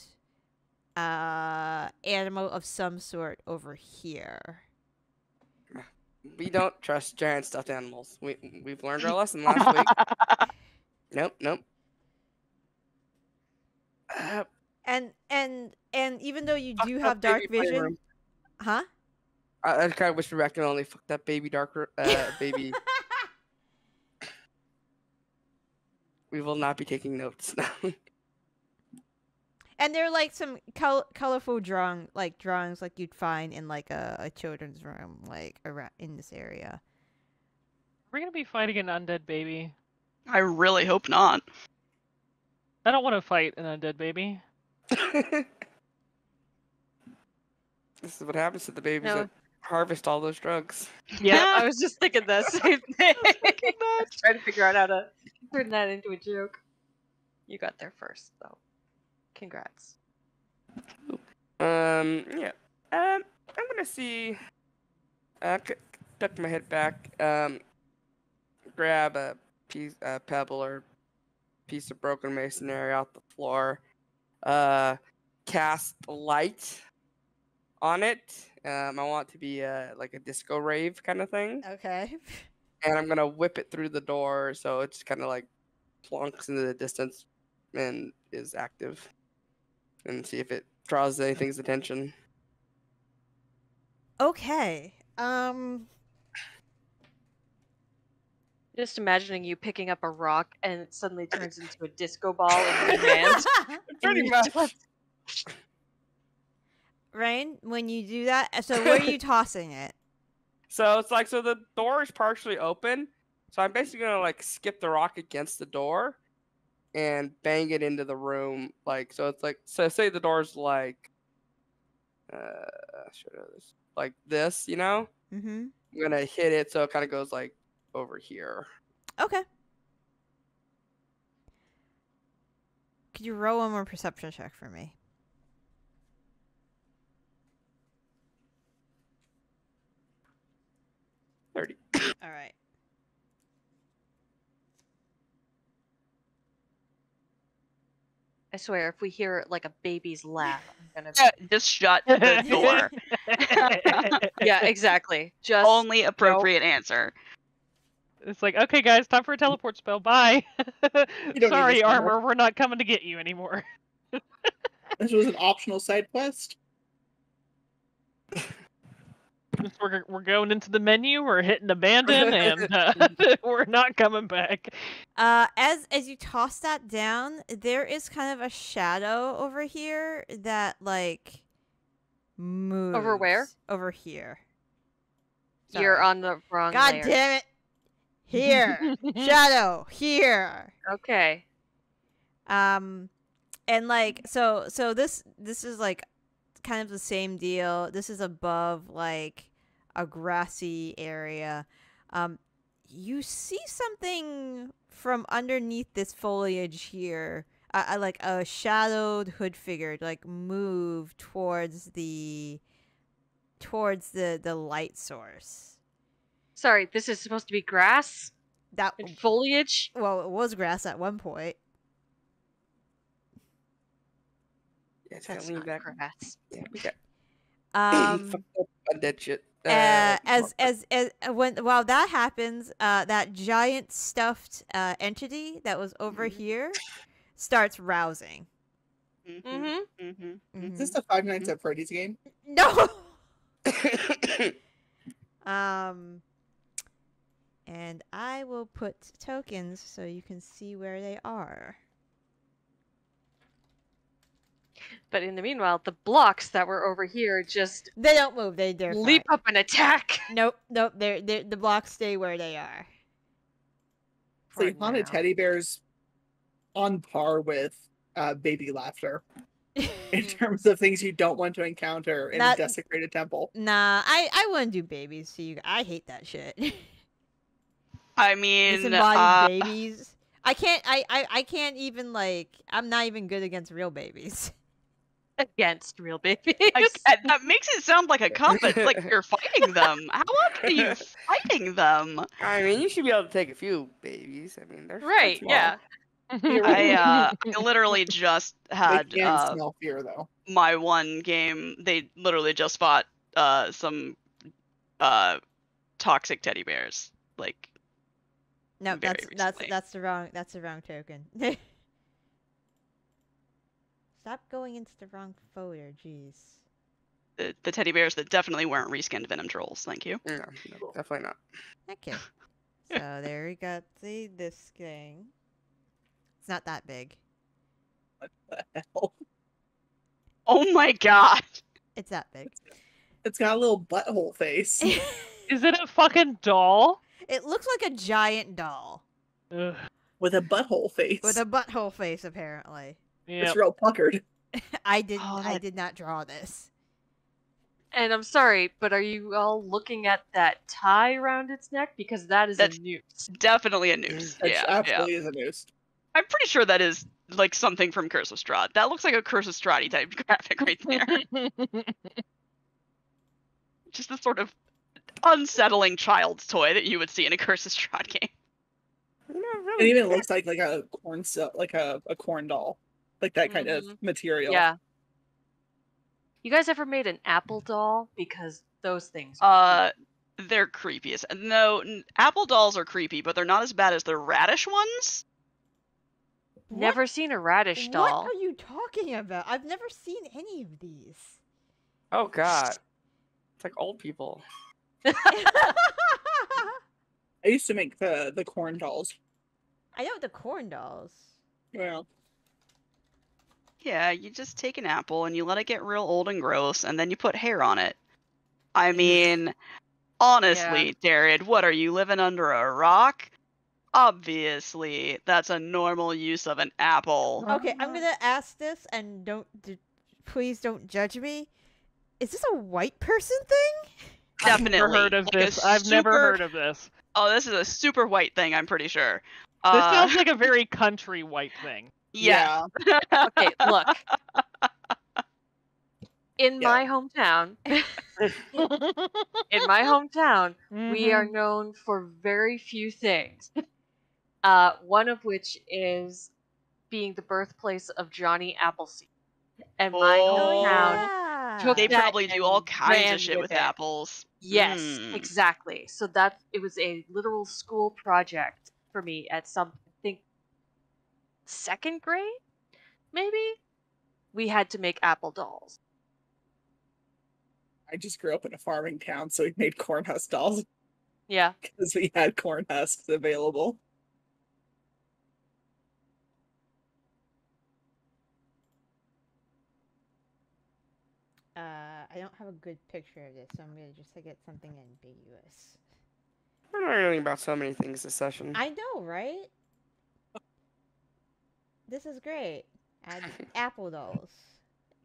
animal of some sort over here. We don't trust giant stuffed animals. We've learned our lesson last week. Nope. And even though you do have dark vision, huh? I kind of wish we could only fuck that baby baby. We will not be taking notes now. And they're like some colorful drawings like you'd find in like a children's room, like around in this area. We're gonna be fighting an undead baby. I really hope not. I don't want to fight an undead baby. This is what happens to the babies that harvest all those drugs. Yeah, I was just thinking the same thing. I was trying to figure out how to turn that into a joke. You got there first, though. Congrats. Yeah. I'm gonna see. Tuck my head back. Grab a piece, pebble or piece of broken masonry off the floor. Cast light on it. I want it to be like a disco rave kind of thing. Okay. And I'm gonna whip it through the door so it just kind of like plunks into the distance and is active, and see if it draws anything's attention. Okay. Just imagining you picking up a rock and it suddenly turns into a disco ball in your hand. Pretty much. Rain, when you do that, so where are you tossing it? So it's like, so the door is partially open. So I'm basically gonna like skip the rock against the door and bang it into the room. Like, so it's like, so say the door's like, like this, you know? Mm-hmm. I'm gonna hit it so it kind of goes like over here. Okay. Could you roll one more perception check for me? 30. All right. I swear, if we hear like a baby's laugh, I'm gonna. Just shut the door. Yeah, exactly. Just Only appropriate answer. It's like, okay, guys, time for a teleport spell. Bye. don't need Sorry, this anymore. armor, we're not coming to get you anymore. This was an optional side quest. We're going into the menu. We're hitting abandon, and we're not coming back. As you toss that down, there is kind of a shadow over here that like moves. Over where? Over here. You're Sorry. on the wrong God layer. damn it! Here, shadow here. Okay. And like so this is like kind of the same deal. This is above like a grassy area. You see something from underneath this foliage here, like a shadowed hood figure, like move towards the light source. Sorry, this is supposed to be grass That and foliage. well, it was grass at one point. Yeah, it's That's gotta lean not back. grass. Yeah, we got Um. undead shit. While that happens, that giant stuffed entity that was over here starts rousing. Mm-hmm. Mm-hmm. Is this the Five Nights at Freddy's game? No. And I will put tokens so you can see where they are. But in the meanwhile, the blocks that were over here just They don't move. They're leap fine. up and attack. Nope. They're the blocks stay where they are. So For haunted now. teddy bears on par with baby laughter in terms of things you don't want to encounter in Not- a desecrated temple. Nah, I wouldn't do babies. So I hate that shit. I mean, Disembodied babies. I can't even like. I'm not even good against real babies. Against real babies. that makes it sound like a combat, like you're fighting them. How often are you fighting them? I mean, you should be able to take a few babies. I mean, they're Right, small. yeah. I literally just had They can smell fear though. my one game. They literally just fought some toxic teddy bears. Like, No, very that's recently. that's the wrong token. Stop going into the wrong folder, jeez. the teddy bears that definitely weren't reskinned venom trolls. Thank you. No, definitely not. Okay. So there we got this thing. It's not that big. What the hell? Oh my god! It's that big. It's got a little butthole face. Is it a fucking doll? It looks like a giant doll Ugh. With a butthole face. with a butthole face, apparently. Yeah. It's real puckered. I Oh, did not draw this. And I'm sorry, but are you all looking at that tie around its neck? Because that is That's a noose. definitely a noose. It Yeah, absolutely is a noose. I'm pretty sure that is like something from Curse of Strahd. That looks like a Curse of Strahd type graphic right there. Just a sort of unsettling child's toy that you would see in a Curse of Strahd game. It even looks like a corn doll, like that kind of material. Yeah. You guys ever made an apple doll? Because those things. They're creepy. No, apple dolls are creepy, but they're not as bad as the radish ones. Never seen a radish doll. What are you talking about? I've never seen any of these. Oh god. It's like old people. I used to make the corn dolls. I know the corn dolls. Yeah. Yeah, you just take an apple and you let it get real old and gross, and then you put hair on it. I mean, honestly, Jared, what are you, living under a rock? Obviously, that's a normal use of an apple. Okay, I'm gonna ask this, and please don't judge me. Is this a white person thing? Definitely. I've never heard of this. I've never heard of this. Oh, this is a super white thing, I'm pretty sure. This sounds like a very country white thing. Yeah. Okay, look. In my hometown, we are known for very few things. One of which is being the birthplace of Johnny Appleseed. And my hometown took They that probably do and all kinds ran of shit with it. apples. Yes, exactly. So it was a literal school project for me at I think, 2nd grade, maybe? We had to make apple dolls. I just grew up in a farming town, so we made corn husk dolls. Yeah. Because we had corn husks available. I don't have a good picture of this, so I'm gonna just get something ambiguous. We're not learning about so many things this session. I know, right? This is great. Add apple dolls.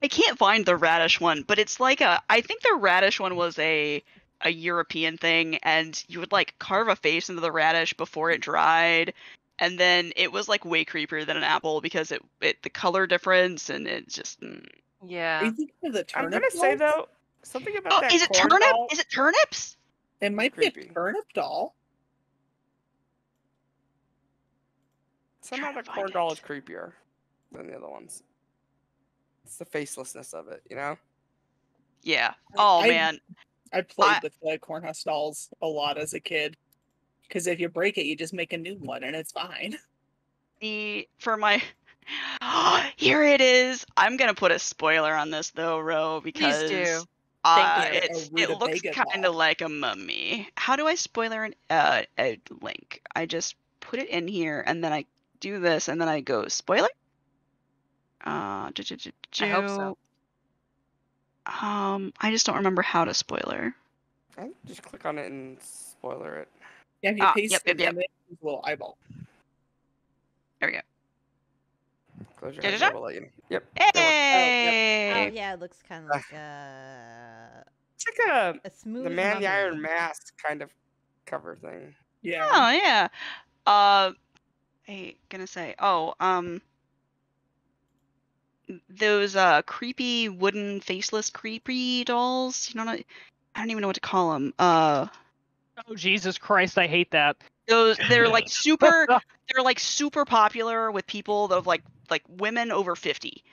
I can't find the radish one, but it's like I think the radish one was a European thing, and you would like carve a face into the radish before it dried, and then it was like way creepier than an apple because the color difference, and it just Yeah. Are you thinking of the turnip? I'm gonna say though, something about that is it corn turnip? doll. Is it turnips? It might Creepy. be a turnip doll. Somehow the corn doll is creepier than the other ones. It's the facelessness of it, you know? Yeah. Oh, man. I played with the corn husk dolls a lot as a kid. Because if you break it, you just make a new one and it's fine. For my... Here it is! I'm gonna put a spoiler on this though, Ro, because... Please do. It looks kind of like a mummy. How do I spoiler a link? I just put it in here, and then I do this, and then I go spoiler. I hope so. I just don't remember how to spoiler. I just click on it and spoiler it. Yeah, if you paste it in, it's a little eyeball. There we go. Close your eyes, we'll let you know. Yep. Hey! Oh yeah, it looks kind of like it's like a smooth. the Man mummy. the Iron Mask kind of cover thing. Yeah. Oh yeah. Gonna say. Those creepy wooden faceless creepy dolls. You know, I don't even know what to call them. Oh Jesus Christ! I hate that. They're like super. They're like super popular with people that have like women over 50.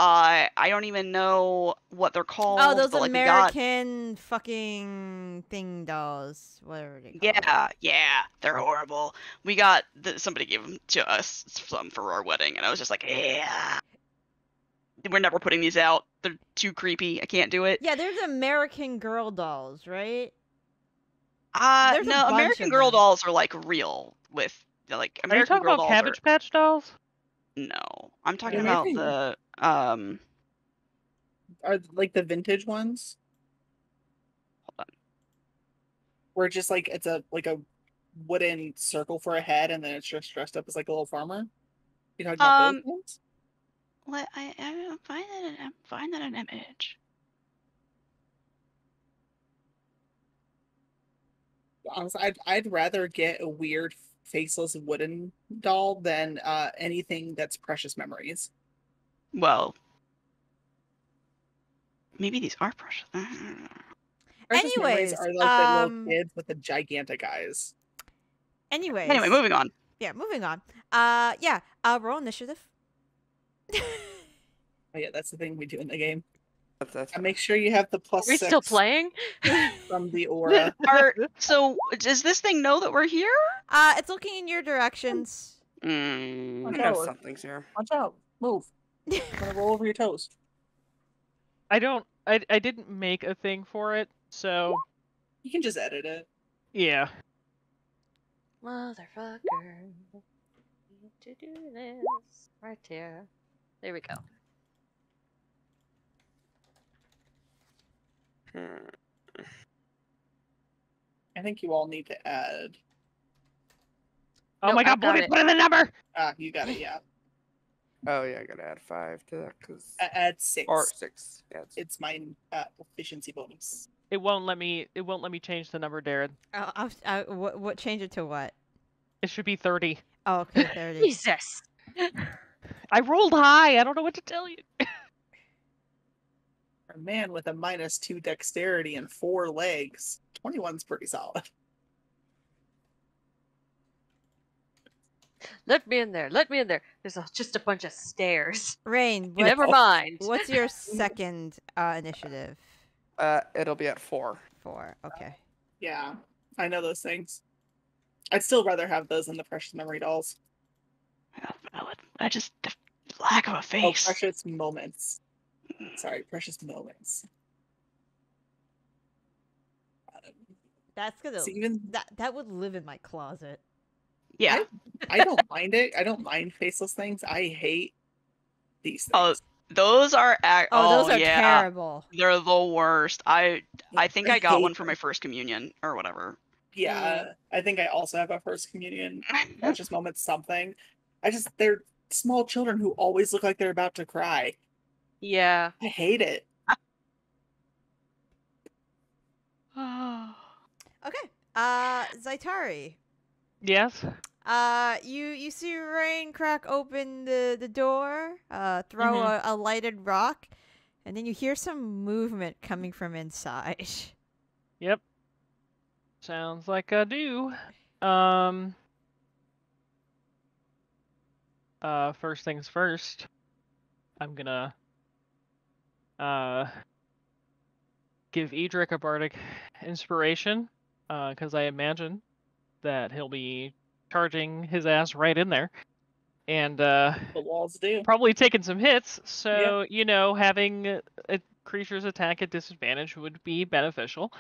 I don't even know what they're called. Oh, those but, American fucking thing dolls. Whatever they call Yeah, they're horrible. We got somebody gave them to us some for our wedding, and I was just like, yeah. We're never putting these out. They're too creepy. I can't do it. Yeah, there's American Girl dolls, right? No, American Girl dolls are like real with like American Girl dolls. Are you talking about Cabbage Patch dolls? No, I'm talking about the Are like the vintage ones? Hold on. Where just like it's a wooden circle for a head, and then it's just dressed up as like a little farmer. You talking about those ones? I'm find that an image. honestly, I'd rather get a weird faceless wooden doll than anything that's precious memories. Well, maybe these are precious. Precious memories Anyways, are like the little kids with the gigantic eyes. anyways. Anyway, moving on. Yeah, moving on. Roll initiative. Oh yeah, that's the thing we do in the game. That's And make sure you have the Are we +6 still playing? from the aura. So, does this thing know that we're here? It's looking in your directions. Mm. I have something's here. Watch out! Move! I'm gonna roll over your toes. I didn't make a thing for it, so You can just edit it. yeah. Motherfucker. Need to do this. Right here. There we go. I think you all need to add. Oh No, my I god, got Bloomy, it. put in the number! You got it, yeah. Oh yeah, I gotta add 5 to that because Add 6. or 6. Yeah, It's my efficiency bonus. It won't let me change the number, Darren. What change it to what? It should be 30. Oh, okay, 30. Jesus. I rolled high. I don't know what to tell you. For a man with a -2 dexterity and 4 legs, 21's pretty solid. Let me in there. Let me in there. There's just a bunch of stairs. Rain, Never mind. what's your second initiative? It'll be at 4. 4. Okay. Yeah, I know those things. I'd still rather have those than the precious memory dolls. I just the lack of a Oh, face. precious moments. Sorry, precious moments. That's gonna See, even that would live in my closet. Yeah. I don't mind it. I don't mind faceless things. I hate these things. Oh, those are. Those are yeah. terrible. They're the worst. I think I got hate one for my them. first communion or whatever. Yeah, I think I also have a first communion. Precious moments something. They're small children who always look like they're about to cry. Yeah. I hate it. Okay. Zaitari. Yes. You see Rain crack open the door, throw a lighted rock, and then you hear some movement coming from inside. Yep. Sounds like I do. First things first. I'm gonna give Edric a bardic inspiration, because I imagine that he'll be charging his ass right in there, and The walls do. probably taking some hits. So having a creature's attack at disadvantage would be beneficial.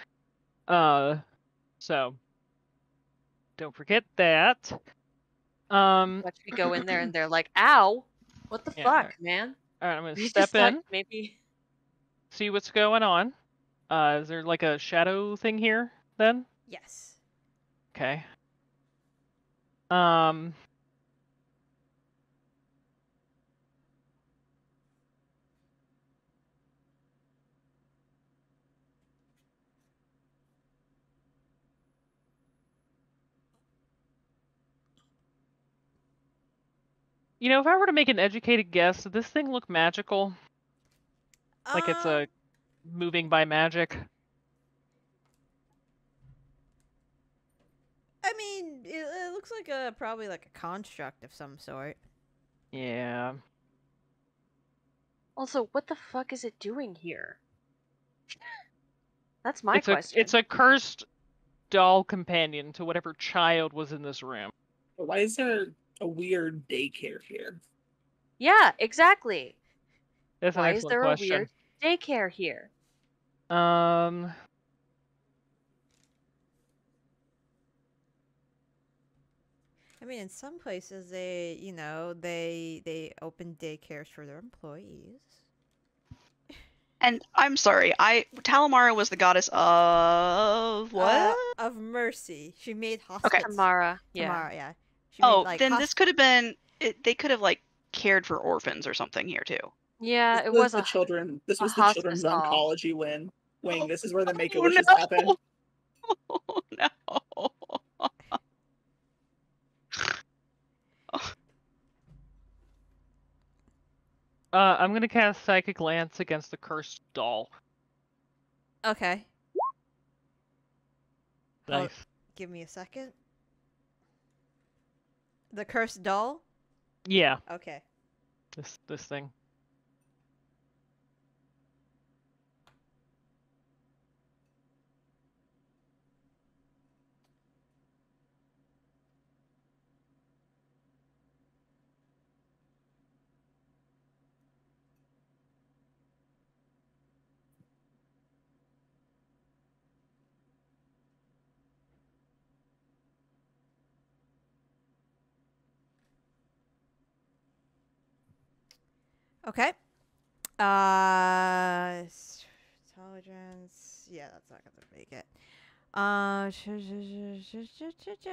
So don't forget that. Watch me go in there and they're like, ow! What the Yeah, fuck, alright. man? All right, I'm gonna We step just like in, maybe. see what's going on. Is there like a shadow thing here then? Yes. Okay. If I were to make an educated guess, does this thing look magical? Like it's a moving by magic? I mean, it looks like probably like a construct of some sort. Yeah. Also, what the fuck is it doing here? That's my question. It's a cursed doll companion to whatever child was in this room. Why is there a weird daycare here? Yeah, exactly. That's an Why is excellent there question. a weird daycare here? I mean, in some places they open daycares for their employees. And I'm sorry, Talamara was the goddess of what? Of mercy. She made hospice. Okay. Tamara. Yeah. Tamara, yeah. She Oh, made, like, then this could have been. They could have like cared for orphans or something here too. Yeah, This it was the a children. This a was the children's hospice hall. oncology wing. This is where the make a Oh, wishes no. happen. Oh no! I'm gonna cast Psychic Lance against the cursed doll. Okay. Hold- Nice. Give me a second. The cursed doll? Yeah, Okay. this thing. Okay. Intelligence. Yeah, that's not gonna make it.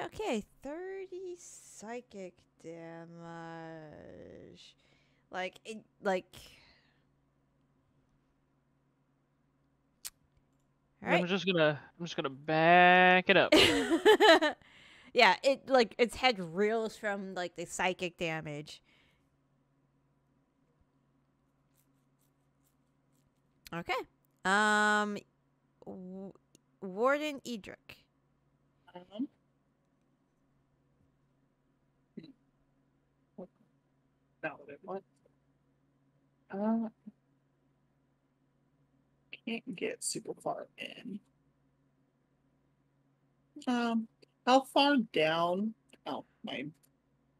Okay, 30 psychic damage. Like it, like. All right. I'm just gonna back it up. Yeah, its head reels from like the psychic damage. Okay. Warden Erick. Not what it wants. Can't get super far in. How far down? Oh, my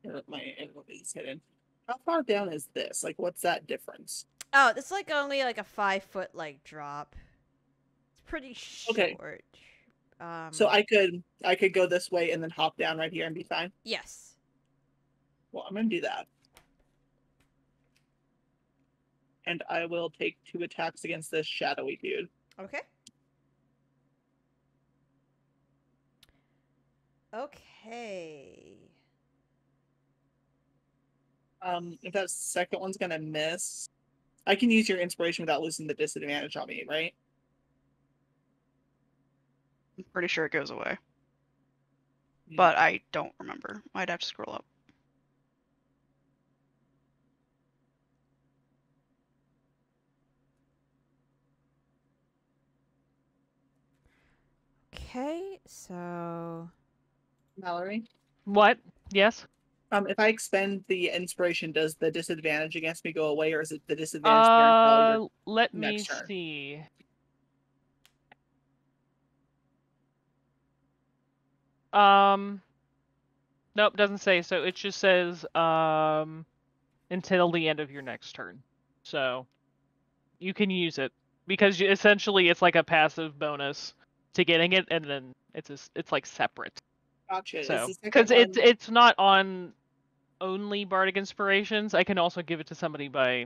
everybody's hidden. How far down is this? Like, what's that difference? Oh, it's like only like a 5-foot like drop. It's pretty short. Okay. So I could go this way and then hop down right here and be fine. Yes. Well, I'm gonna do that. And I will take 2 attacks against this shadowy dude. Okay. Okay. If that second one's gonna miss, I can use your inspiration without losing the disadvantage on me, right? I'm pretty sure it goes away. But I don't remember. I'd have to scroll up. Okay, so Mallory? What? Yes? If I expend the inspiration, does the disadvantage against me go away, or is it the disadvantage there until Let me next turn? see. Nope, doesn't say. So it just says until the end of your next turn. So you can use it because essentially it's like a passive bonus to getting it, and then it's like separate. Gotcha. So because it's not on only bardic inspirations, I can also give it to somebody by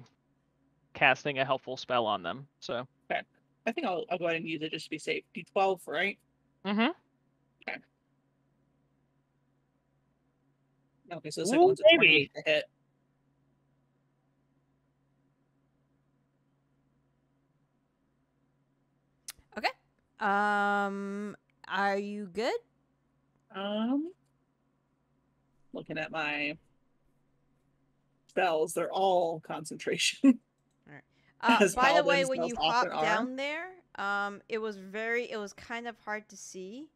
casting a helpful spell on them. So okay. I think I'll go ahead and use it just to be safe. D12, right? Mm-hmm. Okay. Okay, so the second one's a 28 to hit. okay. Are you good? Looking at my spells, they're all concentration. As By the way, paladin when you spells hop often are. down there, it was kind of hard to see.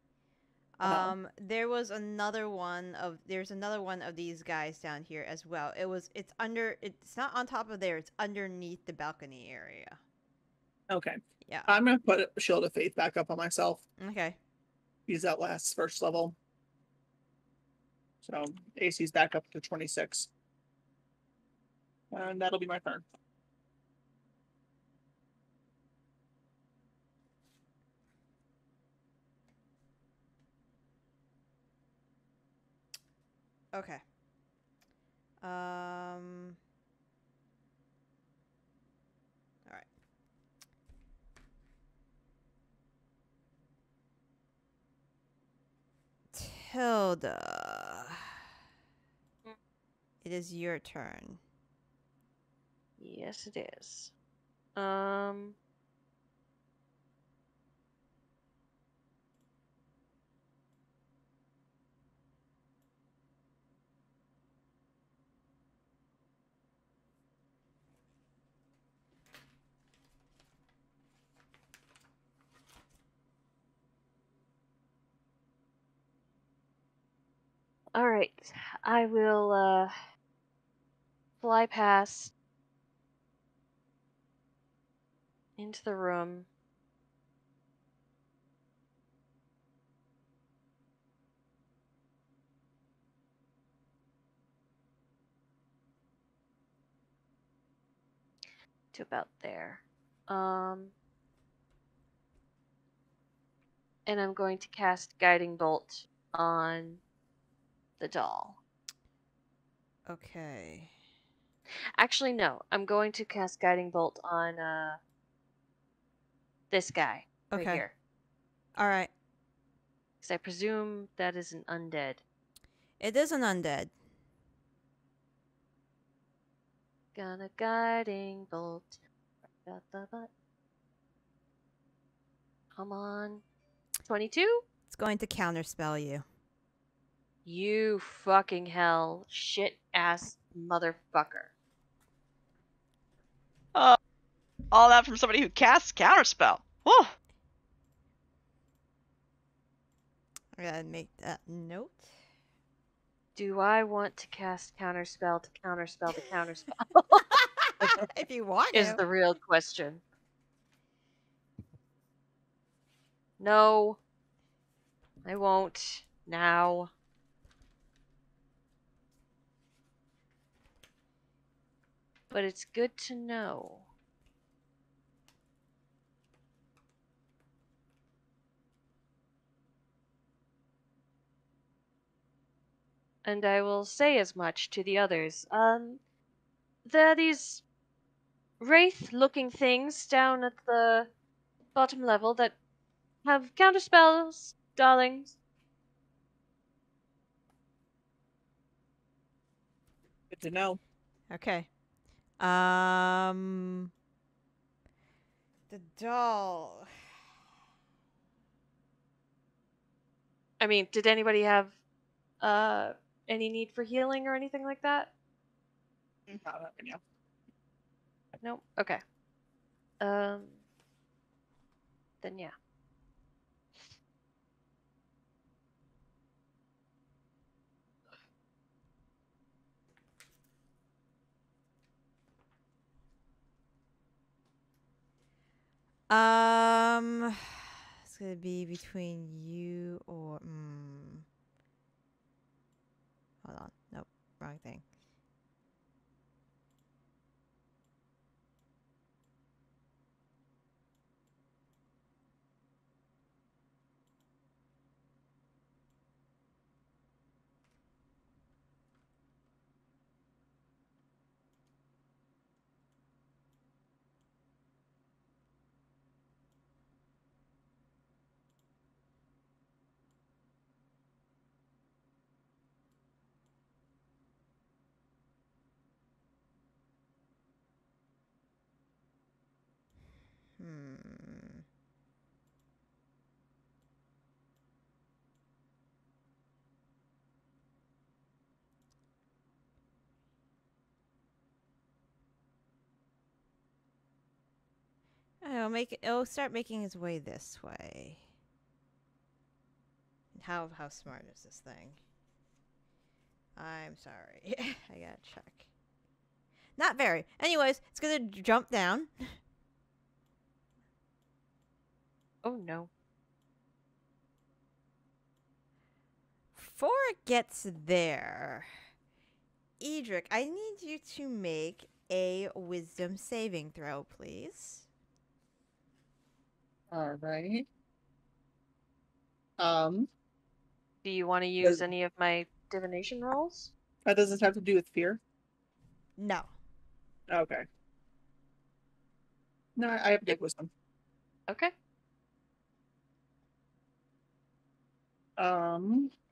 There's another one of these guys down here as well. It's not on top of there, it's underneath the balcony area. Okay. Yeah. I'm gonna put a Shield of Faith back up on myself. Okay. Use that last first level. So AC's back up to 26. And that'll be my turn. Okay. All right. Tilda. It is your turn. Yes, it is. All right, I will fly past into the room. To about there. And I'm going to cast Guiding Bolt on the doll. Okay. Actually, no. I'm going to cast Guiding Bolt on this guy right Okay. here. All right. Because I presume that is an undead. It is an undead. Gonna Guiding Bolt. Got the butt. Come on. 22? It's going to counterspell you. You fucking hell. Shit ass motherfucker. All that from somebody who casts Counterspell. Whew. I gotta make that note. Do I want to cast Counterspell to counterspell the counterspell? If you want Is to. the real question. No. I won't. Now. But it's good to know. And I will say as much to the others. There are these wraith-looking things down at the bottom level that have counterspells, darlings. Good to know. Okay. The doll. I mean, did anybody have any need for healing or anything like that? Not up, yeah. Nope. Okay. Then yeah. It's gonna be between you or. Hold on. Nope. Wrong thing. Hmm. It'll start making its way this way. How smart is this thing? I'm sorry. I gotta check. Not very. Anyways, it's gonna jump down. Oh no. Before it gets there, Edric, I need you to make a wisdom saving throw, please. All right. Do you want to use any of my divination rolls? That doesn't have to do with fear. No. Okay. No, I have good wisdom. Okay.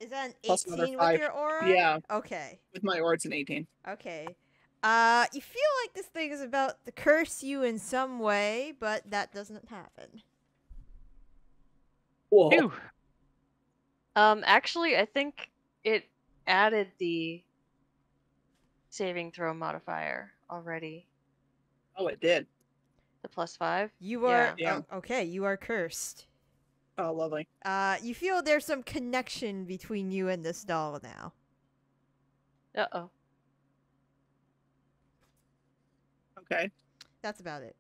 Is that an Plus another 18 with 5. your aura? Yeah. Okay. With my aura, it's an 18. Okay. You feel like this thing is about to curse you in some way, but that doesn't happen. Whoa. Phew. Actually, I think it added the saving throw modifier already. Oh, it did. The +5. You are Yeah. okay. You are cursed. Oh, lovely. You feel there's some connection between you and this doll now. Uh-oh. Okay. That's about it.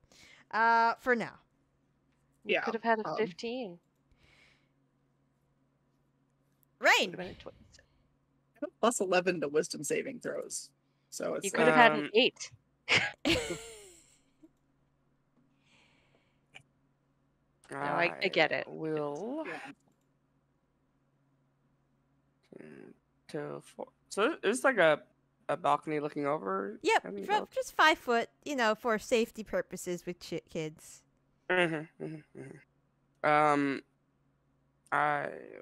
For now. You Yeah, could have had a um, 15. Would Rain. have been a 20. Plus 11 to wisdom saving throws. So it's You could have had an Um, 8. No, I get it. Will yeah. 2, 4. So it's like a balcony looking over. Yep, I mean, just 5 foot, for safety purposes with kids. I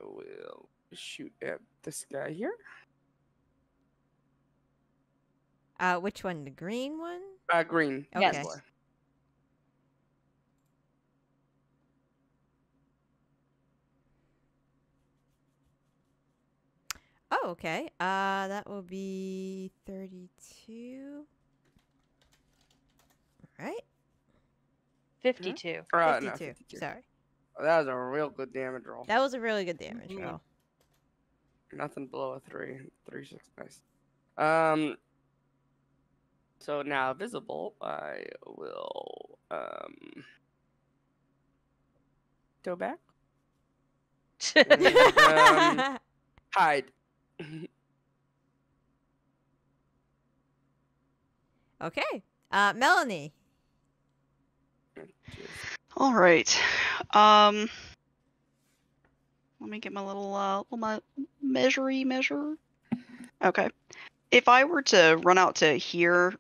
will shoot at this guy here. Which one? The green one? Green. Okay. Yes. Boy. Oh, okay. That will be 32. Right? 52. No, 52. 52. Sorry. That was a real good damage roll. That was a really good damage Mhm. roll. Nothing below a 3. 3, 6, nice. So now visible, I will go back and hide. Okay. Melanie. All right. Let me get my little measure. Okay. If I were to run out to here,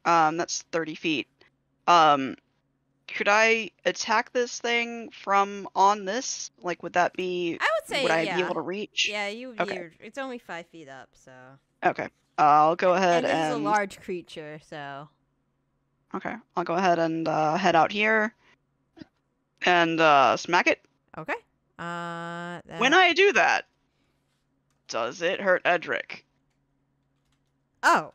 that's 30 feet. Could I attack this thing from on this? Like, would that be? I would say, Would I yeah. be able to reach? Yeah, you would Okay. be. It's only 5 feet up, so. Okay. I'll go ahead and and. this is a large creature, so. Okay. I'll go ahead and head out here. And smack it. Okay. When I do that, does it hurt Edric? Oh.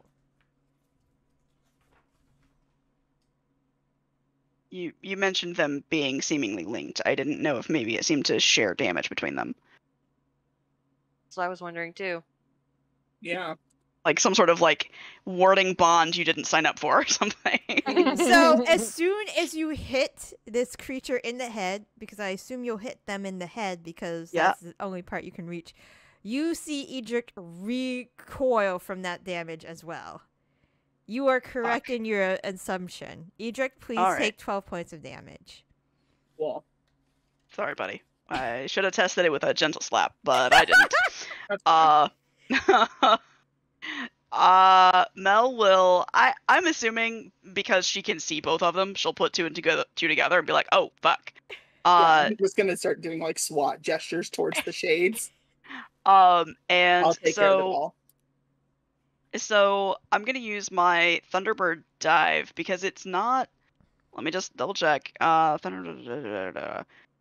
You mentioned them being seemingly linked. I didn't know if maybe it seemed to share damage between them. So I was wondering too. Yeah. Like some sort of like warding bond you didn't sign up for or something. So as soon as you hit this creature in the head, because I assume you'll hit them in the head because Yeah. that's the only part you can reach, you see Edric recoil from that damage as well. You are correct in your assumption. Edric, please All right. take 12 points of damage. Well, Sorry, buddy. I should have tested it with a gentle slap, but I didn't. that's fine. Mel will. I'm assuming because she can see both of them, she'll put two together and be like, "Oh, fuck." I'm just gonna start doing like SWAT gestures towards the shades. And I'll take care of it all. So I'm gonna use my Thunderbird dive because it's not. Let me just double check.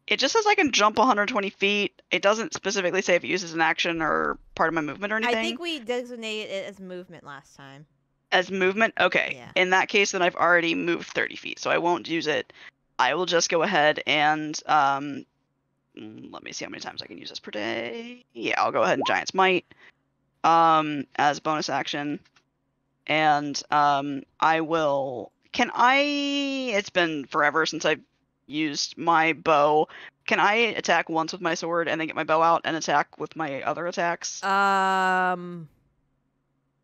It just says I can jump 120 feet. It doesn't specifically say if it uses an action or part of my movement or anything. I think we designated it as movement last time. As movement? Okay. Yeah. In that case, then I've already moved 30 feet, so I won't use it. I will just go ahead and let me see how many times I can use this per day. Yeah, I'll go ahead and Giant's Might as a bonus action. And I will. Can I? It's been forever since I've used my bow. Can I attack once with my sword and then get my bow out and attack with my other attacks?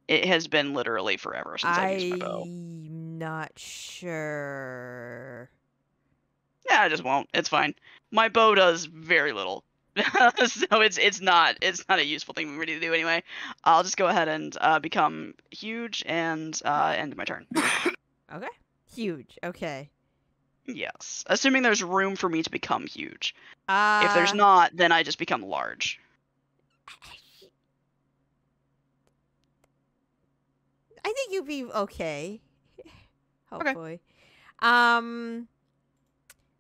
It has been literally forever since I've used my bow. I'm not sure. Yeah, I just won't. It's fine. My bow does very little. So it's not a useful thing for me to do anyway. I'll just go ahead and become huge and end my turn. Okay. Huge. Okay. Yes, assuming there's room for me to become huge. If there's not, then I just become large. I think you'll be okay. Hopefully.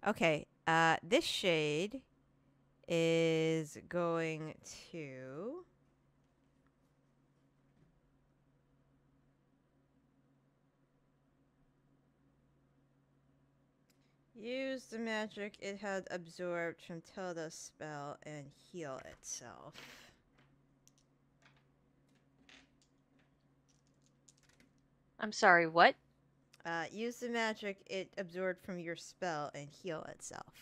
Okay. This shade is going to use the magic it had absorbed from Tilda's spell and heal itself. I'm sorry, what? Use the magic it absorbed from your spell and heal itself.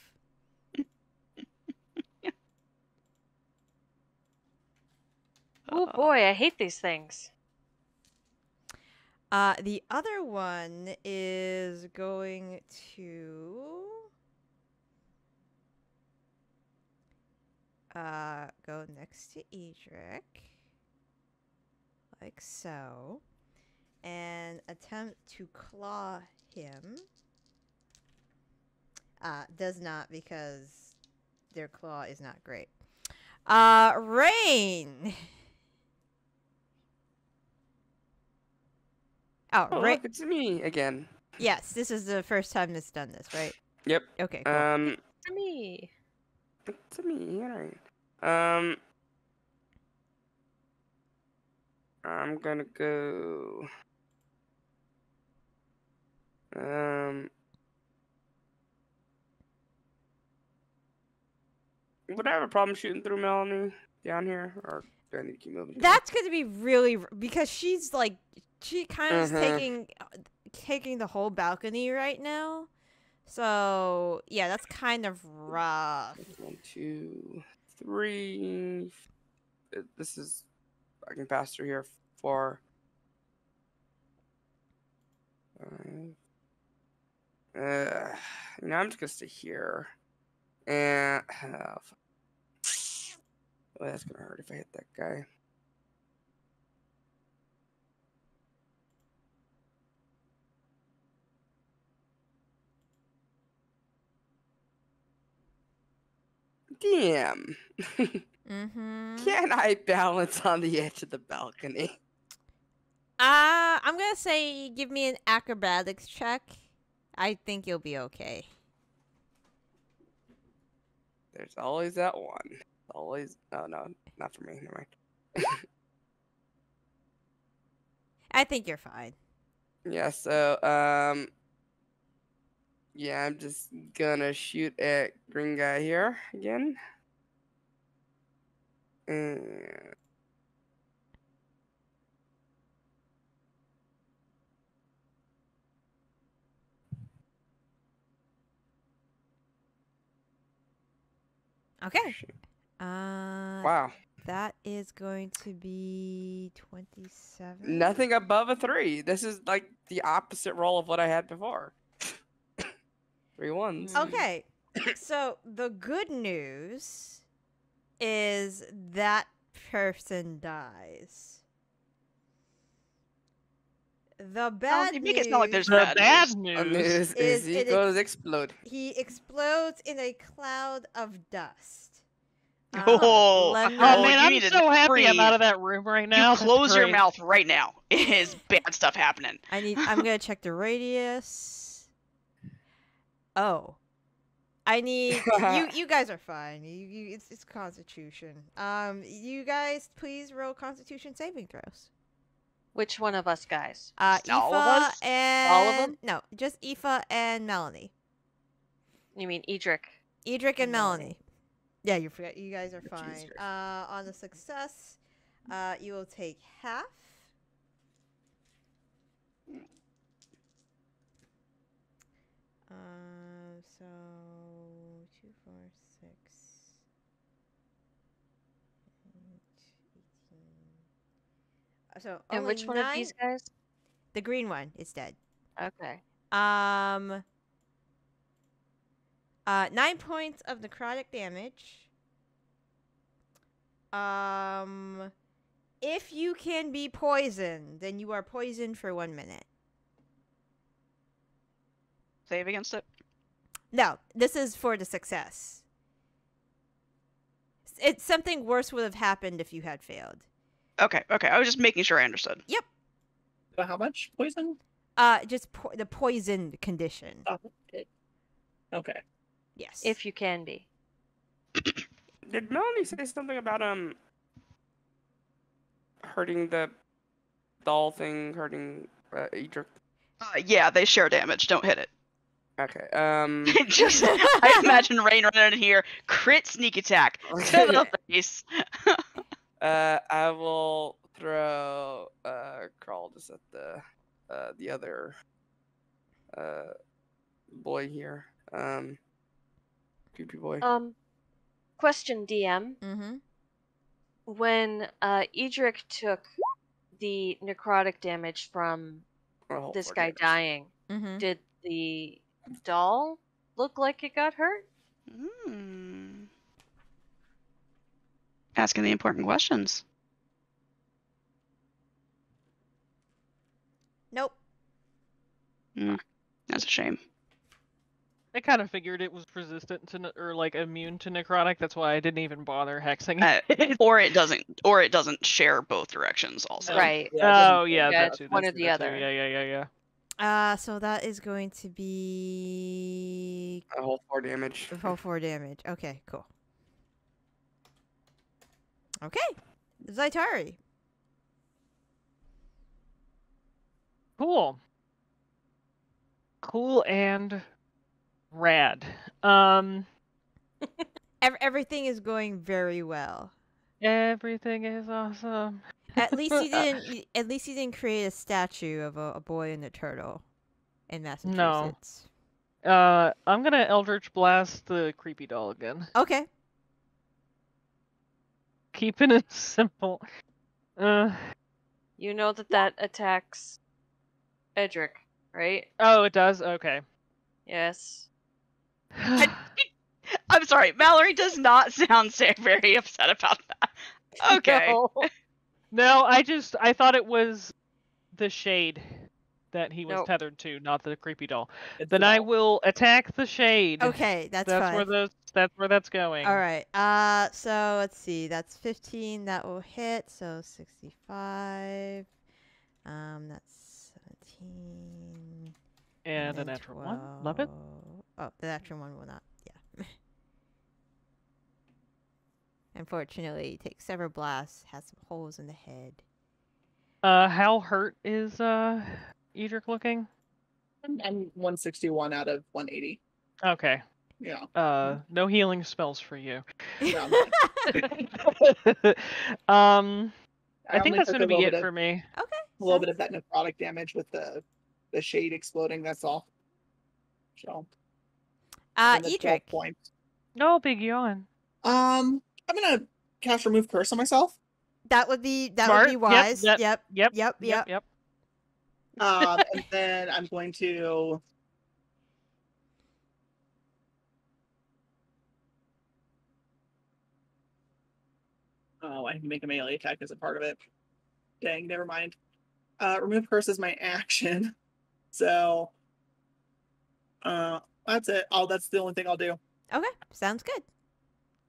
Oh boy, I hate these things. The other one is going to go next to Edric, like so, and attempt to claw him. Does not, because their claw is not great. Rain. Oh, Oh, Rain. look, it's me again. Yes, this is the first time it's done this, right? Yep. Okay, cool. To me. It's me, alright. I'm gonna go. Would I have a problem shooting through Melanie down here, or do I need to keep moving? That's going to be really because she's like she kind of is taking the whole balcony right now. So yeah, that's kind of rough. 1, 2, 3. This is I can pass through here 4, 5. I'm just gonna stay here. And oh, that's gonna hurt if I hit that guy. Damn. Can I balance on the edge of the balcony? I'm gonna say give me an acrobatics check. I think you'll be okay. There's always that one. Always. Oh no, not for me. Never mind. I think you're fine. Yeah. So yeah, I'm just gonna shoot at green guy here again. Okay. Wow. That is going to be 27. Nothing above a 3. This is like the opposite roll of what I had before. 3 1s. Okay. So the good news is that person dies. The bad you news, make it sound like there's The bad The news. news is he it goes explode. he explodes in a cloud of dust. Oh, let me- Oh Oh, man, you I'm need to so happy I'm breathe. out of that room right now. You That's close your great. mouth right now. It is bad stuff happening. I'm gonna check the radius. Oh, I need you guys are fine. It's Constitution. You guys please roll Constitution saving throws. Which one of us guys? Just all of Aoife us? and All of them? No, just Aoife and Melanie. You mean Edric? Edric and Melanie. Melanie. Yeah, you forget. You guys are fine. Jesus. On the success, you will take half. So 2, 4, 6, 8, 18. So And only which one of these guys? The green one is dead. Okay. 9 points of necrotic damage. If you can be poisoned, then you are poisoned for 1 minute. Save against it? No, this is for the success. It's something worse would have happened if you had failed. Okay. I was just making sure I understood. So how much poison? Just the poisoned condition. Oh, okay. Yes. If you can be. Did Melanie say something about hurting the doll thing, hurting Edric? Yeah, they share damage. Don't hit it. Okay. Just, I imagine Rain running in here, crit sneak attack to the face. I will throw crawl just at the the other boy here. Creepy boy. Question, DM. Mm-hmm. When Edric took the necrotic damage from Oh, this for guy damage. dying, Mm-hmm. did the doll look like it got hurt? Asking the important questions. Nope. That's a shame. I kind of figured it was resistant to or like immune to necrotic. That's why I didn't even bother hexing it. Or it doesn't share both directions. Also, Right. Oh yeah, Yeah, that too. one That's or true, the that too. other. Yeah. So that is going to be A whole 4 damage. the whole 4 damage. Okay, cool. Okay, Zaitari. Cool. Cool and rad. Everything is going very well. Everything is awesome. At least you didn't. At least you didn't create a statue of a boy and a turtle in Massachusetts. I'm gonna Eldritch Blast the creepy doll again. Okay. Keeping it simple. You know that attacks Edric, right? Oh, it does? Okay. Yes. I'm sorry, Mallory does not sound very upset about that. Okay. No. No, I thought it was the shade that he was Nope. tethered to, not the creepy doll. It's Then the I doll. will attack the shade. Okay, that's fine. That's where that's going. All right. So let's see. That's 15. That will hit. So 65. That's 17. And a then natural 1. Love it. 12. Oh, the natural one will not. Yeah. Unfortunately, takes several blasts. Has some holes in the head. How hurt is Edric looking? I'm 161 out of 180. Okay. Yeah. No healing spells for you. Yeah. I think only that's took gonna a be little it bit for me. Okay. A little bit of that necrotic damage with the shade exploding. That's all. So. and the 12 Edric. points. No big yawn. I'm gonna cast Remove Curse on myself. That would be Smart. wise. Yep. Yep. And then I'm going to. Oh, I can make a melee attack as a part of it. Dang, never mind. Remove Curse is my action. So that's it. That's the only thing I'll do. Okay, sounds good.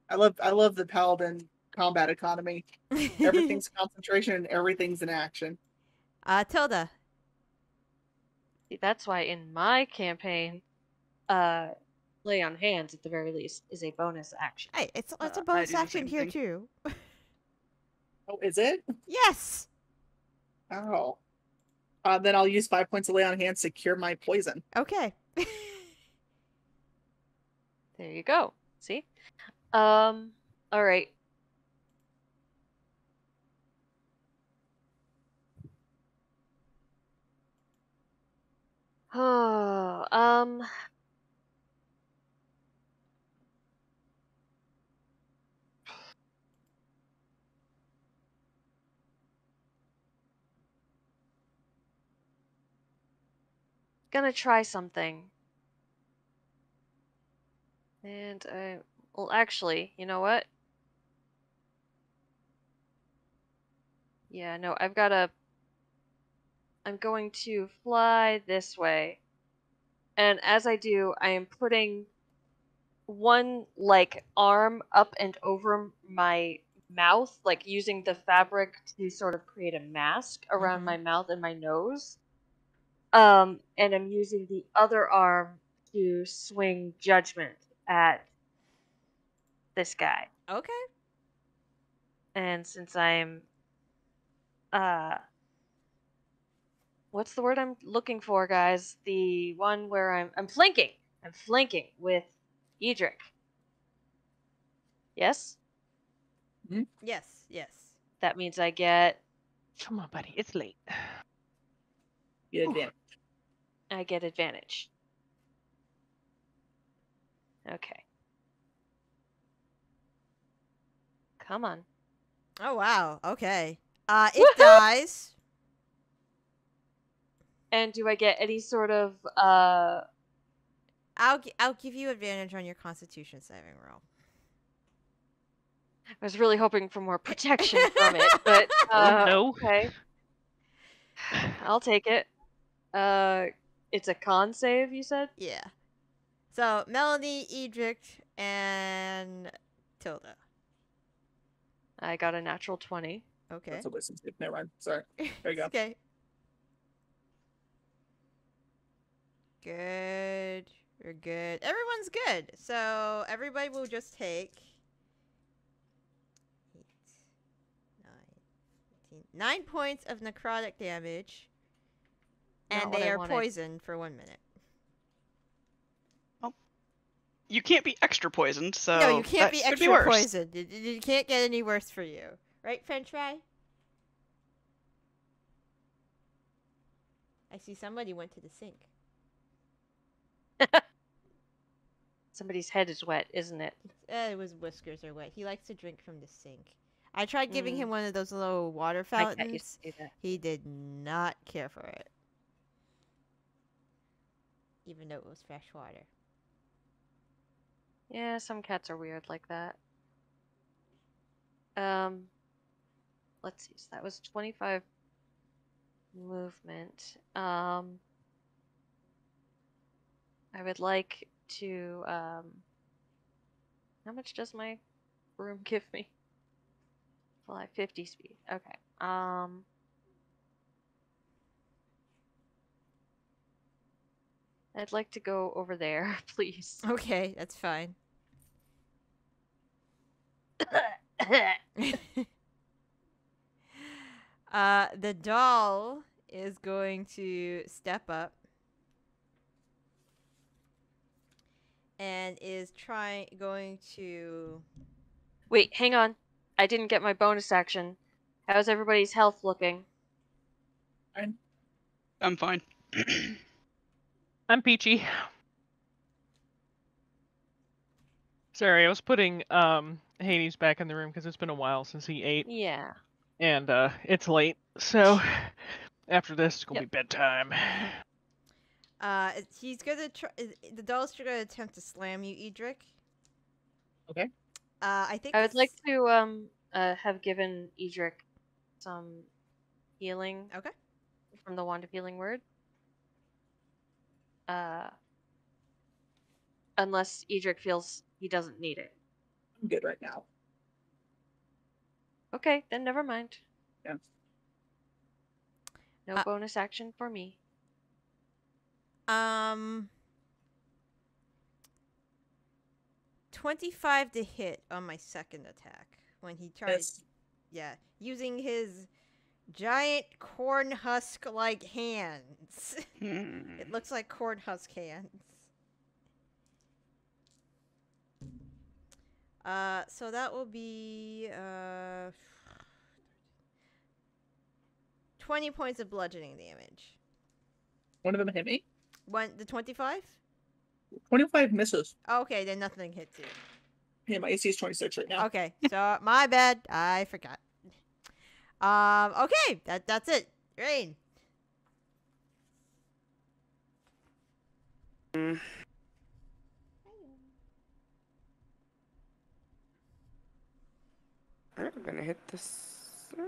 I love the paladin combat economy. Everything's concentration and everything's in action. Tilda. See, that's why in my campaign, lay on hands at the very least is a bonus action. Hey, it's a I bonus do the action same here thing. too. Oh, is it? Yes. Oh. Then I'll use 5 points of lay on hands to cure my poison. Okay. There you go. See? All right. Oh, gonna try something. And well, actually, you know what? Yeah, no, I'm going to fly this way. And as I do, I am putting one, like, arm up and over my mouth, like using the fabric to sort of create a mask around Mhm. my mouth and my nose. And I'm using the other arm to swing judgment at this guy. Okay. And since I'm what's the word I'm looking for, guys? The one where I'm flanking. I'm flanking with Edric. Yes? Yes. That means I get Come on, buddy. It's late. You get advantage. I get advantage. Okay. Come on. Oh wow. Okay. It dies. And do I get any sort of I'll give you advantage on your Constitution saving roll. I was really hoping for more protection from it, but no. okay. I'll take it. It's a con save, you said? Yeah. So Melody, Edric, and Tilda. I got a natural 20. Okay. That's a wisdom save. Never mind. Sorry. There you go. Okay. Good. You're good. Everyone's good. So everybody will just take 9 points of necrotic damage, Not and what they I are wanted. poisoned for 1 minute. You can't be extra poisoned, so No, you can't that be could extra worse. poisoned. You can't get any worse for you, right, French fry? I see somebody went to the sink. Somebody's head is wet, isn't it? It was whiskers are wet. He likes to drink from the sink. I tried giving Mm. him one of those little water My cat fountains. used to do that. He did not care for it. Even though it was fresh water. Yeah, some cats are weird like that. Let's see. So that was 25 movement. I would like to how much does my room give me? Well, I have 50 speed. Okay. I'd like to go over there, please. Okay, that's fine. The doll is going to step up and is going to. Wait, hang on. I didn't get my bonus action. How's everybody's health looking? I'm fine. I'm peachy. Sorry, I was putting Hades back in the room because it's been a while since he ate, Yeah. and it's late. So after this, it's gonna be bedtime. He's gonna try. The doll's gonna attempt to slam you, Edric. Okay. I think I would like to have given Edric some healing. Okay. From the Wand of Healing Word. Unless Edric feels he doesn't need it. I'm good right now. Okay, then never mind. Yeah. No bonus action for me. 25 to hit on my second attack when he tries. Yes. Yeah, using his giant corn husk like hands. It looks like corn husk hands. So that will be 20 points of bludgeoning damage. One of them hit me. The 25? 25 misses. Okay, then nothing hits you. Yeah, my AC is 26 right now. Okay, so my bad. I forgot. Okay, that's it. Rain. I'm gonna hit this.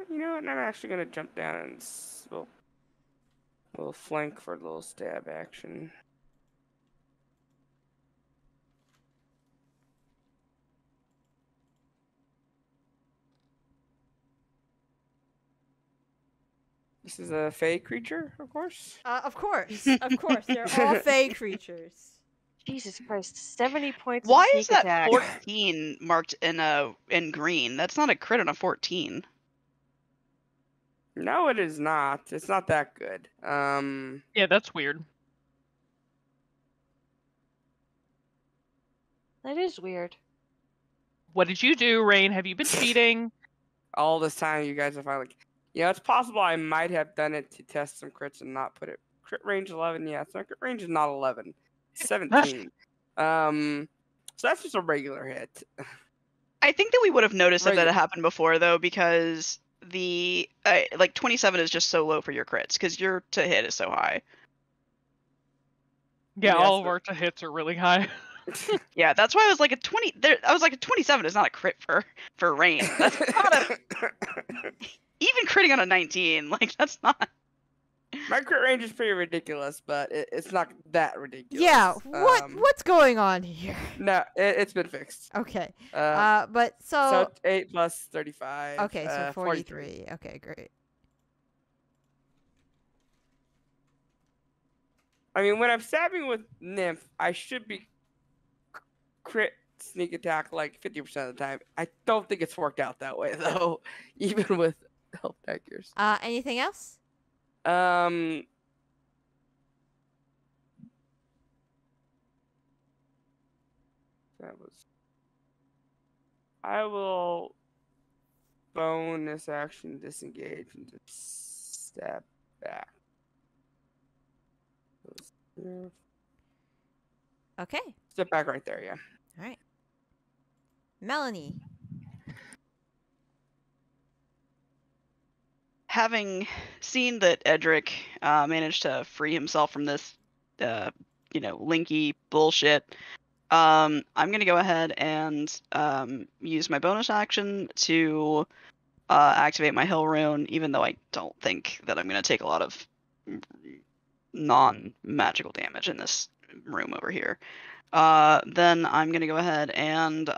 You know what? I'm actually gonna jump down and we'll flank for a little stab action. This is a fey creature, of course. Of course. Of course. They're all fey creatures. Jesus Christ, 70 points Why of is sneak that attack. 14 marked in green? That's not a crit on a 14. No, it is not. It's not that good. Yeah, that's weird. That is weird. What did you do, Rain? Have you been cheating? All this time, you guys have finally. You know, it's possible I might have done it to test some crits and not put it crit range 11. Yeah, so my crit range is not 11. 17. So that's just a regular hit. I think that we would have noticed if that Right. had happened before, though, because the like 27 is just so low for your crits, because your to hit is so high. Yeah, Yeah, all of so- our to hits are really high. Yeah, that's why I was like a 20. I was like a 27 is not a crit for rain. That's not a even critting on a 19. Like that's not. My crit range is pretty ridiculous, but it's not that ridiculous. Yeah, what's going on here? No, it's been fixed. Okay. So But so 8 plus 35. okay, so 43. Okay, great. I mean, when I'm stabbing with Nymph, I should be crit sneak attack like 50% of the time. I don't think it's worked out that way though, even with health daggers. Anything else? That was. I will bonus action disengage and just step back. Okay. Step back right there, yeah. All right. Melanie. Having seen that Edric managed to free himself from this, linky bullshit, I'm gonna go ahead and use my bonus action to activate my Hill Rune, even though I don't think that I'm gonna take a lot of non-magical damage in this room over here. Then I'm gonna go ahead and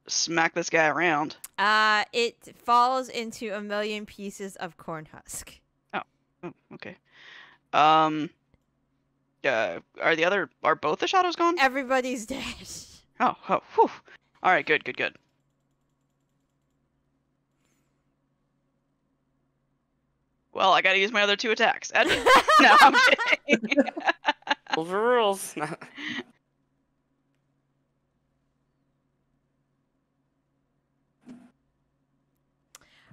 smack this guy around. It falls into a million pieces of corn husk. Oh, okay. Are both the shadows gone? Everybody's dead. Oh, whew. All right, good. Well, I gotta use my other 2 attacks. No, I'm kidding. Those are rules.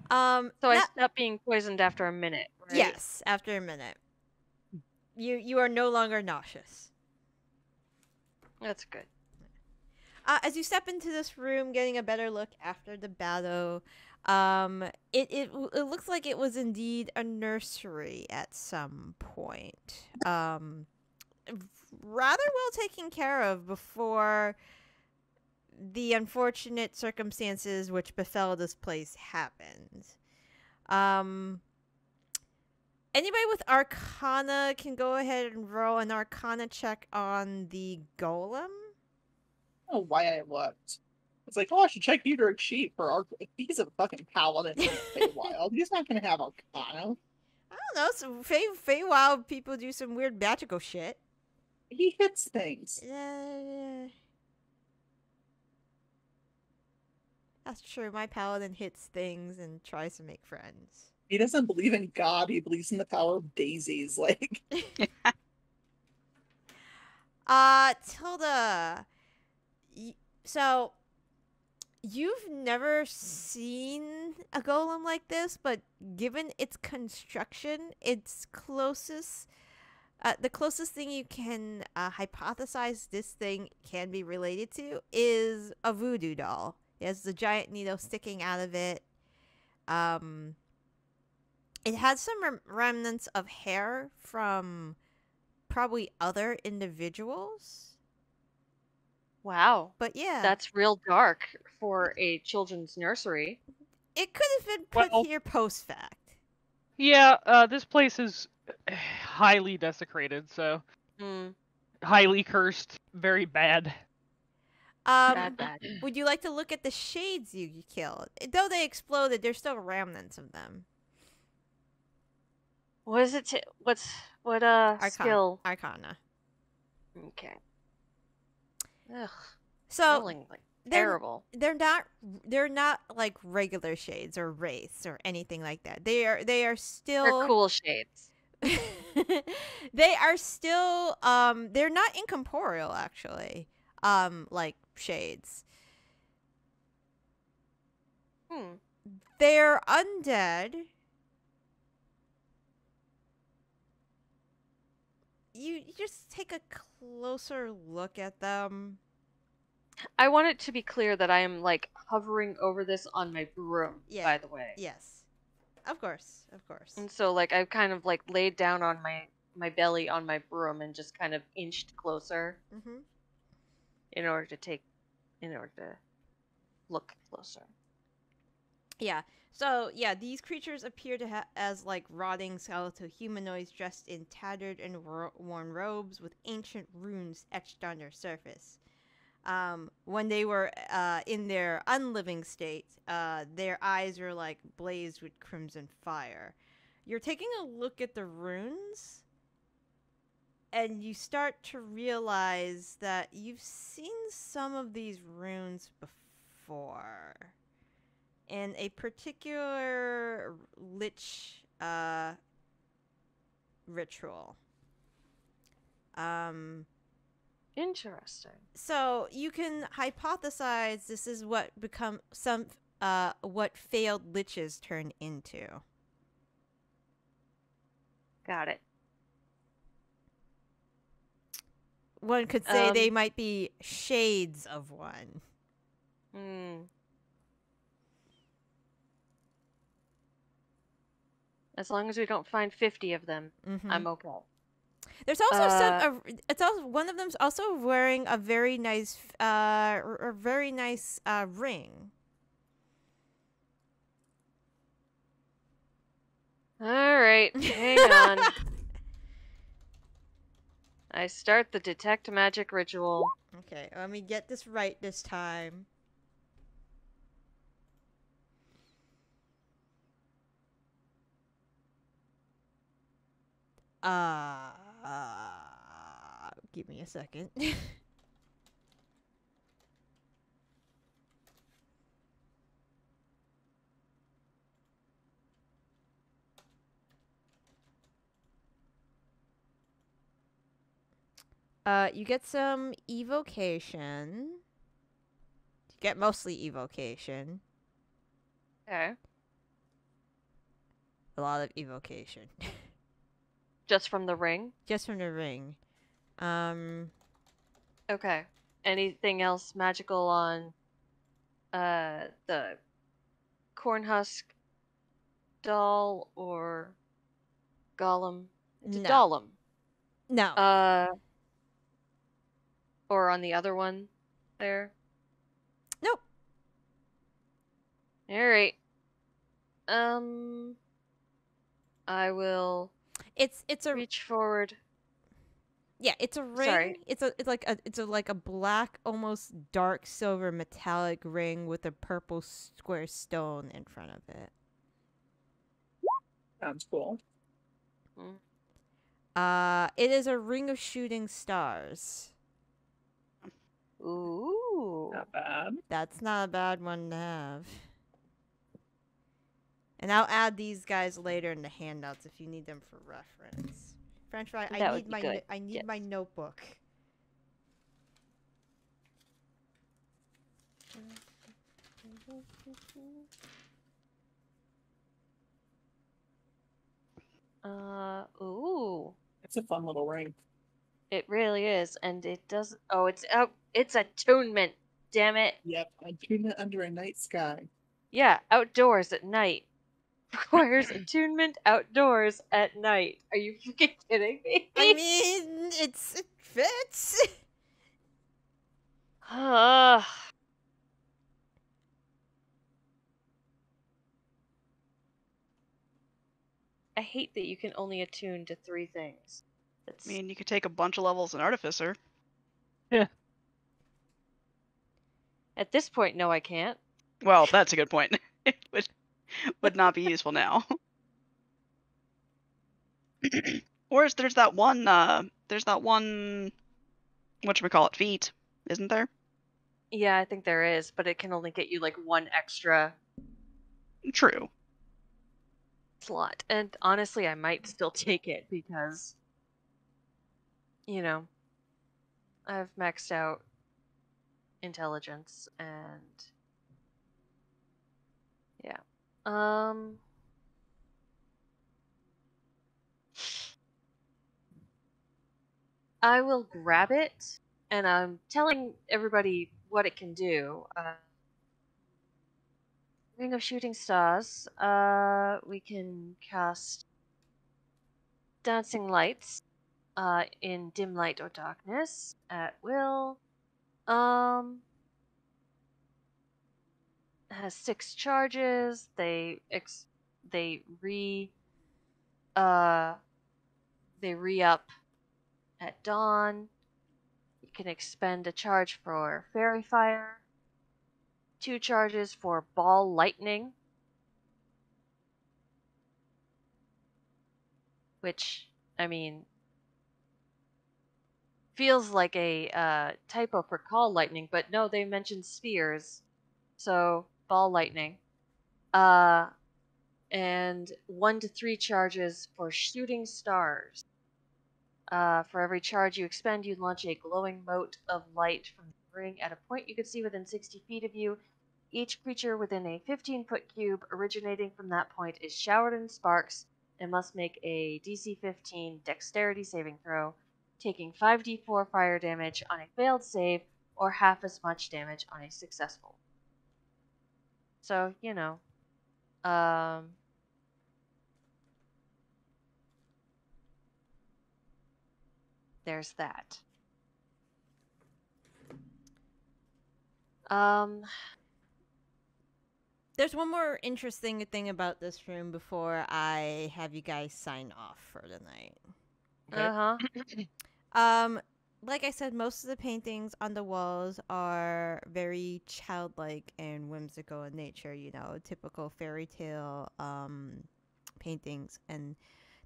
So I stopped being poisoned after a minute, right? Yes, after a minute. You are no longer nauseous. That's good. As you step into this room, getting a better look after the battle, it looks like it was indeed a nursery at some point. Rather well taken care of before the unfortunate circumstances which befell this place happened. Anybody with Arcana can go ahead and roll an Arcana check on the golem. I don't know why I looked. It's like, oh, I should check Udrick's sheet for our. He's a fucking paladin in Feywild. He's not gonna have Arcana. I don't know. Some Feywild people do some weird magical shit. He hits things. That's true. My paladin hits things and tries to make friends. He doesn't believe in God. He believes in the power of daisies. Like, Tilda. So, you've never seen a golem like this, but given its construction, its closest, the closest thing you can hypothesize this thing can be related to is a voodoo doll. It has the giant needle sticking out of it. It has some remnants of hair from probably other individuals. Wow. But yeah. That's real dark for a children's nursery. It could have been put here post fact. Yeah, this place is highly desecrated, so highly cursed, very bad. Bad. Would you like to look at the shades you killed? Though they exploded, there's still remnants of them. What is it? What skill? Arcana. Okay. Ugh. So Rolling, like, terrible. They're not like regular shades or wraiths or anything like that. They are still They're cool shades. They are still they're not incorporeal actually. Like shades. They're undead. you just take a closer look at them. I want it to be clear that I am like hovering over this on my broom, Yeah. by the way. Yes. Of course. Of course. And so like I've kind of like laid down on my belly on my broom and just kind of inched closer Mm-hmm. in order to look closer. Yeah. So, yeah, these creatures appear to as like rotting skeletal humanoids dressed in tattered and worn robes with ancient runes etched on their surface. When they were in their unliving state, their eyes were like blazed with crimson fire. You're taking a look at the runes, and you start to realize that you've seen some of these runes before. In a particular lich ritual. Interesting. So you can hypothesize this is what what failed liches turn into. Got it. One could say they might be shades of one. As long as we don't find 50 of them, I'm okay. There's also some. It's also one of them's also wearing a very nice, ring. All right, hang on. I start the detect magic ritual. Okay, let me get this right this time. Give me a second. You get some evocation. You get mostly evocation. Okay. A lot of evocation. Just from the ring? Just from the ring. Okay. Anything else magical on the Cornhusk doll or golem? It's a No. dollum. No. Or on the other one there? Nope. Alright. I will It's a reach forward. Yeah, it's a ring. Sorry. It's like a black, almost dark silver metallic ring with a purple square stone in front of it. Sounds cool. It is a ring of shooting stars. Ooh. Not bad. That's not a bad one to have. And I'll add these guys later in the handouts if you need them for reference. French fry, That would be good. I need Yes. my notebook. Ooh. It's a fun little ring. It really is, and it does. Oh, it's attunement. Damn it. Yep, attunement under a night sky. Yeah, outdoors at night. Requires attunement outdoors at night. Are you freaking kidding me? I mean, it fits. I hate that you can only attune to 3 things. I mean, you could take a bunch of levels in Artificer. Yeah. At this point, no, I can't. Well, that's a good point. It would not be useful now. Or there's that one whatchamacallit, feat, isn't there? Yeah, I think there is, but it can only get you like 1 extra True. slot. And honestly, I might still take it because, you know, I've maxed out intelligence and yeah. I will grab it, and I'm telling everybody what it can do. Ring of Shooting Stars. We can cast Dancing Lights in dim light or darkness at will. Has 6 charges. They re-up at dawn. You can expend a charge for Fairy Fire. 2 charges for Ball Lightning. Which, I mean, feels like a typo for Call Lightning, but no, they mentioned spheres. So, Ball Lightning. And 1 to 3 charges for Shooting Stars. For every charge you expend, you launch a glowing mote of light from the ring at a point you can see within 60 feet of you. Each creature within a 15-foot cube originating from that point is showered in sparks and must make a DC 15 dexterity saving throw, taking 5d4 fire damage on a failed save or half as much damage on a successful. So, you know, there's that. There's one more interesting thing about this room before I have you guys sign off for the night. Like I said, most of the paintings on the walls are very childlike and whimsical in nature, you know, typical fairy tale paintings and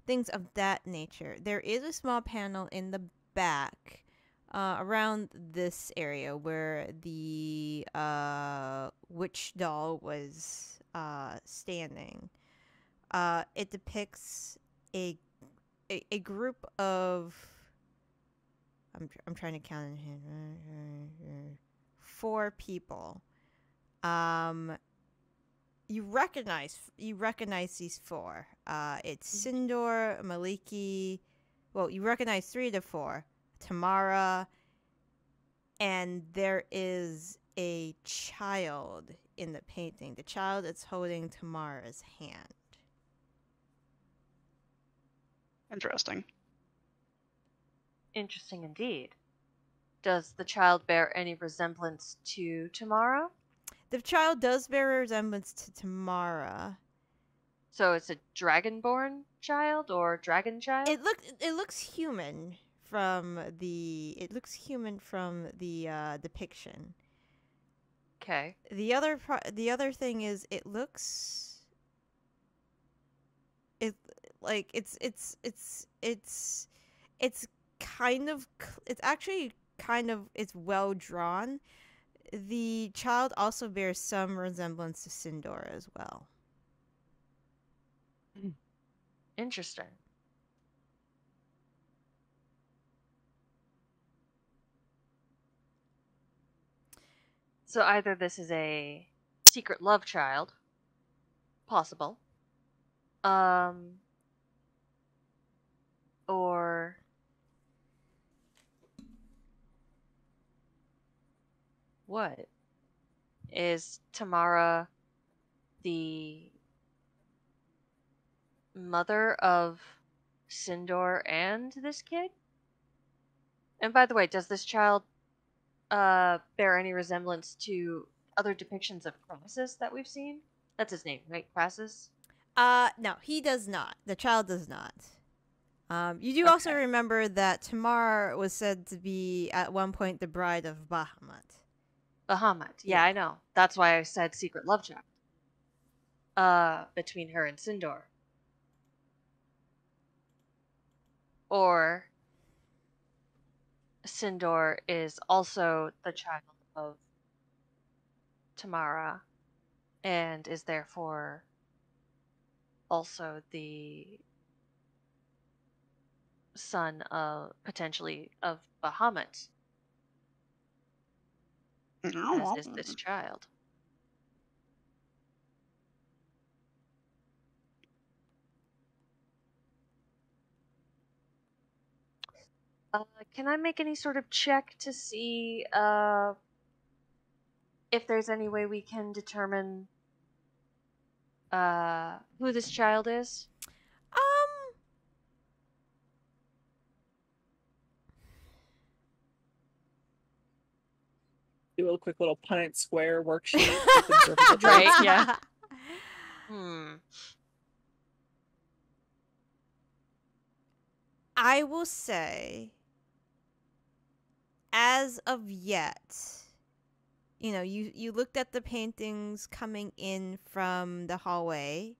things of that nature. There is a small panel in the back around this area where the witch doll was standing. It depicts a group of I'm trying to count in here. 4 people. You recognize these 4. It's Sindor, Maliki. Well, you recognize 3 of the 4. Tamara, and there is a child in the painting. The child is holding Tamara's hand. Interesting. Interesting indeed. Does the child bear any resemblance to Tamara? The child does bear a resemblance to Tamara. So it's a dragonborn child or dragon child? It looks human from the depiction. Okay. The other thing is it looks it's well drawn. The child also bears some resemblance to Sindor as well. Interesting. So either this is a secret love child, possible, or what? Is Tamara the mother of Sindor and this kid? And by the way, does this child bear any resemblance to other depictions of Crassus that we've seen? That's his name, right? Crassus? No, he does not. The child does not. You do also remember that Tamar was said to be at one point the bride of Bahamut. Bahamut. Yeah, I know. That's why I said secret love child. Between her and Sindor. Or Sindor is also the child of Tamara and is therefore also the son of potentially of Bahamut, as is this child. Can I make any sort of check to see if there's any way we can determine who this child is? Do a quick little Punnett Square worksheet. with observable traits. Right, yeah. I will say, as of yet, you know, you looked at the paintings coming in from the hallway,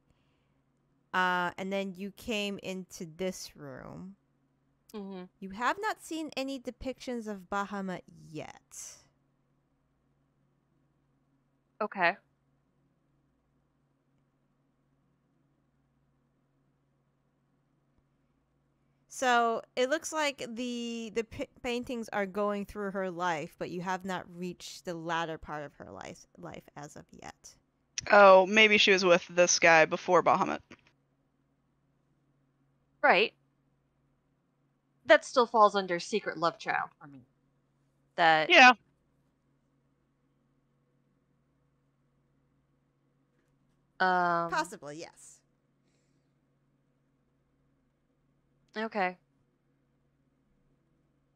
and then you came into this room. Mm-hmm. You have not seen any depictions of Bahamut yet. Okay. So it looks like the paintings are going through her life, but you have not reached the latter part of her life as of yet. Oh, maybe she was with this guy before Bahamut. Right. That still falls under secret love child for me. That Yeah. Possibly, yes. Okay.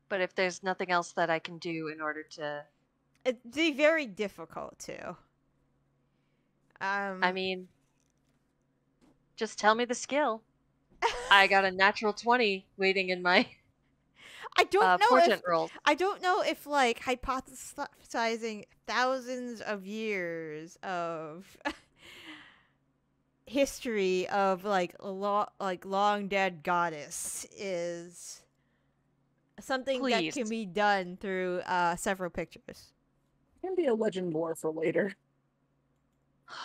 But if there's nothing else that I can do in order to... It'd be very difficult to. I mean, just tell me the skill. I got a natural 20 waiting in my I don't know portent roll. I don't know if like hypothesizing thousands of years of history of like long dead goddess is something Please. that can be done through several pictures. Can be a legend lore for later.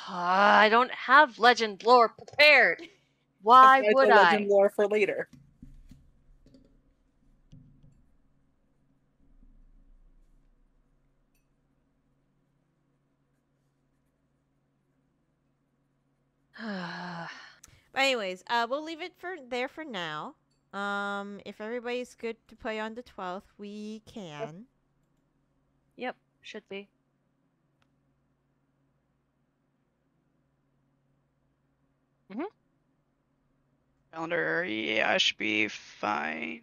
I don't have legend lore prepared. Why That's would a I? legend lore for later. But anyways, we'll leave it for now. If everybody's good to play on the 12th, we can. Yep, should be. Calendar, yeah, I should be fine.